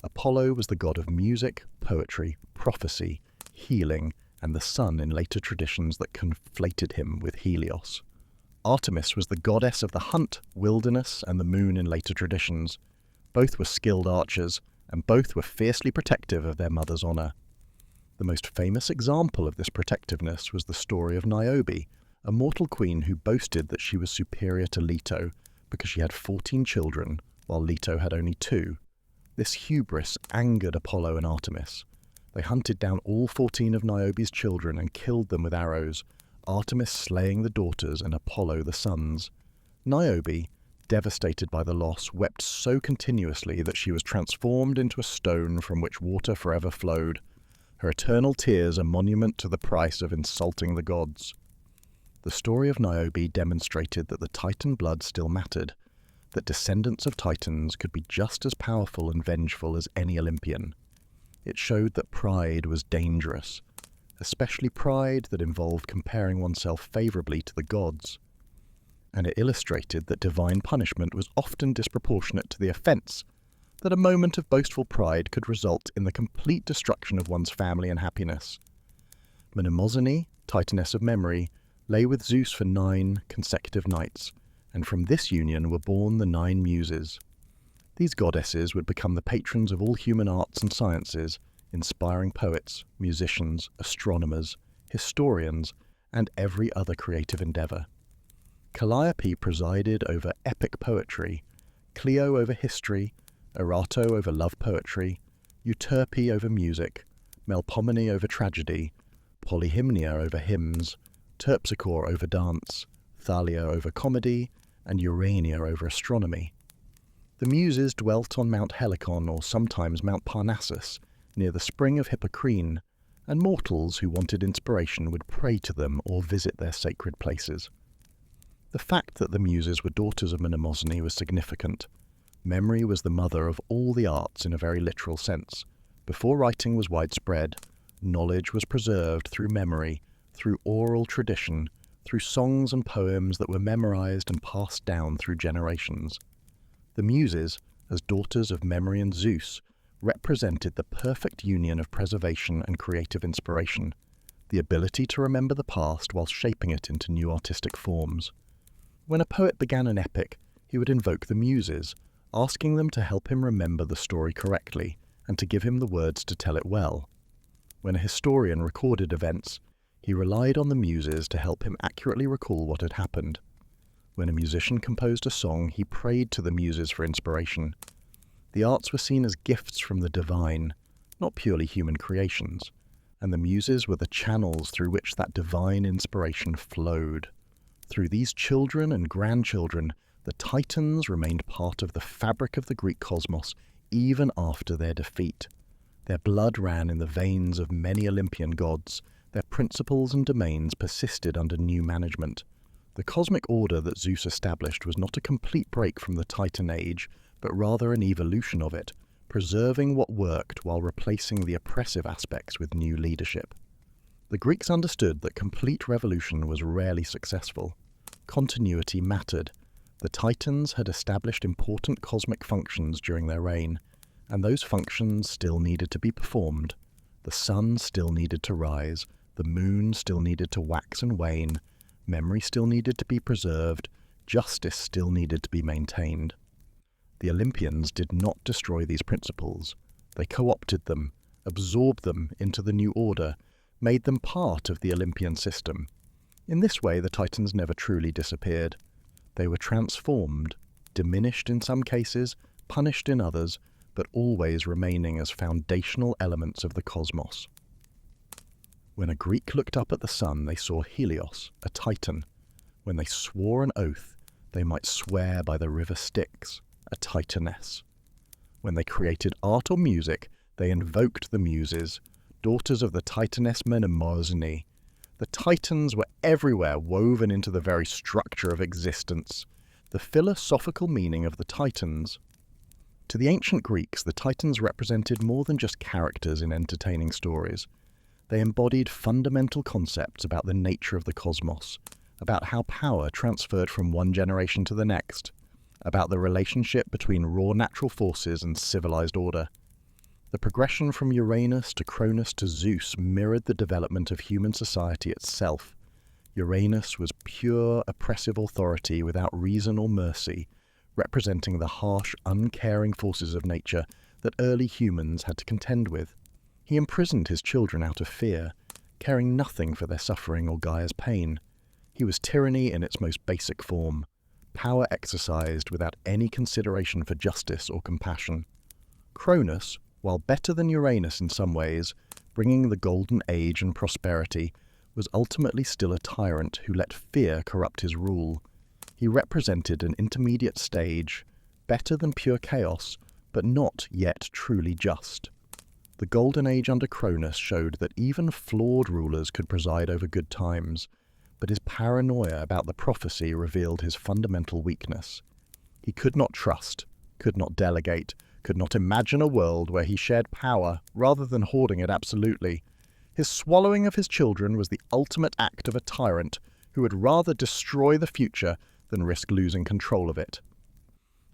Apollo was the god of music, poetry, prophecy, healing, and the sun in later traditions that conflated him with Helios. Artemis was the goddess of the hunt, wilderness, and the moon in later traditions. Both were skilled archers, and both were fiercely protective of their mother's honour. The most famous example of this protectiveness was the story of Niobe, a mortal queen who boasted that she was superior to Leto because she had 14 children, while Leto had only 2. This hubris angered Apollo and Artemis. They hunted down all 14 of Niobe's children and killed them with arrows, Artemis slaying the daughters and Apollo the sons. Niobe, devastated by the loss, wept so continuously that she was transformed into a stone from which water forever flowed, her eternal tears a monument to the price of insulting the gods. The story of Niobe demonstrated that the Titan blood still mattered, that descendants of Titans could be just as powerful and vengeful as any Olympian. It showed that pride was dangerous, especially pride that involved comparing oneself favourably to the gods. And it illustrated that divine punishment was often disproportionate to the offence, that a moment of boastful pride could result in the complete destruction of one's family and happiness. Mnemosyne, Titaness of memory, lay with Zeus for 9 consecutive nights, and from this union were born the 9 Muses. These goddesses would become the patrons of all human arts and sciences, inspiring poets, musicians, astronomers, historians, and every other creative endeavour. Calliope presided over epic poetry, Clio over history, Erato over love poetry, Euterpe over music, Melpomene over tragedy, Polyhymnia over hymns, Terpsichore over dance, Thalia over comedy, and Urania over astronomy. The Muses dwelt on Mount Helicon, or sometimes Mount Parnassus, near the spring of Hippocrene, and mortals who wanted inspiration would pray to them or visit their sacred places. The fact that the Muses were daughters of Mnemosyne was significant. Memory was the mother of all the arts in a very literal sense. Before writing was widespread, knowledge was preserved through memory, through oral tradition, through songs and poems that were memorized and passed down through generations. The Muses, as daughters of memory and Zeus, represented the perfect union of preservation and creative inspiration, the ability to remember the past while shaping it into new artistic forms. When a poet began an epic, he would invoke the Muses, asking them to help him remember the story correctly and to give him the words to tell it well. When a historian recorded events, he relied on the Muses to help him accurately recall what had happened. When a musician composed a song, he prayed to the Muses for inspiration. The arts were seen as gifts from the divine, not purely human creations, and the Muses were the channels through which that divine inspiration flowed. Through these children and grandchildren, the Titans remained part of the fabric of the Greek cosmos even after their defeat. Their blood ran in the veins of many Olympian gods. Their principles and domains persisted under new management. The cosmic order that Zeus established was not a complete break from the Titan age, but rather an evolution of it, preserving what worked while replacing the oppressive aspects with new leadership. The Greeks understood that complete revolution was rarely successful. Continuity mattered. The Titans had established important cosmic functions during their reign, and those functions still needed to be performed. The sun still needed to rise, the moon still needed to wax and wane, memory still needed to be preserved, justice still needed to be maintained. The Olympians did not destroy these principles. They co-opted them, absorbed them into the new order, made them part of the Olympian system. In this way, the Titans never truly disappeared. They were transformed, diminished in some cases, punished in others, but always remaining as foundational elements of the cosmos. When a Greek looked up at the sun, they saw Helios, a Titan. When they swore an oath, they might swear by the river Styx, a Titaness. When they created art or music, they invoked the Muses, daughters of the Titaness Mnemosyne. The Titans were everywhere, woven into the very structure of existence. The philosophical meaning of the Titans. To the ancient Greeks, the Titans represented more than just characters in entertaining stories. They embodied fundamental concepts about the nature of the cosmos, about how power transferred from one generation to the next, about the relationship between raw natural forces and civilized order. The progression from Uranus to Cronus to Zeus mirrored the development of human society itself. Uranus was pure, oppressive authority without reason or mercy, representing the harsh, uncaring forces of nature that early humans had to contend with. He imprisoned his children out of fear, caring nothing for their suffering or Gaia's pain. He was tyranny in its most basic form, power exercised without any consideration for justice or compassion. Cronus, while better than Uranus in some ways, bringing the golden age and prosperity, was ultimately still a tyrant who let fear corrupt his rule. He represented an intermediate stage, better than pure chaos, but not yet truly just. The golden age under Cronus showed that even flawed rulers could preside over good times, but his paranoia about the prophecy revealed his fundamental weakness. He could not trust, could not delegate, could not imagine a world where he shared power rather than hoarding it absolutely. His swallowing of his children was the ultimate act of a tyrant who would rather destroy the future than risk losing control of it.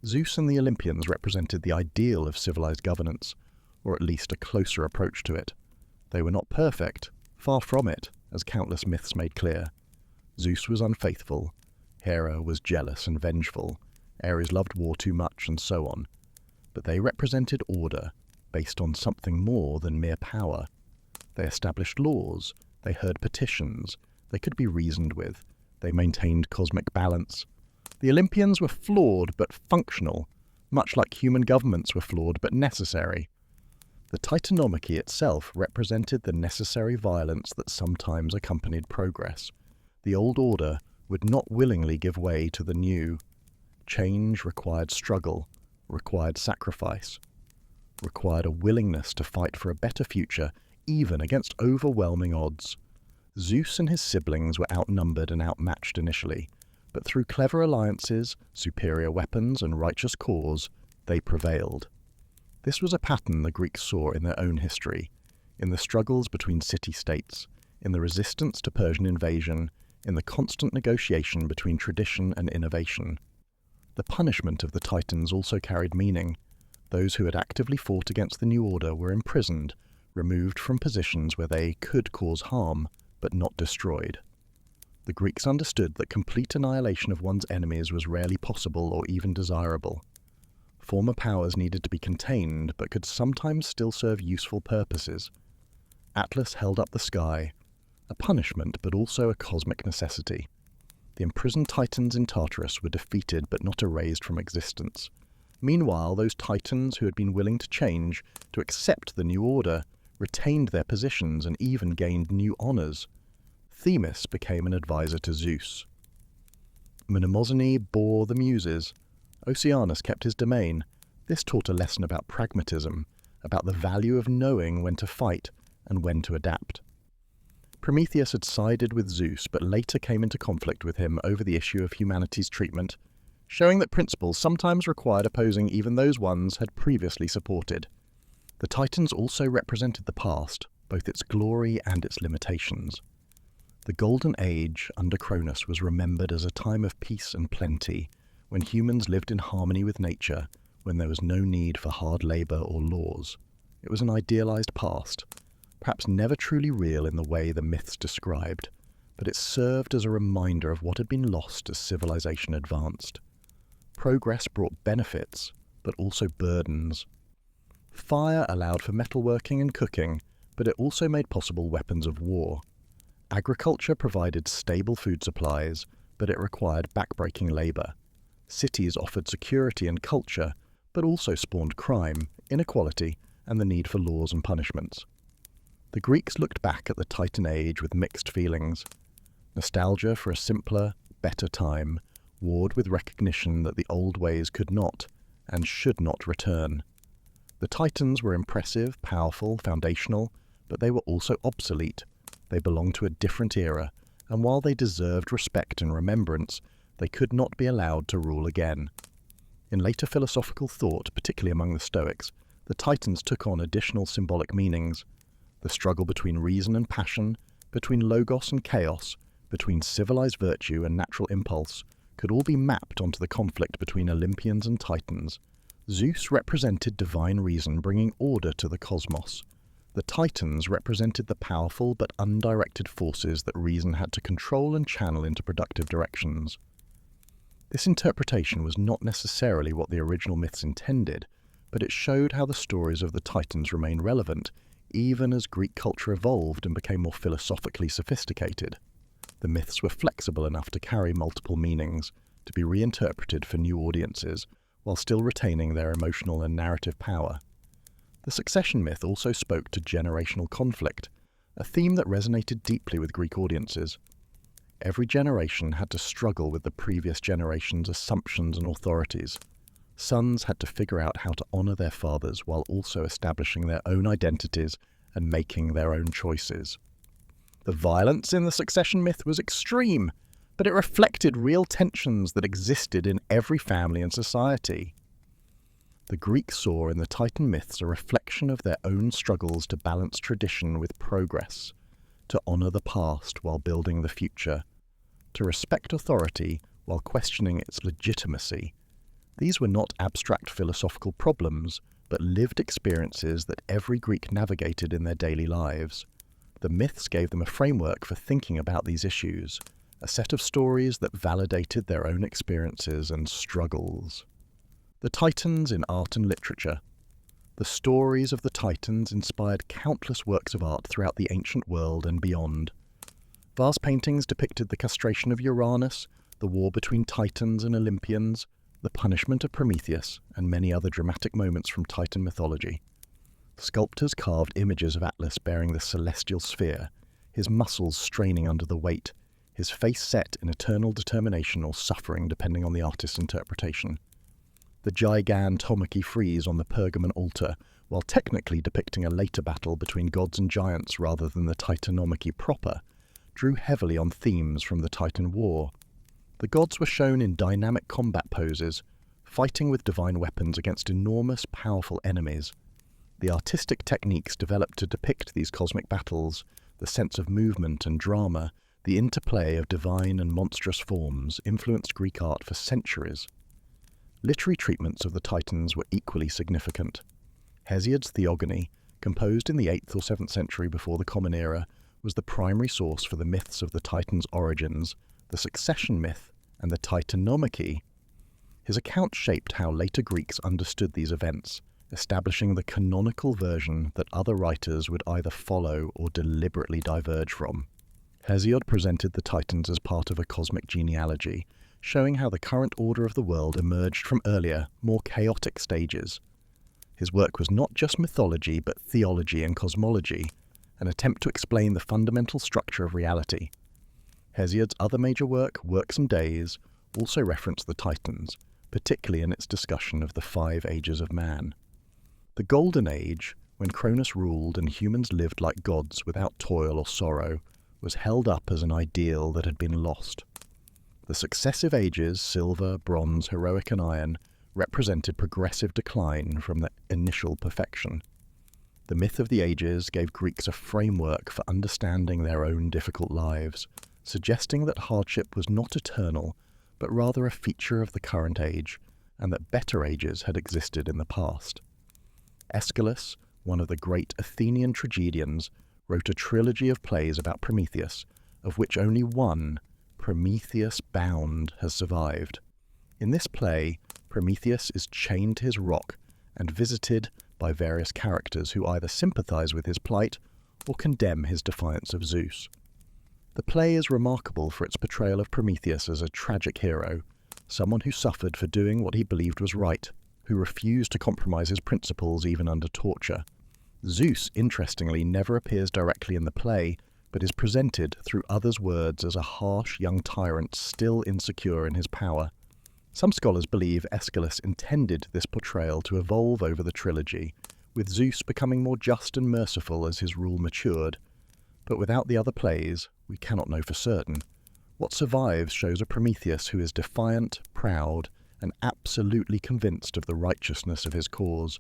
Zeus and the Olympians represented the ideal of civilized governance, or at least a closer approach to it. They were not perfect, Far from it, as countless myths made clear. Zeus was unfaithful, Hera was jealous and vengeful, Ares loved war too much, and so on. But they represented order, based on something more than mere power. They established laws, they heard petitions, they could be reasoned with, they maintained cosmic balance. The Olympians were flawed but functional, much like human governments were flawed but necessary. The Titanomachy itself represented the necessary violence that sometimes accompanied progress. The old order would not willingly give way to the new. Change required struggle, required sacrifice, required a willingness to fight for a better future, even against overwhelming odds. Zeus and his siblings were outnumbered and outmatched initially, but through clever alliances, superior weapons, and righteous cause, they prevailed. This was a pattern the Greeks saw in their own history, in the struggles between city-states, in the resistance to Persian invasion, in the constant negotiation between tradition and innovation. The punishment of the Titans also carried meaning. Those who had actively fought against the new order were imprisoned, removed from positions where they could cause harm, but not destroyed. The Greeks understood that complete annihilation of one's enemies was rarely possible or even desirable. Former powers needed to be contained, but could sometimes still serve useful purposes. Atlas held up the sky, a punishment but also a cosmic necessity. The imprisoned Titans in Tartarus were defeated but not erased from existence. Meanwhile, those Titans who had been willing to change, to accept the new order, retained their positions and even gained new honours. Themis became an advisor to Zeus. Mnemosyne bore the Muses. Oceanus kept his domain. This taught a lesson about pragmatism, about the value of knowing when to fight and when to adapt. Prometheus had sided with Zeus, but later came into conflict with him over the issue of humanity's treatment, showing that principles sometimes required opposing even those ones had previously supported. The Titans also represented the past, both its glory and its limitations. The Golden Age under Cronus was remembered as a time of peace and plenty, when humans lived in harmony with nature, when there was no need for hard labour or laws. It was an idealised past, perhaps never truly real in the way the myths described, but it served as a reminder of what had been lost as civilization advanced. Progress brought benefits, but also burdens. Fire allowed for metalworking and cooking, but it also made possible weapons of war. Agriculture provided stable food supplies, but it required backbreaking labour. Cities offered security and culture, but also spawned crime, inequality, and the need for laws and punishments. The Greeks looked back at the Titan Age with mixed feelings. Nostalgia for a simpler, better time, warred with recognition that the old ways could not, and should not return. The Titans were impressive, powerful, foundational, but they were also obsolete. They belonged to a different era, and while they deserved respect and remembrance, they could not be allowed to rule again. In later philosophical thought, particularly among the Stoics, the Titans took on additional symbolic meanings. The struggle between reason and passion, between logos and chaos, between civilized virtue and natural impulse, could all be mapped onto the conflict between Olympians and Titans. Zeus represented divine reason bringing order to the cosmos. The Titans represented the powerful but undirected forces that reason had to control and channel into productive directions. This interpretation was not necessarily what the original myths intended, but it showed how the stories of the Titans remained relevant, even as Greek culture evolved and became more philosophically sophisticated. The myths were flexible enough to carry multiple meanings, to be reinterpreted for new audiences, while still retaining their emotional and narrative power. The succession myth also spoke to generational conflict, a theme that resonated deeply with Greek audiences. Every generation had to struggle with the previous generation's assumptions and authorities. Sons had to figure out how to honour their fathers while also establishing their own identities and making their own choices. The violence in the succession myth was extreme, but it reflected real tensions that existed in every family and society. The Greeks saw in the Titan myths a reflection of their own struggles to balance tradition with progress, to honour the past while building the future, to respect authority while questioning its legitimacy. These were not abstract philosophical problems, but lived experiences that every Greek navigated in their daily lives. The myths gave them a framework for thinking about these issues, a set of stories that validated their own experiences and struggles. The Titans in art and literature. The stories of the Titans inspired countless works of art throughout the ancient world and beyond. Vase paintings depicted the castration of Uranus, the war between Titans and Olympians, the punishment of Prometheus, and many other dramatic moments from Titan mythology. Sculptors carved images of Atlas bearing the celestial sphere, his muscles straining under the weight, his face set in eternal determination or suffering depending on the artist's interpretation. The Gigantomachy frieze on the Pergamon altar, while technically depicting a later battle between gods and giants rather than the Titanomachy proper, drew heavily on themes from the Titan War. The gods were shown in dynamic combat poses, fighting with divine weapons against enormous, powerful enemies. The artistic techniques developed to depict these cosmic battles, the sense of movement and drama, the interplay of divine and monstrous forms, influenced Greek art for centuries. Literary treatments of the Titans were equally significant. Hesiod's Theogony, composed in the 8th or 7th century before the Common Era, was the primary source for the myths of the Titans' origins, the succession myth, and the Titanomachy. His account shaped how later Greeks understood these events, establishing the canonical version that other writers would either follow or deliberately diverge from. Hesiod presented the Titans as part of a cosmic genealogy, showing how the current order of the world emerged from earlier, more chaotic stages. His work was not just mythology, but theology and cosmology, an attempt to explain the fundamental structure of reality. Hesiod's other major work, Works and Days, also referenced the Titans, particularly in its discussion of the 5 ages of man. The Golden Age, when Cronus ruled and humans lived like gods without toil or sorrow, was held up as an ideal that had been lost. The successive ages, silver, bronze, heroic and iron, represented progressive decline from the initial perfection. The myth of the ages gave Greeks a framework for understanding their own difficult lives, suggesting that hardship was not eternal, but rather a feature of the current age, and that better ages had existed in the past. Aeschylus, one of the great Athenian tragedians, wrote a trilogy of plays about Prometheus, of which only one, Prometheus Bound, has survived. In this play, Prometheus is chained to his rock and visited by various characters who either sympathize with his plight or condemn his defiance of Zeus. The play is remarkable for its portrayal of Prometheus as a tragic hero, someone who suffered for doing what he believed was right, who refused to compromise his principles even under torture. Zeus, interestingly, never appears directly in the play, but is presented through others' words as a harsh young tyrant still insecure in his power. Some scholars believe Aeschylus intended this portrayal to evolve over the trilogy, with Zeus becoming more just and merciful as his rule matured. But without the other plays, we cannot know for certain. What survives shows a Prometheus who is defiant, proud, and absolutely convinced of the righteousness of his cause.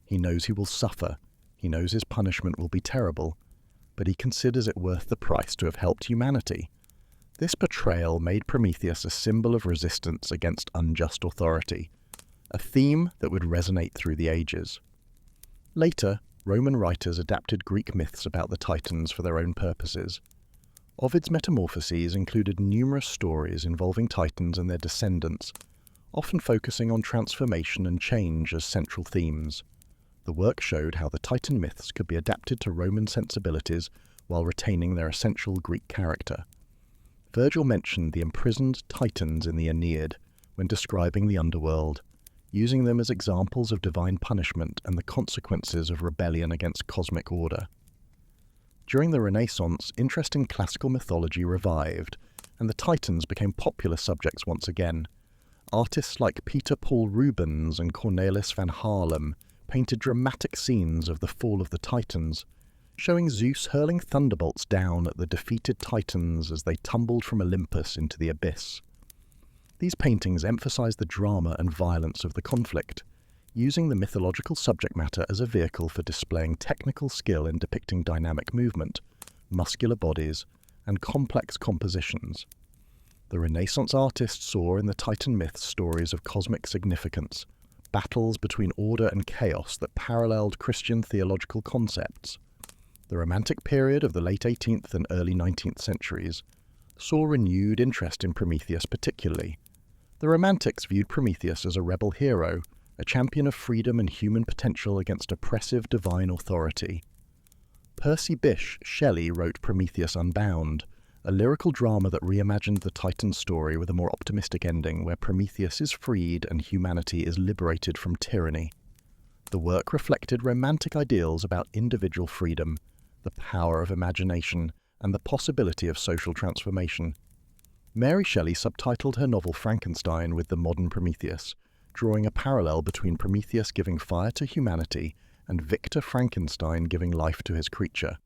He knows he will suffer, he knows his punishment will be terrible, but he considers it worth the price to have helped humanity. This portrayal made Prometheus a symbol of resistance against unjust authority, a theme that would resonate through the ages. Later, Roman writers adapted Greek myths about the Titans for their own purposes. Ovid's Metamorphoses included numerous stories involving Titans and their descendants, often focusing on transformation and change as central themes. The work showed how the Titan myths could be adapted to Roman sensibilities while retaining their essential Greek character. Virgil mentioned the imprisoned Titans in the Aeneid when describing the underworld, using them as examples of divine punishment and the consequences of rebellion against cosmic order. During the Renaissance, interest in classical mythology revived, and the Titans became popular subjects once again. Artists like Peter Paul Rubens and Cornelis van Haarlem painted dramatic scenes of the fall of the Titans, showing Zeus hurling thunderbolts down at the defeated Titans as they tumbled from Olympus into the abyss. These paintings emphasize the drama and violence of the conflict, using the mythological subject matter as a vehicle for displaying technical skill in depicting dynamic movement, muscular bodies, and complex compositions. The Renaissance artists saw in the Titan myths stories of cosmic significance, battles between order and chaos that paralleled Christian theological concepts. The Romantic period of the late 18th and early 19th centuries saw renewed interest in Prometheus particularly. The Romantics viewed Prometheus as a rebel hero, a champion of freedom and human potential against oppressive divine authority. Percy Bysshe Shelley wrote Prometheus Unbound, a lyrical drama that reimagined the Titan story with a more optimistic ending where Prometheus is freed and humanity is liberated from tyranny. The work reflected romantic ideals about individual freedom, the power of imagination, and the possibility of social transformation. Mary Shelley subtitled her novel Frankenstein with the modern Prometheus, drawing a parallel between Prometheus giving fire to humanity and Victor Frankenstein giving life to his creature.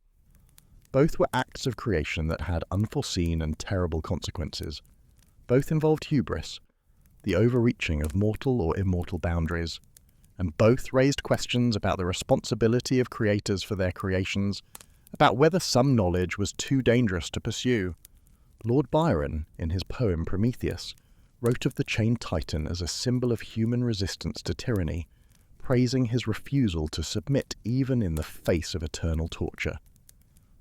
Both were acts of creation that had unforeseen and terrible consequences. Both involved hubris, the overreaching of mortal or immortal boundaries, and both raised questions about the responsibility of creators for their creations, about whether some knowledge was too dangerous to pursue. Lord Byron, in his poem Prometheus, wrote of the chained Titan as a symbol of human resistance to tyranny, praising his refusal to submit even in the face of eternal torture.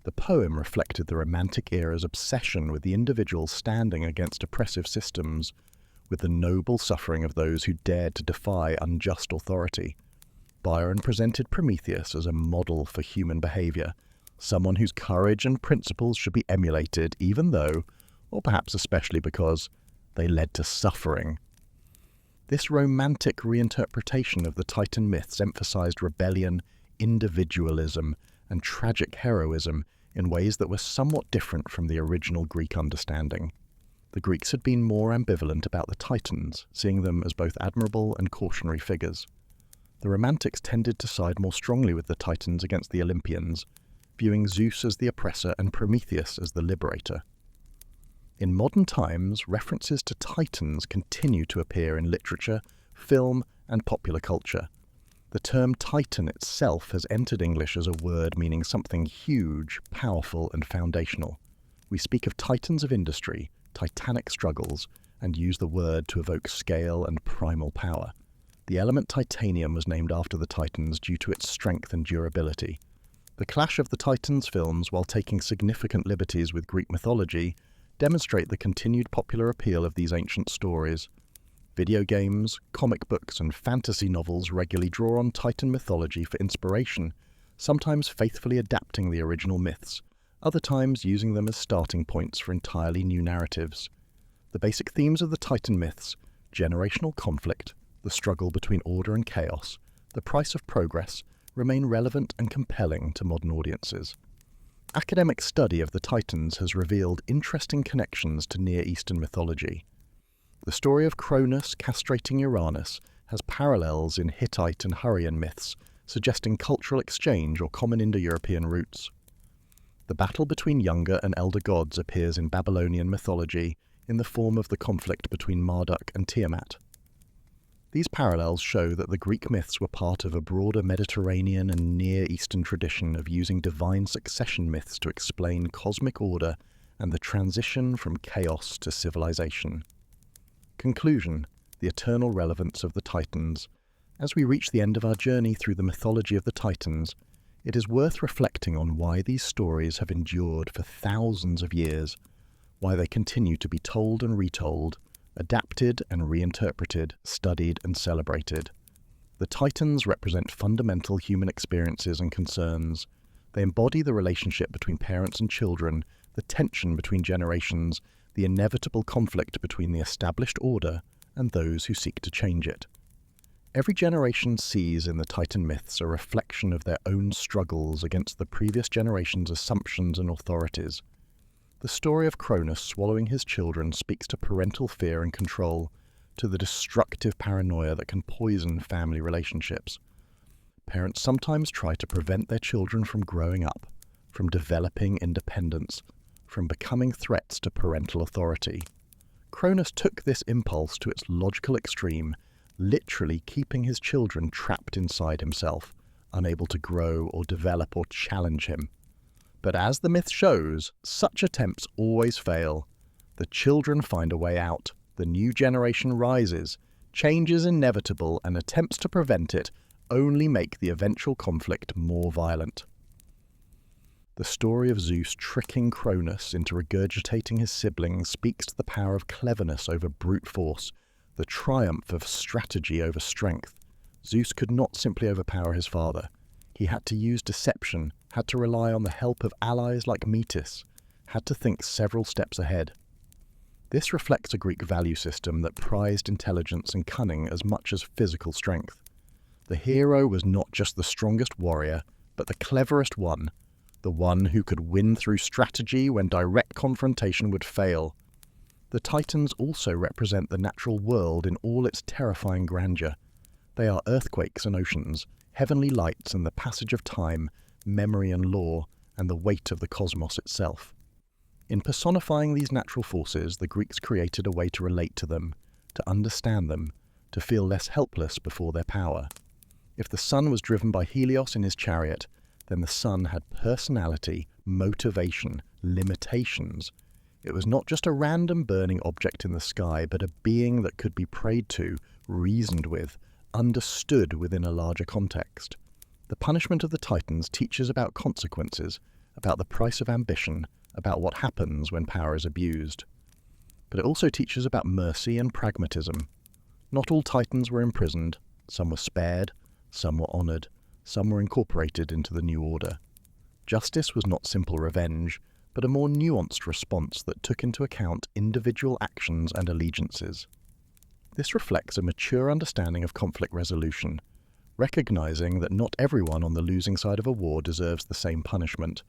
The poem reflected the Romantic era's obsession with the individual standing against oppressive systems, with the noble suffering of those who dared to defy unjust authority. Byron presented Prometheus as a model for human behavior, someone whose courage and principles should be emulated even though, or perhaps especially because, they led to suffering. This romantic reinterpretation of the Titan myths emphasized rebellion, individualism, and tragic heroism in ways that were somewhat different from the original Greek understanding. The Greeks had been more ambivalent about the Titans, seeing them as both admirable and cautionary figures. The Romantics tended to side more strongly with the Titans against the Olympians, viewing Zeus as the oppressor and Prometheus as the liberator. In modern times, references to Titans continue to appear in literature, film, and popular culture. The term Titan itself has entered English as a word meaning something huge, powerful, and foundational. We speak of titans of industry, titanic struggles, and use the word to evoke scale and primal power. The element titanium was named after the Titans due to its strength and durability. The Clash of the Titans films, while taking significant liberties with Greek mythology, demonstrate the continued popular appeal of these ancient stories. Video games, comic books, and fantasy novels regularly draw on Titan mythology for inspiration, sometimes faithfully adapting the original myths, other times using them as starting points for entirely new narratives. The basic themes of the Titan myths, generational conflict, the struggle between order and chaos, the price of progress, remain relevant and compelling to modern audiences. Academic study of the Titans has revealed interesting connections to Near Eastern mythology. The story of Cronus castrating Uranus has parallels in Hittite and Hurrian myths, suggesting cultural exchange or common Indo-European roots. The battle between younger and elder gods appears in Babylonian mythology in the form of the conflict between Marduk and Tiamat. These parallels show that the Greek myths were part of a broader Mediterranean and Near Eastern tradition of using divine succession myths to explain cosmic order and the transition from chaos to civilization. Conclusion: the eternal relevance of the Titans. As we reach the end of our journey through the mythology of the Titans, it is worth reflecting on why these stories have endured for thousands of years, why they continue to be told and retold, adapted and reinterpreted, studied and celebrated. The Titans represent fundamental human experiences and concerns. They embody the relationship between parents and children, the tension between generations, the inevitable conflict between the established order and those who seek to change it. Every generation sees in the Titan myths a reflection of their own struggles against the previous generation's assumptions and authorities. The story of Cronus swallowing his children speaks to parental fear and control, to the destructive paranoia that can poison family relationships. Parents sometimes try to prevent their children from growing up, from developing independence, from becoming threats to parental authority. Cronus took this impulse to its logical extreme, literally keeping his children trapped inside himself, unable to grow or develop or challenge him. But as the myth shows, such attempts always fail. The children find a way out, the new generation rises, change is inevitable, and attempts to prevent it only make the eventual conflict more violent. The story of Zeus tricking Cronus into regurgitating his siblings speaks to the power of cleverness over brute force, the triumph of strategy over strength. Zeus could not simply overpower his father. He had to use deception, had to rely on the help of allies like Metis, had to think several steps ahead. This reflects a Greek value system that prized intelligence and cunning as much as physical strength. The hero was not just the strongest warrior, but the cleverest one, the one who could win through strategy when direct confrontation would fail. The Titans also represent the natural world in all its terrifying grandeur. They are earthquakes and oceans, heavenly lights and the passage of time, memory and law, and the weight of the cosmos itself. In personifying these natural forces, the Greeks created a way to relate to them, to understand them, to feel less helpless before their power. If the sun was driven by Helios in his chariot, then the sun had personality, motivation, limitations. It was not just a random burning object in the sky, but a being that could be prayed to, reasoned with, understood within a larger context. The punishment of the Titans teaches about consequences, about the price of ambition, about what happens when power is abused. But it also teaches about mercy and pragmatism. Not all Titans were imprisoned. Some were spared, some were honoured, some were incorporated into the new order. Justice was not simple revenge, but a more nuanced response that took into account individual actions and allegiances. This reflects a mature understanding of conflict resolution, recognizing that not everyone on the losing side of a war deserves the same punishment,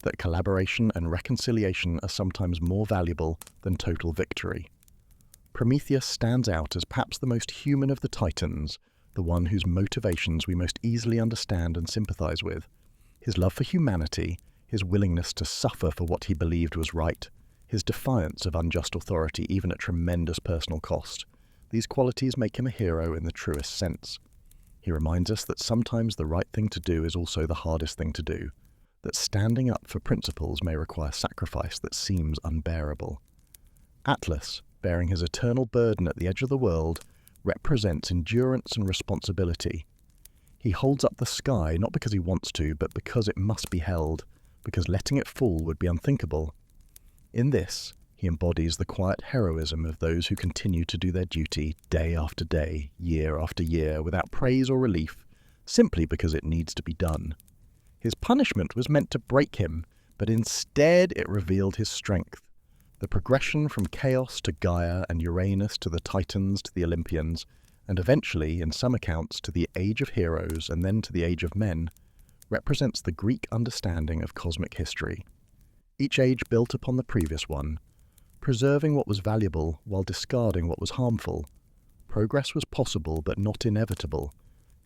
that collaboration and reconciliation are sometimes more valuable than total victory. Prometheus stands out as perhaps the most human of the Titans, the one whose motivations we most easily understand and sympathize with. His love for humanity, his willingness to suffer for what he believed was right, his defiance of unjust authority even at tremendous personal cost. These qualities make him a hero in the truest sense. He reminds us that sometimes the right thing to do is also the hardest thing to do, that standing up for principles may require sacrifice that seems unbearable. Atlas, bearing his eternal burden at the edge of the world, represents endurance and responsibility. He holds up the sky not because he wants to, but because it must be held, because letting it fall would be unthinkable. In this, he embodies the quiet heroism of those who continue to do their duty day after day, year after year, without praise or relief, simply because it needs to be done. His punishment was meant to break him, but instead it revealed his strength. The progression from chaos to Gaia and Uranus to the Titans to the Olympians, and eventually, in some accounts, to the Age of Heroes and then to the Age of Men, represents the Greek understanding of cosmic history. Each age built upon the previous one, preserving what was valuable while discarding what was harmful. Progress was possible but not inevitable.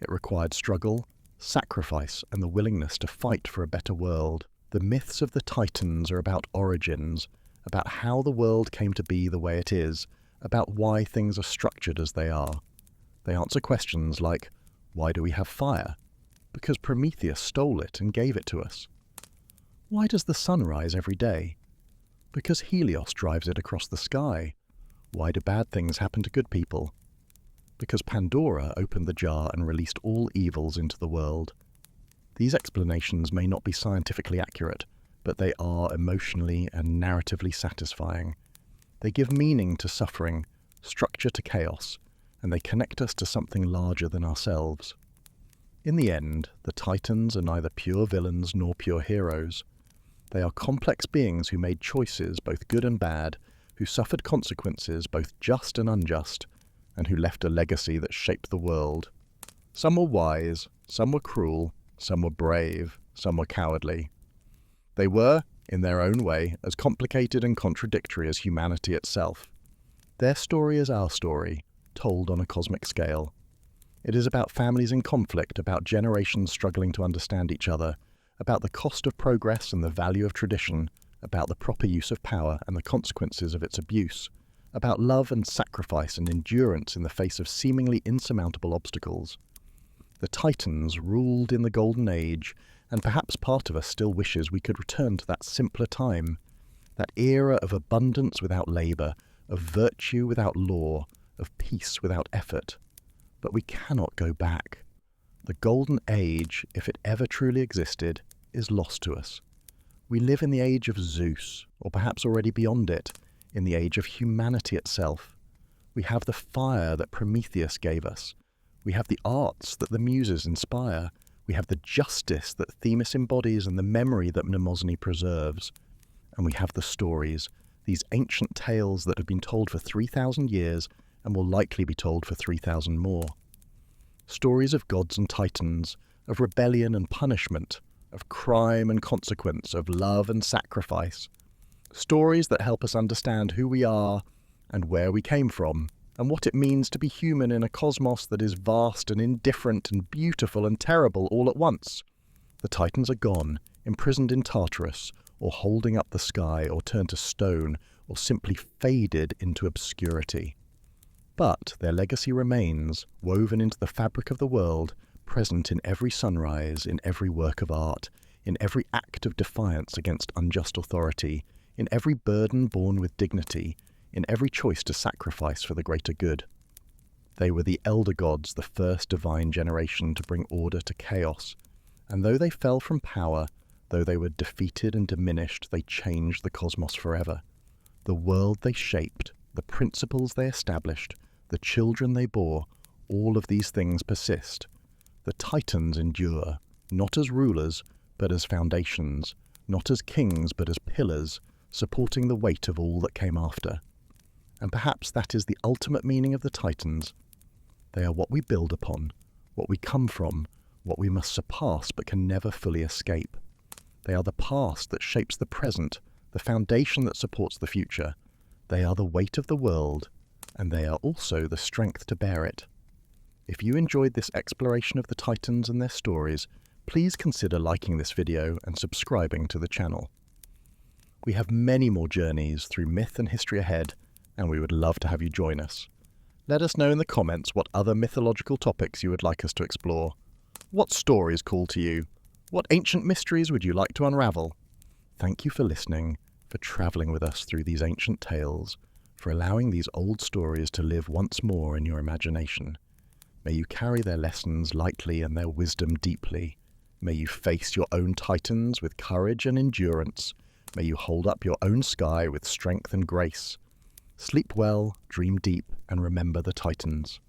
It required struggle, sacrifice, and the willingness to fight for a better world. The myths of the Titans are about origins, about how the world came to be the way it is, about why things are structured as they are. They answer questions like, why do we have fire? Because Prometheus stole it and gave it to us. Why does the sun rise every day? Because Helios drives it across the sky. Why do bad things happen to good people? Because Pandora opened the jar and released all evils into the world. These explanations may not be scientifically accurate, but they are emotionally and narratively satisfying. They give meaning to suffering, structure to chaos, and they connect us to something larger than ourselves. In the end, the Titans are neither pure villains nor pure heroes. They are complex beings who made choices, both good and bad, who suffered consequences, both just and unjust, and who left a legacy that shaped the world. Some were wise, some were cruel, some were brave, some were cowardly. They were, in their own way, as complicated and contradictory as humanity itself. Their story is our story, told on a cosmic scale. It is about families in conflict, about generations struggling to understand each other, about the cost of progress and the value of tradition, about the proper use of power and the consequences of its abuse, about love and sacrifice and endurance in the face of seemingly insurmountable obstacles. The Titans ruled in the Golden Age, and perhaps part of us still wishes we could return to that simpler time, that era of abundance without labour, of virtue without law, of peace without effort. But we cannot go back. The Golden Age, if it ever truly existed, is lost to us. We live in the age of Zeus, or perhaps already beyond it, in the age of humanity itself. We have the fire that Prometheus gave us. We have the arts that the Muses inspire. We have the justice that Themis embodies and the memory that Mnemosyne preserves. And we have the stories, these ancient tales that have been told for 3,000 years and will likely be told for 3,000 more. Stories of gods and titans, of rebellion and punishment, of crime and consequence, of love and sacrifice. Stories that help us understand who we are and where we came from, and what it means to be human in a cosmos that is vast and indifferent and beautiful and terrible all at once. The Titans are gone, imprisoned in Tartarus, or holding up the sky, or turned to stone, or simply faded into obscurity. But their legacy remains, woven into the fabric of the world, present in every sunrise, in every work of art, in every act of defiance against unjust authority, in every burden borne with dignity, in every choice to sacrifice for the greater good. They were the elder gods, the first divine generation to bring order to chaos, and though they fell from power, though they were defeated and diminished, they changed the cosmos forever. The world they shaped, the principles they established, the children they bore, all of these things persist. The Titans endure, not as rulers, but as foundations, not as kings, but as pillars, supporting the weight of all that came after. And perhaps that is the ultimate meaning of the Titans. They are what we build upon, what we come from, what we must surpass but can never fully escape. They are the past that shapes the present, the foundation that supports the future. They are the weight of the world, and they are also the strength to bear it. If you enjoyed this exploration of the Titans and their stories, please consider liking this video and subscribing to the channel. We have many more journeys through myth and history ahead, and we would love to have you join us. Let us know in the comments what other mythological topics you would like us to explore. What stories call to you? What ancient mysteries would you like to unravel? Thank you for listening, for travelling with us through these ancient tales, for allowing these old stories to live once more in your imagination. May you carry their lessons lightly and their wisdom deeply. May you face your own Titans with courage and endurance. May you hold up your own sky with strength and grace. Sleep well, dream deep, and remember the Titans.